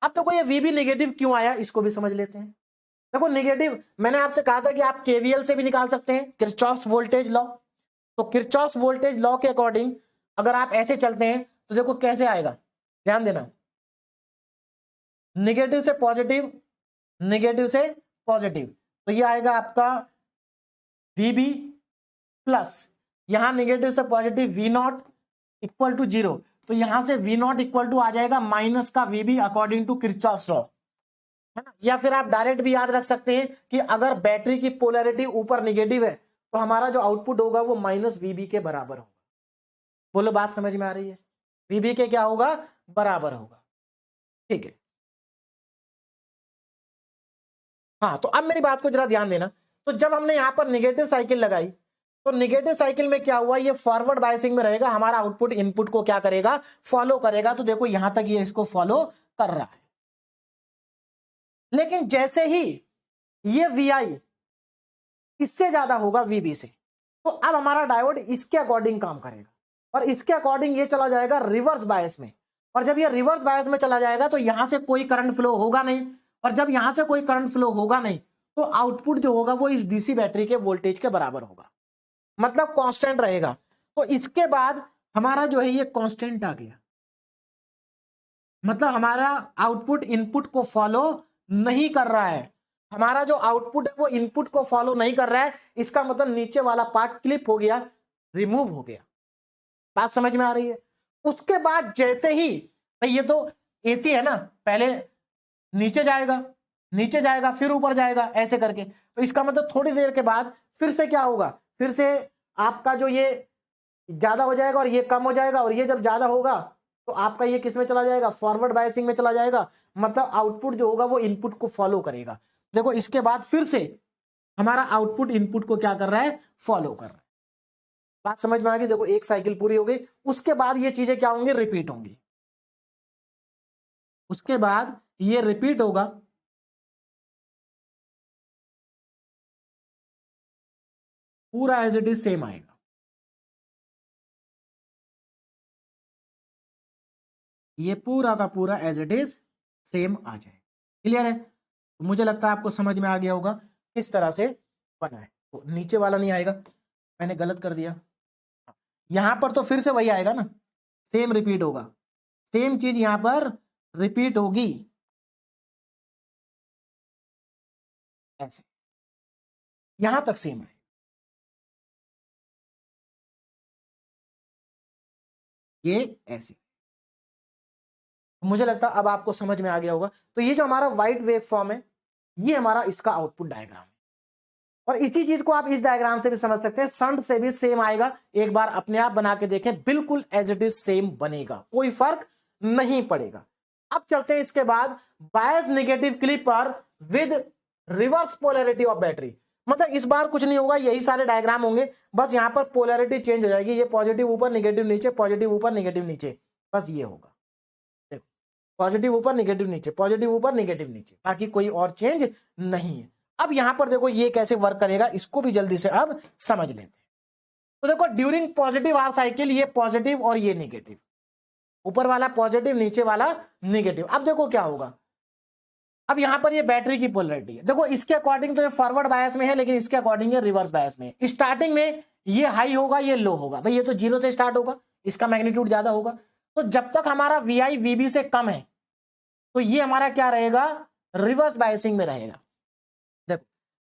अब देखो ये VB निगेटिव क्यों आया, इसको भी समझ लेते हैं। देखो निगेटिव, मैंने आपसे कहा था कि आप KVL से भी निकाल सकते हैं, किरचॉफ्स वोल्टेज लॉ। तो किरचॉफ्स वोल्टेज लॉ के अकॉर्डिंग अगर आप ऐसे चलते हैं तो देखो कैसे आएगा, ध्यान देना, निगेटिव से पॉजिटिव, निगेटिव से पॉजिटिव, तो ये आएगा आपका VB प्लस यहां निगेटिव से पॉजिटिव V0 इक्वल टू 0, तो यहां से V0 इक्वल टू आ जाएगा माइनस का VB according to Kirchhoff's law, है ना। या फिर आप डायरेक्ट भी याद रख सकते हैं कि अगर बैटरी की पोलैरिटी ऊपर निगेटिव है तो हमारा जो आउटपुट होगा वो माइनस VB के बराबर होगा। बोलो बात समझ में आ रही है? VB के क्या होगा, बराबर होगा, ठीक है। हाँ, तो अब मेरी बात को जरा ध्यान देना। तो जब हमने यहां पर निगेटिव साइकिल लगाई तो निगेटिव साइकिल में क्या हुआ, ये फॉरवर्ड बायसिंग में रहेगा, हमारा आउटपुट इनपुट को क्या करेगा, फॉलो करेगा। तो देखो यहां तक ये इसको फॉलो कर रहा है, लेकिन जैसे ही ये VI इससे ज्यादा होगा VB से, तो अब हमारा डायोड इसके अकॉर्डिंग काम करेगा और इसके अकॉर्डिंग ये चला जाएगा रिवर्स बायस में। और जब ये रिवर्स बायस में चला जाएगा तो यहां से कोई करंट फ्लो होगा नहीं, और जब यहां से कोई करंट फ्लो होगा नहीं तो आउटपुट जो होगा वो इस DC बैटरी के वोल्टेज के बराबर होगा, मतलब कांस्टेंट रहेगा। तो इसके बाद हमारा जो है ये कांस्टेंट आ गया, मतलब हमारा आउटपुट इनपुट को फॉलो नहीं कर रहा है। हमारा जो आउटपुट है वो इनपुट को फॉलो नहीं कर रहा है, इसका मतलब नीचे वाला पार्ट क्लिप हो गया, रिमूव हो गया। बात समझ में आ रही है? उसके बाद जैसे ही, भाई ये तो AC है ना, पहले नीचे जाएगा, नीचे जाएगा, फिर ऊपर जाएगा, ऐसे करके। तो इसका मतलब थोड़ी देर के बाद फिर से क्या होगा, फिर से आपका जो ये ज्यादा हो जाएगा और ये कम हो जाएगा, और ये जब ज्यादा होगा तो आपका ये किस में चला जाएगा, फॉरवर्ड बायसिंग में चला जाएगा, मतलब आउटपुट जो होगा वो इनपुट को फॉलो करेगा। देखो इसके बाद फिर से हमारा आउटपुट इनपुट को क्या कर रहा है, फॉलो कर रहा है। बात समझ में आ गई? देखो एक साइकिल पूरी हो गई, उसके बाद ये चीजें क्या होंगी, रिपीट होंगी। उसके बाद ये रिपीट होगा, पूरा एज इट इज सेम आएगा। ये पूरा का पूरा एज इट इज सेम आ जाए। क्लियर है? तो मुझे लगता है आपको समझ में आ गया होगा किस तरह से बना है। तो नीचे वाला नहीं आएगा, मैंने गलत कर दिया। यहां पर तो फिर से वही आएगा ना, सेम रिपीट होगा, सेम चीज यहां पर रिपीट होगी, ऐसे यहां तक सेम है, ये ऐसे। मुझे लगता है अब आपको समझ में आ गया होगा। तो ये जो हमारा व्हाइट वेव फॉर्म है, ये हमारा इसका आउटपुट डायग्राम है, और इसी चीज को आप इस डायग्राम से भी समझ सकते हैं, शंट से भी सेम आएगा। एक बार अपने आप बना के देखें, बिल्कुल एज इट इज सेम बनेगा, कोई फर्क नहीं पड़ेगा। अब चलते हैं इसके बाद bias negative clipper with reverse polarity of battery. मतलब इस बार कुछ नहीं होगा, यही सारे डायग्राम होंगे, बस यहां पर पोलैरिटी चेंज हो जाएगी, ये पॉजिटिव ऊपर नेगेटिव नीचे, पॉजिटिव ऊपर नेगेटिव नीचे, बस ये होगा। देखो पॉजिटिव ऊपर नेगेटिव नीचे, पॉजिटिव ऊपर नेगेटिव नीचे, बाकी कोई और चेंज नहीं है। अब यहां पर देखो ये कैसे वर्क करेगा, इसको भी जल्दी से अब समझ लेते हैं। तो देखो ड्यूरिंग पॉजिटिव आर साइकिल, ये पॉजिटिव और ये नेगेटिव, ऊपर वाला पॉजिटिव नीचे वाला नेगेटिव। अब देखो क्या होगा, अब यहां पर ये बैटरी की पोलैरिटी है, देखो इसके अकॉर्डिंग तो ये फॉरवर्ड बायस में है, लेकिन इसके अकॉर्डिंग ये रिवर्स बायस में है। स्टार्टिंग में ये हाई होगा, ये लो होगा, भाई ये तो 0 से स्टार्ट होगा, इसका मैग्नीट्यूड ज्यादा होगा। तो जब तक हमारा VI VB से कम है तो ये हमारा क्या रहेगा, रिवर्स बायसिंग में रहेगा। देखो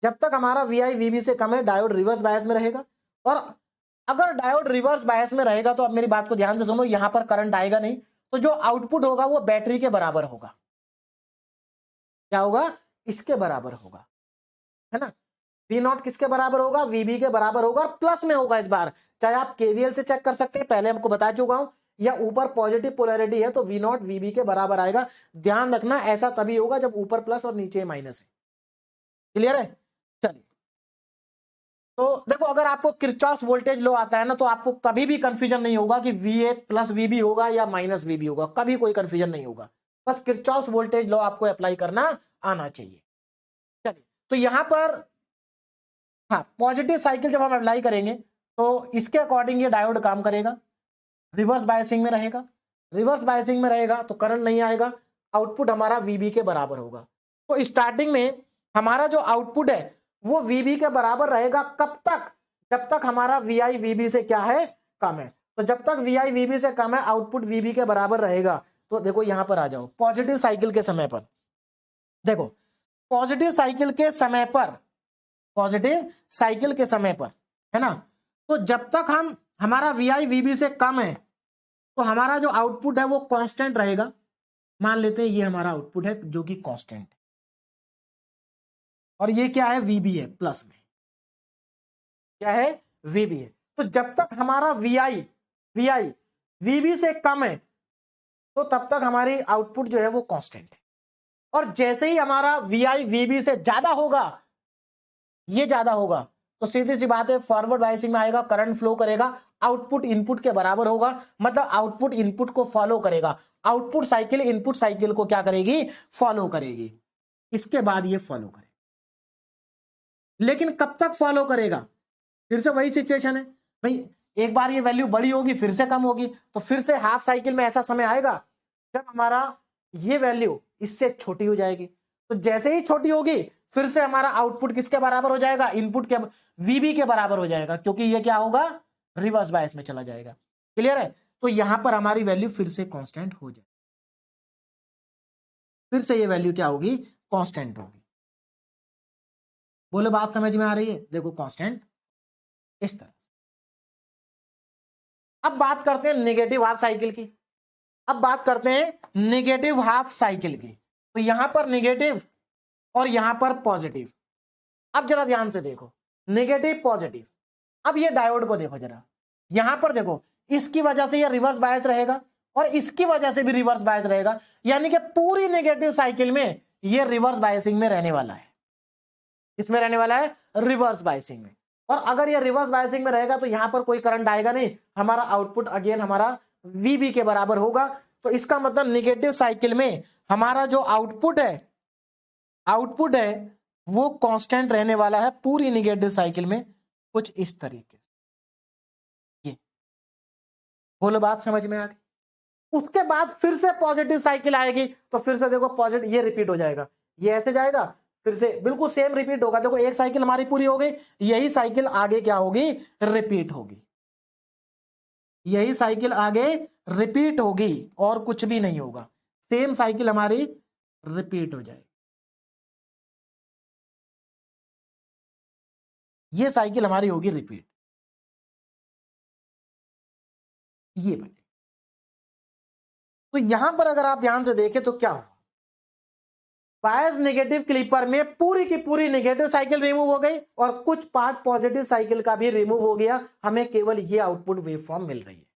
जब तक हमारा VI VB से कम है, डायोड रिवर्स बायस में रहेगा। और अगर डायोड रिवर्स बायस में रहेगा तो अब मेरी बात को ध्यान से सुनो, यहां पर करंट आएगा नहीं, तो जो आउटपुट होगा वो बैटरी के बराबर होगा। क्या होगा, इसके बराबर होगा, है ना। वी नॉट किसके बराबर होगा, वीबी के बराबर होगा और प्लस में होगा इस बार। चाहे आप केवीएल से चेक कर सकते हैं, पहले हमको बता चुका हूं, या ऊपर पॉजिटिव पोलैरिटी है तो वी नॉट वीबी के बराबर आएगा। ध्यान रखना ऐसा तभी होगा जब ऊपर प्लस और नीचे माइनस है। क्लियर है। चलिए, तो देखो अगर आपको किरचॉफ वोल्टेज लॉ आता है ना, तो आपको कभी भी कंफ्यूजन नहीं होगा कि वीए प्लस वीबी होगा या माइनस वीबी होगा, कभी कोई कंफ्यूजन नहीं होगा। बस किरचॉफ वोल्टेज लॉ आपको अप्लाई करना आना चाहिए। चलिए, तो यहां पर हाँ, पॉजिटिव साइकिल जब हम अप्लाई करेंगे तो इसके अकॉर्डिंग ये डायोड काम करेगा, रिवर्स बायसिंग में रहेगा। रिवर्स बायसिंग में रहेगा तो करंट नहीं आएगा, आउटपुट हमारा वीबी के बराबर होगा। तो स्टार्टिंग में हमारा जो आउटपुट है वो वीबी के बराबर रहेगा, कब तक, जब तक हमारा वीआई वीबी से क्या है, कम है। तो जब तक वीआई वीबी से कम है आउटपुट वीबी के बराबर रहेगा। तो देखो यहां पर आ जाओ, पॉजिटिव साइकिल के समय पर देखो, पॉजिटिव साइकिल के समय पर, पॉजिटिव साइकिल के समय पर, है ना, तो जब तक हमारा वीआई वीबी से कम है तो हमारा जो आउटपुट है वो कांस्टेंट रहेगा। मान लेते हैं ये हमारा आउटपुट है जो कि कांस्टेंट है, और ये क्या है, वीबी है, प्लस में क्या है, वीबी है। तो जब तक हमारा वीआई वीआई वीबी से कम है तो तब तक हमारी आउटपुट जो है वो कांस्टेंट है। और जैसे ही हमारा वीआई वीबी से ज्यादा होगा, ये ज्यादा होगा, तो सीधी सी बात है फॉरवर्ड बायसिंग में आएगा, करंट फ्लो करेगा, आउटपुट इनपुट के बराबर होगा, मतलब आउटपुट इनपुट को फॉलो करेगा, आउटपुट साइकिल इनपुट साइकिल को क्या करेगी, फॉलो करेगी। इसके बाद ये फॉलो करेगा, लेकिन कब तक फॉलो करेगा, फिर से वही सिचुएशन है भाई, एक बार ये वैल्यू बड़ी होगी फिर से कम होगी, तो फिर से हाफ साइकिल में ऐसा समय आएगा जब हमारा ये वैल्यू इससे छोटी हो जाएगी। तो जैसे ही छोटी होगी फिर से हमारा आउटपुट किसके बराबर हो जाएगा, इनपुट के, वीबी के बराबर हो जाएगा, क्योंकि ये क्या होगा, रिवर्स बायस में चला जाएगा। क्लियर है। तो यहां पर हमारी वैल्यू फिर से कांस्टेंट हो जाए, फिर से ये वैल्यू क्या होगी, कांस्टेंट होगी। बोले बात समझ में आ रही है, देखो कांस्टेंट इस तरह से। अब बात करते हैं नेगेटिव हाफ साइकिल की, अब बात करते हैं नेगेटिव हाफ साइकिल की। तो यहां पर नेगेटिव और यहां पर पॉजिटिव। अब जरा ध्यान से देखो, नेगेटिव पॉजिटिव। अब ये डायोड को देखो जरा, यहां पर देखो, इसकी वजह से ये रिवर्स बायस रहेगा और इसकी वजह से भी रिवर्स बायस रहेगा, यानी कि पूरी नेगेटिव साइकिल में ये रिवर्स बायसिंग में रहने वाला है। इसमें रहने वाला है रिवर्स बायसिंग में। और अगर ये रिवर्स बायसिंग में रहेगा तो यहां पर कोई करंट आएगा नहीं, हमारा आउटपुट अगेन हमारा वीबी के बराबर होगा। तो इसका मतलब नेगेटिव साइकिल में हमारा जो आउटपुट है वो कांस्टेंट रहने वाला है पूरी नेगेटिव साइकिल में, कुछ इस तरीके से। ये बोलो बात समझ में आ गई। उसके बाद फिर से पॉजिटिव साइकिल आएगी तो फिर से देखो पॉजिटिव, ये रिपीट हो जाएगा, ये ऐसे जाएगा, फिर से बिल्कुल सेम रिपीट होगा। देखो एक साइकिल हमारी पूरी हो गई, यही साइकिल आगे क्या होगी, रिपीट होगी, यही साइकिल आगे रिपीट होगी और कुछ भी नहीं होगा, सेम साइकिल हमारी रिपीट हो जाएगी। ये साइकिल हमारी होगी रिपीट, ये बने। तो यहां पर अगर आप ध्यान से देखें तो क्या हुआ, बायस नेगेटिव क्लिपर में पूरी की पूरी नेगेटिव साइकिल रिमूव हो गई और कुछ पार्ट पॉजिटिव साइकिल का भी रिमूव हो गया, हमें केवल ये आउटपुट वेवफॉर्म मिल रही है।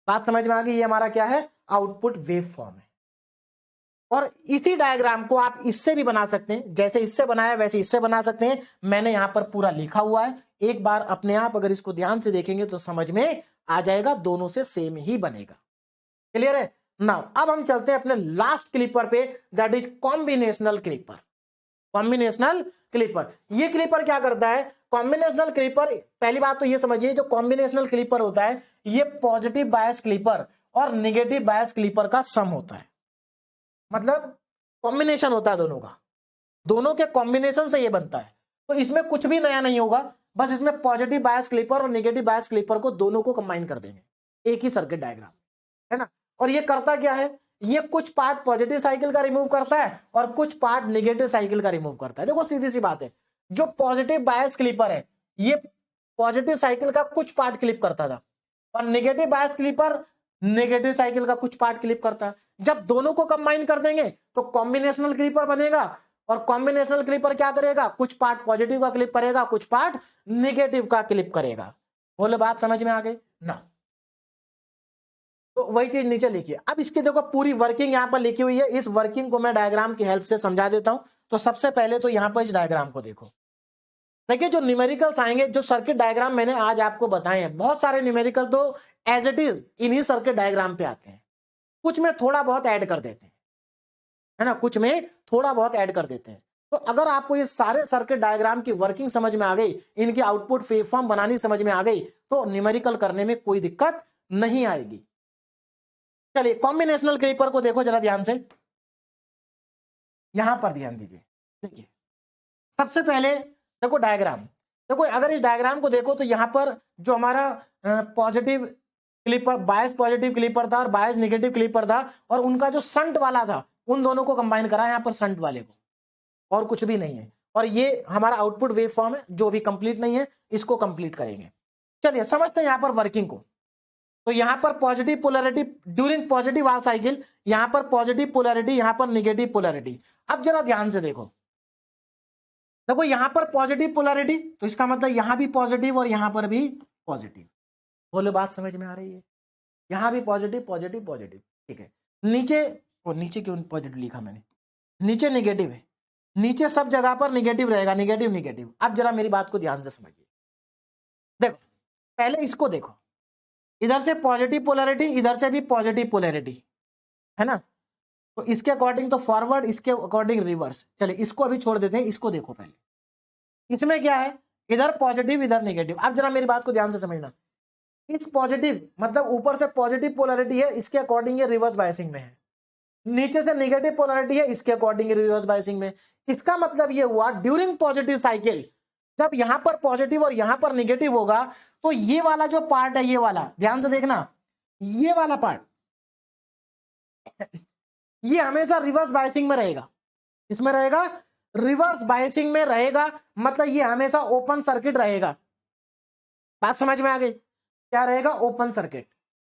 बात समझ में आ गई, ये हमारा क्या है, आउटपुट वेवफॉर्म है। और इसी डायग्राम को आप इससे भी बना सकते हैं, जैसे इससे बनाया वैसे इससे बना सकते हैं, मैंने यहां पर पूरा लिखा हुआ है, एक बार अपने आप अगर इसको ध्यान से देखेंगे तो समझ में आ जाएगा, दोनों से सेम ही बनेगा। क्लियर है। नाउ अब हम चलते हैं अपने लास्ट क्लिपर पे, that is combinational clipper. Combinational clipper, ये क्लिपर क्या करता है, कॉम्बिनेशनल क्लिपर, पहली बात तो ये समझिए जो कॉम्बिनेशनल क्लिपर होता है ये पॉजिटिव बायस क्लिपर और नेगेटिव बायस क्लिपर का सम होता है, मतलब कॉम्बिनेशन होता है दोनों का, दोनों के कॉम्बिनेशन से ये बनता है। तो इसमें कुछ भी नया नहीं होगा, बस इसमें पॉजिटिव बायस क्लिपर और नेगेटिव बायस क्लिपर को दोनों को कंबाइन कर देंगे एक ही सर्किट डायग्राम, है ना। और ये करता क्या है, ये कुछ पार्ट पॉजिटिव साइकिल का रिमूव करता है और कुछ पार्ट नेगेटिव साइकिल का रिमूव करता है। देखो सीधी सी बात है, जो पॉजिटिव बायस क्लिपर है ये पॉजिटिव साइकिल का कुछ पार्ट क्लिप करता था और नेगेटिव बायस क्लिपर नेगेटिव साइकिल का कुछ पार्ट क्लिप करता है। जब दोनों को कंबाइन कर देंगे तो कॉम्बिनेशनल क्लिपर बनेगा, और कॉम्बिनेशनल क्लिपर क्या करेगा, कुछ पार्ट पॉजिटिव का क्लिप करेगा, कुछ पार्ट नेगेटिव का क्लिप करेगा। बोले बात समझ में आ गई ना? तो वही चीज नीचे लिखिए। अब इसकी देखो पूरी वर्किंग यहां पर लिखी हुई है, इस वर्किंग को मैं डायग्राम की हेल्प से समझा देता हूं। तो सबसे पहले तो यहां पर इस डायग्राम को देखो। देखिए जो न्यूमेरिकल्स आएंगे, जो सर्किट डायग्राम मैंने आज आपको बताए हैं, बहुत सारे न्यूमेरिकल तो एज इट इज इन्हीं सर्किट डायग्राम पे आते हैं, कुछ में थोड़ा बहुत ऐड कर देते हैं, है ना, कुछ में थोड़ा बहुत ऐड कर देते हैं। तो अगर आपको ये सारे सर्किट डायग्राम की वर्किंग समझ में आ गई, इनकी आउटपुट वेवफॉर्म बनानी समझ में आ गई, तो न्यूमेरिकल करने में कोई दिक्कत नहीं आएगी। चलिए कॉम्बिनेशनल क्लिपर को देखो जरा ध्यान से, यहां पर ध्यान दीजिए। देखिए सबसे पहले देखो डायग्राम, देखो अगर इस डायग्राम को देखो तो यहां पर जो हमारा पॉजिटिव क्लिपर, बायस पॉजिटिव क्लिपर था और बायस नेगेटिव क्लिपर था, और उनका जो संट वाला था, उन दोनों को कंबाइन करा यहां पर संट वाले को, और कुछ भी नहीं है। और ये हमारा आउटपुट वेव फॉर्म है जो भी कंप्लीट नहीं है, इसको कंप्लीट करेंगे। चलिए समझते हैं यहां पर वर्किंग को। तो यहां पर positive polarity during positive half cycle, यहां पर पॉजिटिव पोलैरिटी, यहां पर नेगेटिव पोलैरिटी। अब जरा ध्यान से देखो, देखो यहां पर पॉजिटिव पोलैरिटी, तो इसका मतलब यहां भी पॉजिटिव और यहां पर भी पॉजिटिव। बोलो बात समझ में आ रही है? यहां भी पॉजिटिव पॉजिटिव पॉजिटिव, ठीक है। नीचे, और नीचे क्यों पॉजिटिव लिखा मैंने, नीचे नेगेटिव है, नीचे सब जगह पर नेगेटिव रहेगा, नेगेटिव नेगेटिव। अब जरा मेरी बात को ध्यान से समझिए। देखो पहले इसको देखो, इधर से पॉजिटिव पोलैरिटी, इधर से भी पॉजिटिव पोलैरिटी, है ना। तो इसके अकॉर्डिंग तो फॉरवर्ड, इसके अकॉर्डिंग रिवर्स। चलिए इसको अभी छोड़ देते हैं, इसको देखो पहले। इसमें क्या है, इधर पॉजिटिव इधर नेगेटिव। अब जरा मेरी बात को ध्यान से समझना, इस पॉजिटिव मतलब ऊपर से पॉजिटिव पोलैरिटी है, इसके अकॉर्डिंग ये रिवर्स बायसिंग में है। नीचे से नेगेटिव पोलैरिटी है, इसके अकॉर्डिंग रिवर्स बायसिंग में। इसका मतलब ये हुआ ड्यूरिंग पॉजिटिव साइकिल, जब यहां पर पॉजिटिव और यहां पर नेगेटिव होगा, तो ये वाला जो पार्ट है, ये वाला ध्यान से देखना, ये वाला पार्ट ये हमेशा रिवर्स बायसिंग में रहेगा। इसमें रहेगा, रिवर्स बायसिंग में रहेगा, मतलब ये हमेशा ओपन सर्किट रहेगा। बात समझ में आ गई? क्या रहेगा, ओपन सर्किट।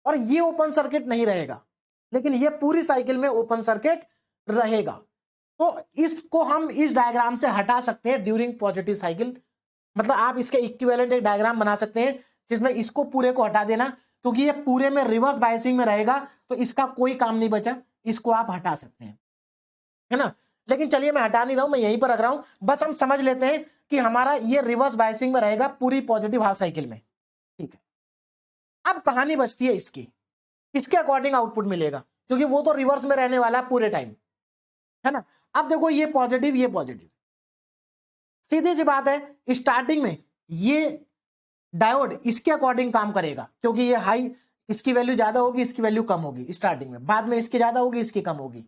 और ये ओपन सर्किट नहीं रहेगा, लेकिन ये पूरी साइकिल में ओपन सर्किट रहेगा। तो इसको हम इस डायग्राम से हटा सकते हैं ड्यूरिंग पॉजिटिव साइकिल। मतलब आप इसके इक्विवेलेंट एक डायग्राम बना सकते हैं जिसमें इसको पूरे को हटा देना, क्योंकि ये पूरे में रिवर्स बायसिंग में रहेगा, तो इसका कोई काम नहीं बचा, इसको आप हटा सकते हैं, है ना। लेकिन चलिए मैं हटा नहीं रहा हूं, मैं यहीं पर रख रहा हूं, बस हम समझ लेते हैं कि हमारा ये रिवर्स बायसिंग में रहेगा पूरी पॉजिटिव हाफ साइकिल में, ठीक है। अब कहानी बचती है इसकी, इसके अकॉर्डिंग आउटपुट मिलेगा, क्योंकि वो तो रिवर्स में रहने वाला है पूरे टाइम, है ना। अब देखो ये पॉजिटिव, ये पॉजिटिव, सीधी सी बात है, स्टार्टिंग में ये डायोड इसके अकॉर्डिंग काम करेगा, क्योंकि ये हाई, इसकी वैल्यू ज्यादा होगी, इसकी वैल्यू कम होगी स्टार्टिंग में, बाद में इसकी ज्यादा होगी, इसकी कम होगी।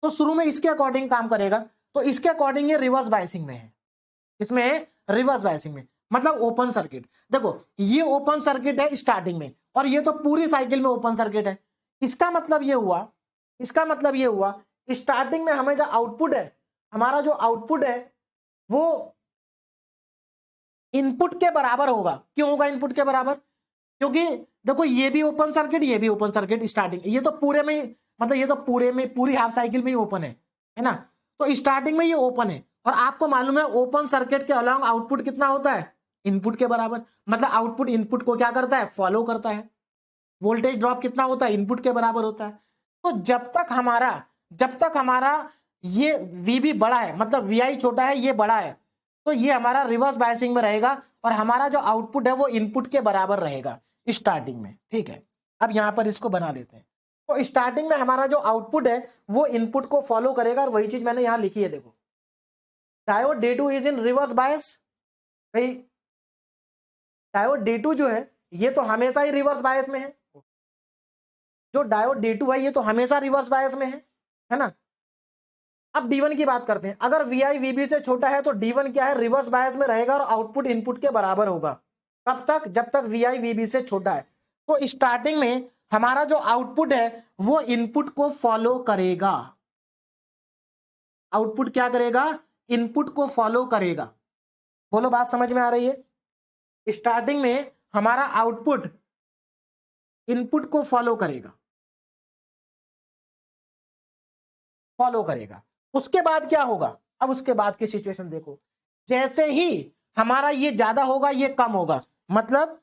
तो शुरू में इसके अकॉर्डिंग काम करेगा, तो इसके अकॉर्डिंग ये रिवर्स बायसिंग में है, इसमें है रिवर्स बायसिंग में, मतलब ओपन सर्किट। देखो ये ओपन सर्किट है स्टार्टिंग में, और ये तो पूरी साइकिल में ओपन सर्किट है। इसका मतलब ये हुआ, इसका मतलब ये हुआ, स्टार्टिंग में हमें जो आउटपुट है, हमारा जो आउटपुट है वो इनपुट के बराबर होगा। क्यों होगा इनपुट के बराबर? क्योंकि देखो ये भी ओपन सर्किट, ये भी ओपन सर्किट स्टार्टिंग, ये तो पूरे में मतलब ये तो पूरे में पूरी हाफ साइकिल में ही ओपन है ना। तो स्टार्टिंग में ये ओपन है, और आपको मालूम है ओपन सर्किट के अलावा आउटपुट कितना होता है, इनपुट के बराबर। मतलब आउटपुट इनपुट को क्या करता है, फॉलो करता है। वोल्टेज ड्रॉप कितना होता है, इनपुट के बराबर होता है। तो जब तक हमारा ये वीबी बड़ा है, मतलब वीआई छोटा है, ये बड़ा है, तो ये हमारा रिवर्स बायसिंग में रहेगा, और हमारा जो आउटपुट है वो इनपुट के बराबर रहेगा स्टार्टिंग में, ठीक है। अब यहां पर इसको बना लेते हैं। तो स्टार्टिंग में हमारा जो आउटपुट है वो इनपुट को फॉलो करेगा, और वही चीज मैंने यहां लिखी है, देखो diode D2 is in reverse bias. भाई डायोड D2 जो है ये तो हमेशा ही रिवर्स बायस में है, जो डायोड D2 है ये तो हमेशा रिवर्स बायस में है ना। अब D1 की बात करते हैं। अगर VI VB से छोटा है तो D1 क्या है, रिवर्स बायस में रहेगा, और आउटपुट इनपुट के बराबर होगा। कब तक, जब तक VI VB से छोटा है। तो स्टार्टिंग में हमारा जो आउटपुट है वो इनपुट को फॉलो करेगा। आउटपुट क्या करेगा, इनपुट को फॉलो करेगा। बोलो बात समझ में आ रही है? स्टार्टिंग में हमारा आउटपुट इनपुट को फॉलो करेगा, फॉलो करेगा। उसके बाद क्या होगा, अब उसके बाद की सिचुएशन देखो, जैसे ही हमारा ये ज्यादा होगा ये कम होगा, मतलब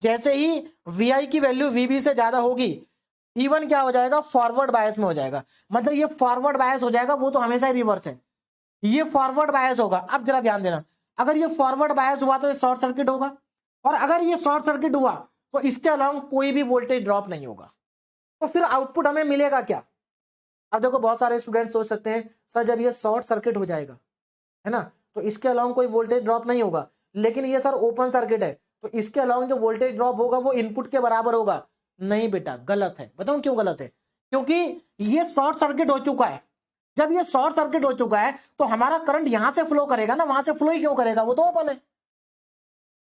जैसे ही vi की वैल्यू vb से ज्यादा होगी, t1 क्या हो जाएगा, फॉरवर्ड बायस में हो जाएगा। मतलब ये फॉरवर्ड बायस हो जाएगा, वो तो हमेशा ही रिवर्स है, ये फॉरवर्ड बायस होगा। अब जरा ध्यान देना, अगर ये फॉरवर्ड बायस हुआ तो ये शॉर्ट सर्किट होगा, और अगर ये शॉर्ट सर्किट हुआ तो इसके अलावा कोई भी वोल्टेज ड्रॉप नहीं होगा। तो फिर आउटपुट हमें मिलेगा क्या। अब देखो बहुत सारे स्टूडेंट सोच सकते हैं सर जब ये शॉर्ट सर्किट हो जाएगा, है ना, तो इसके अलावा कोई वोल्टेज ड्रॉप नहीं होगा, लेकिन ये सर ओपन सर्किट है तो इसके अलावा जो वोल्टेज ड्रॉप होगा वो इनपुट के बराबर होगा। नहीं बेटा, गलत है। बताऊं क्यों गलत है, क्योंकि ये शॉर्ट सर्किट हो चुका है। जब ये शॉर्ट सर्किट हो चुका है तो हमारा करंट यहां से फ्लो करेगा ना, वहां से फ्लो ही क्यों करेगा, वो तो ओपन है।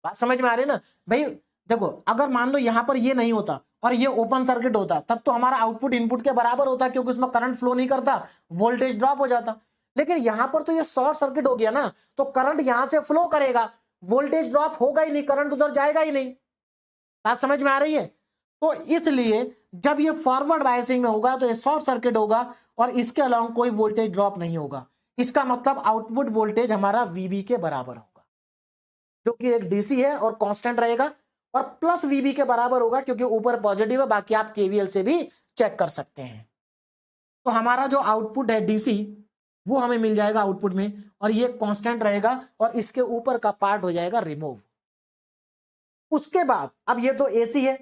बात समझ में आ रही है ना भाई। देखो अगर मान लो यहां पर ये नहीं होता और ये ओपन सर्किट होता, तब तो हमारा आउटपुट इनपुट के बराबर होता, क्योंकि उसमें करंट फ्लो नहीं करता, वोल्टेज ड्रॉप हो जाता। लेकिन यहां पर तो ये शॉर्ट सर्किट हो गया ना, तो करंट यहां से फ्लो करेगा, वोल्टेज ड्रॉप होगा ही नहीं, करंट उधर जाएगा ही नहीं। बात समझ में आ रही है। तो इसलिए जब ये फॉरवर्ड बायसिंग में होगा तो ये शॉर्ट सर्किट होगा और इसके अलावा कोई वोल्टेज ड्रॉप नहीं होगा। इसका मतलब आउटपुट वोल्टेज हमारा वीबी के बराबर होगा, जो कि एक डीसी है और कांस्टेंट रहेगा, और प्लस वीबी के बराबर होगा क्योंकि ऊपर पॉजिटिव है, बाकी आप केवीएल से भी चेक कर सकते हैं। तो हमारा जो आउटपुट है डीसी वो हमें मिल जाएगा आउटपुट में, और ये कांस्टेंट रहेगा और इसके ऊपर का पार्ट हो जाएगा रिमूव। उसके बाद अब ये तो एसी है,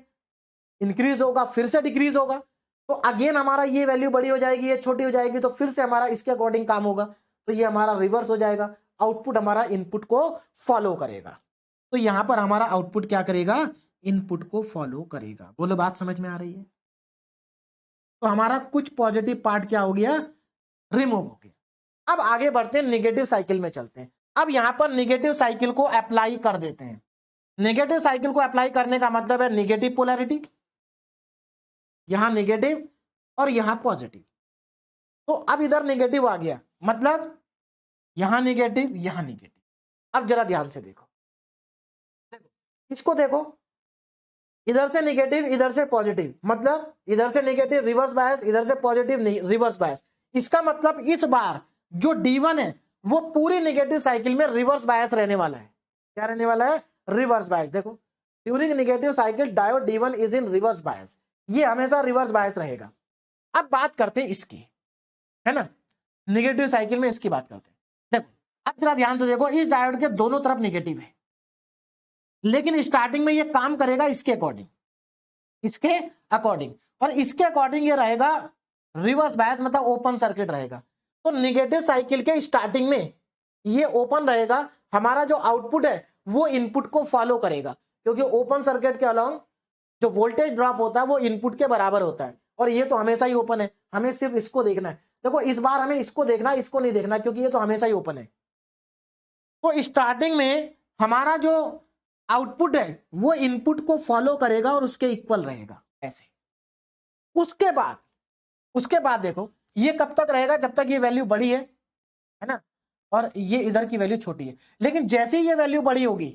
इंक्रीज होगा फिर से डिक्रीज होगा, तो अगेन हमारा ये वैल्यू बड़ी हो जाएगी, ये छोटी हो जाएगी, तो फिर से हमारा इसके अकॉर्डिंग काम होगा, तो ये हमारा रिवर्स हो जाएगा। आउटपुट हमारा इनपुट को फॉलो करेगा। तो यहां पर हमारा आउटपुट क्या करेगा, इनपुट को फॉलो करेगा। बोलो बात समझ में आ रही है। तो हमारा कुछ पॉजिटिव पार्ट क्या हो गया, रिमूव हो गया। अब आगे बढ़ते हैं, निगेटिव साइकिल में चलते हैं। अब यहां पर निगेटिव साइकिल को अप्लाई कर देते हैं। नेगेटिव साइकिल को अप्लाई करने का मतलब है निगेटिव पोलैरिटी, यहां नेगेटिव और यहां पॉजिटिव। तो अब इधर नेगेटिव आ गया, मतलब यहां नेगेटिव यहां नेगेटिव। अब जरा ध्यान से देखो, इसको देखो, इधर से नेगेटिव इधर से पॉजिटिव, मतलब इधर से नेगेटिव रिवर्स बायस, इधर से पॉजिटिव रिवर्स बायस। इसका मतलब इस बार जो D1 है वो पूरी नेगेटिव साइकिल में रिवर्स बायस रहने वाला है। क्या रहने वाला है, रिवर्स बायस। देखो during negative cycle diode D1 is in reverse bias, ये हमेशा रिवर्स बायस रहेगा। अब बात करते हैं इसकी, है ना, नेगेटिव साइकिल में इसकी बात करते हैं। देखो अब जरा ध्यान से देखो, इस डायोड के दोनों तरफ नेगेटिव है, लेकिन स्टार्टिंग में ये काम करेगा इसके अकॉर्डिंग, इसके अकॉर्डिंग, और इसके अकॉर्डिंग ये रहेगा रिवर्स बायस, मतलब ओपन सर्किट रहेगा। तो नेगेटिव साइकिल के स्टार्टिंग में ये ओपन रहेगा, हमारा जो आउटपुट है वो इनपुट को फॉलो करेगा, क्योंकि ओपन सर्किट के अलावा जो वोल्टेज ड्रॉप होता है वो इनपुट के बराबर होता है, और ये तो हमेशा ही ओपन है, हमें सिर्फ इसको देखना है। देखो इस बार हमें इसको देखना है, इसको नहीं देखना, क्योंकि ये तो हमेशा ही ओपन है। तो स्टार्टिंग में हमारा जो आउटपुट है वो इनपुट को फॉलो करेगा और उसके इक्वल रहेगा ऐसे। उसके बाद देखो ये कब तक रहेगा, जब तक ये वैल्यू बड़ी है ना, और ये इधर की वैल्यू छोटी है। लेकिन जैसे ही ये वैल्यू बड़ी होगी,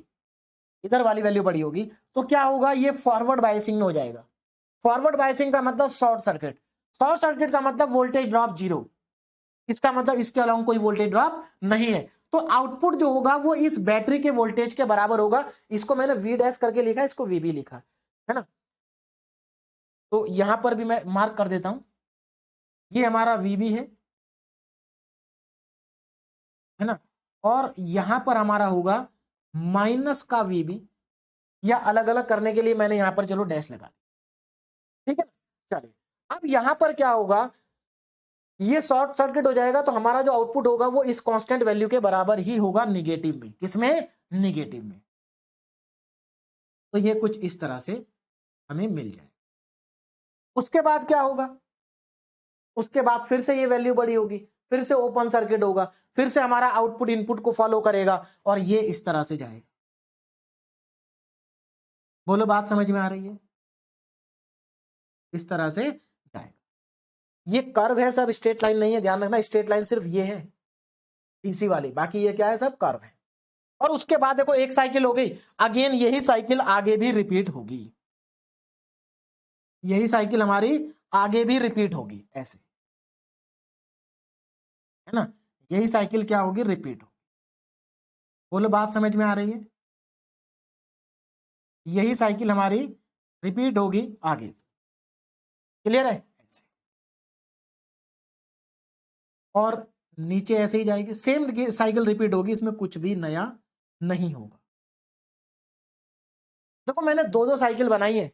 इधर वाली वैल्यू बड़ी होगी, तो क्या होगा, ये फॉरवर्ड बायसिंग में हो जाएगा। फॉरवर्ड बायसिंग का मतलब शॉर्ट सर्किट, शॉर्ट सर्किट का मतलब वोल्टेज ड्रॉप जीरो, इसका मतलब इसके अलावा कोई वोल्टेज ड्रॉप नहीं है। तो आउटपुट जो होगा वो इस बैटरी के वोल्टेज के बराबर होगा। इसको मैंने वी डैश करके लिखा है, इसको वीबी लिखा है ना, तो यहां पर भी मैं मार्क कर देता हूं, ये हमारा वीबी है ना, और यहां पर हमारा होगा माइनस का वीबी, या अलग अलग करने के लिए मैंने यहां पर चलो डैश लगा दिया, ठीक है ना। चलिए अब यहां पर क्या होगा, ये शॉर्ट सर्किट हो जाएगा, तो हमारा जो आउटपुट होगा वो इस कांस्टेंट वैल्यू के बराबर ही होगा निगेटिव में। किसमें, निगेटिव में। तो ये कुछ इस तरह से हमें मिल जाए। उसके बाद क्या होगा, उसके बाद फिर से ये वैल्यू बड़ी होगी, फिर से ओपन सर्किट होगा, फिर से हमारा आउटपुट इनपुट को फॉलो करेगा और ये इस तरह से जाएगा। बोलो बात समझ में आ रही है, इस तरह से जाएगा। ये कर्व है सब, स्ट्रेट लाइन नहीं है, ध्यान रखना, स्ट्रेट लाइन सिर्फ ये है डीसी वाली, बाकी ये क्या है, सब कर्व है। और उसके बाद देखो एक साइकिल हो गई, अगेन यही साइकिल आगे भी रिपीट होगी। यही साइकिल हमारी आगे भी रिपीट होगी, ऐसे, है ना। यही साइकिल क्या होगी, रिपीट होगी। बोलो बात समझ में आ रही है? यही साइकिल हमारी रिपीट होगी आगे। क्लियर है? ऐसे, और नीचे ऐसे ही जाएगी, सेम साइकिल रिपीट होगी, इसमें कुछ भी नया नहीं होगा। देखो मैंने दो दो साइकिल बनाई है,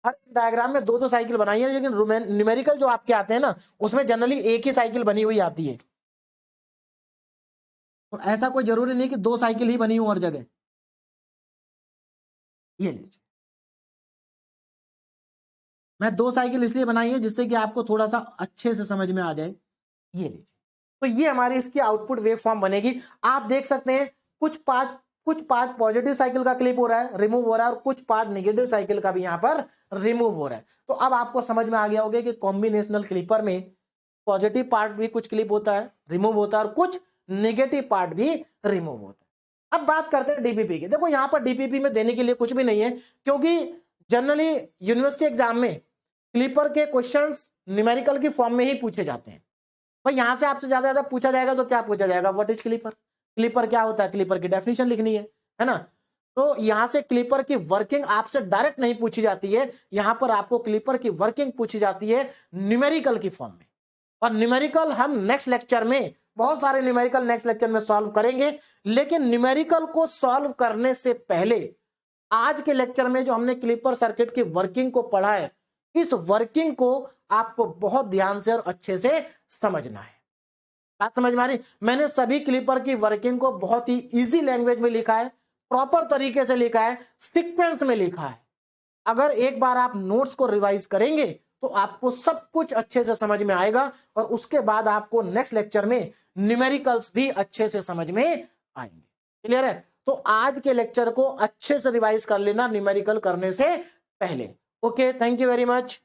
हर डायग्राम में दो दो साइकिल बनाई है, लेकिन न्यूमेरिकल जो आपके आते हैं ना, उसमें जनरली एक ही साइकिल बनी हुई आती है। तो ऐसा कोई जरूरी नहीं कि दो साइकिल ही बनी हो हर जगह। ये लीजिए, मैं दो साइकिल इसलिए बनाई है जिससे कि आपको थोड़ा सा अच्छे से समझ में आ जाए। ये लीजिए, तो ये हमारी इसकी आउटपुट वेव फॉर्म बनेगी। आप देख सकते हैं कुछ पार्ट पॉजिटिव साइकिल का क्लिप हो रहा है, रिमूव हो रहा है, और कुछ पार्ट नेगेटिव साइकिल का भी यहां पर रिमूव हो रहा है। तो अब आपको समझ में आ गया होगा कि कॉम्बिनेशनल क्लिपर में पॉजिटिव पार्ट भी कुछ क्लिप होता है, रिमूव होता है, और कुछ नेगेटिव पार्ट भी रिमूव होता है। अब बात करते हैं डीपीपी की। देखो यहां पर डीपीपी में देने के लिए कुछ भी नहीं है, क्योंकि जनरली यूनिवर्सिटी एग्जाम में क्लिपर के क्वेश्चंस न्यूमेरिकल की फॉर्म में ही पूछे जाते हैं। भाई यहां से आपसे ज्यादा ज्यादा पूछा जाएगा तो क्या पूछा जाएगा, व्हाट इज क्लिपर, क्लिपर क्या होता है, क्लिपर की डेफिनेशन लिखनी है ना। तो यहां से क्लिपर की वर्किंग आपसे डायरेक्ट नहीं पूछी जाती है, यहां पर आपको क्लिपर की वर्किंग पूछी जाती है न्यूमेरिकल की फॉर्म में। और न्यूमेरिकल हम नेक्स्ट लेक्चर में, बहुत सारे न्यूमेरिकल नेक्स्ट लेक्चर में सॉल्व करेंगे, लेकिन न्यूमेरिकल को सॉल्व करने से पहले आज के लेक्चर में जो हमने क्लिपर सर्किट की वर्किंग को पढ़ा है, इस वर्किंग को आपको बहुत ध्यान से और अच्छे से समझना है। बात समझ में आ रही? मैंने सभी क्लिपर की वर्किंग को बहुत ही इजी लैंग्वेज में लिखा है, प्रॉपर तरीके से लिखा है, सीक्वेंस में लिखा है। अगर एक बार आप नोट्स को रिवाइज करेंगे तो आपको सब कुछ अच्छे से समझ में आएगा, और उसके बाद आपको नेक्स्ट लेक्चर में न्यूमेरिकल्स भी अच्छे से समझ में आएंगे। क्लियर है? तो आज के लेक्चर को अच्छे से रिवाइज कर लेना न्यूमेरिकल करने से पहले। Okay, thank you very much.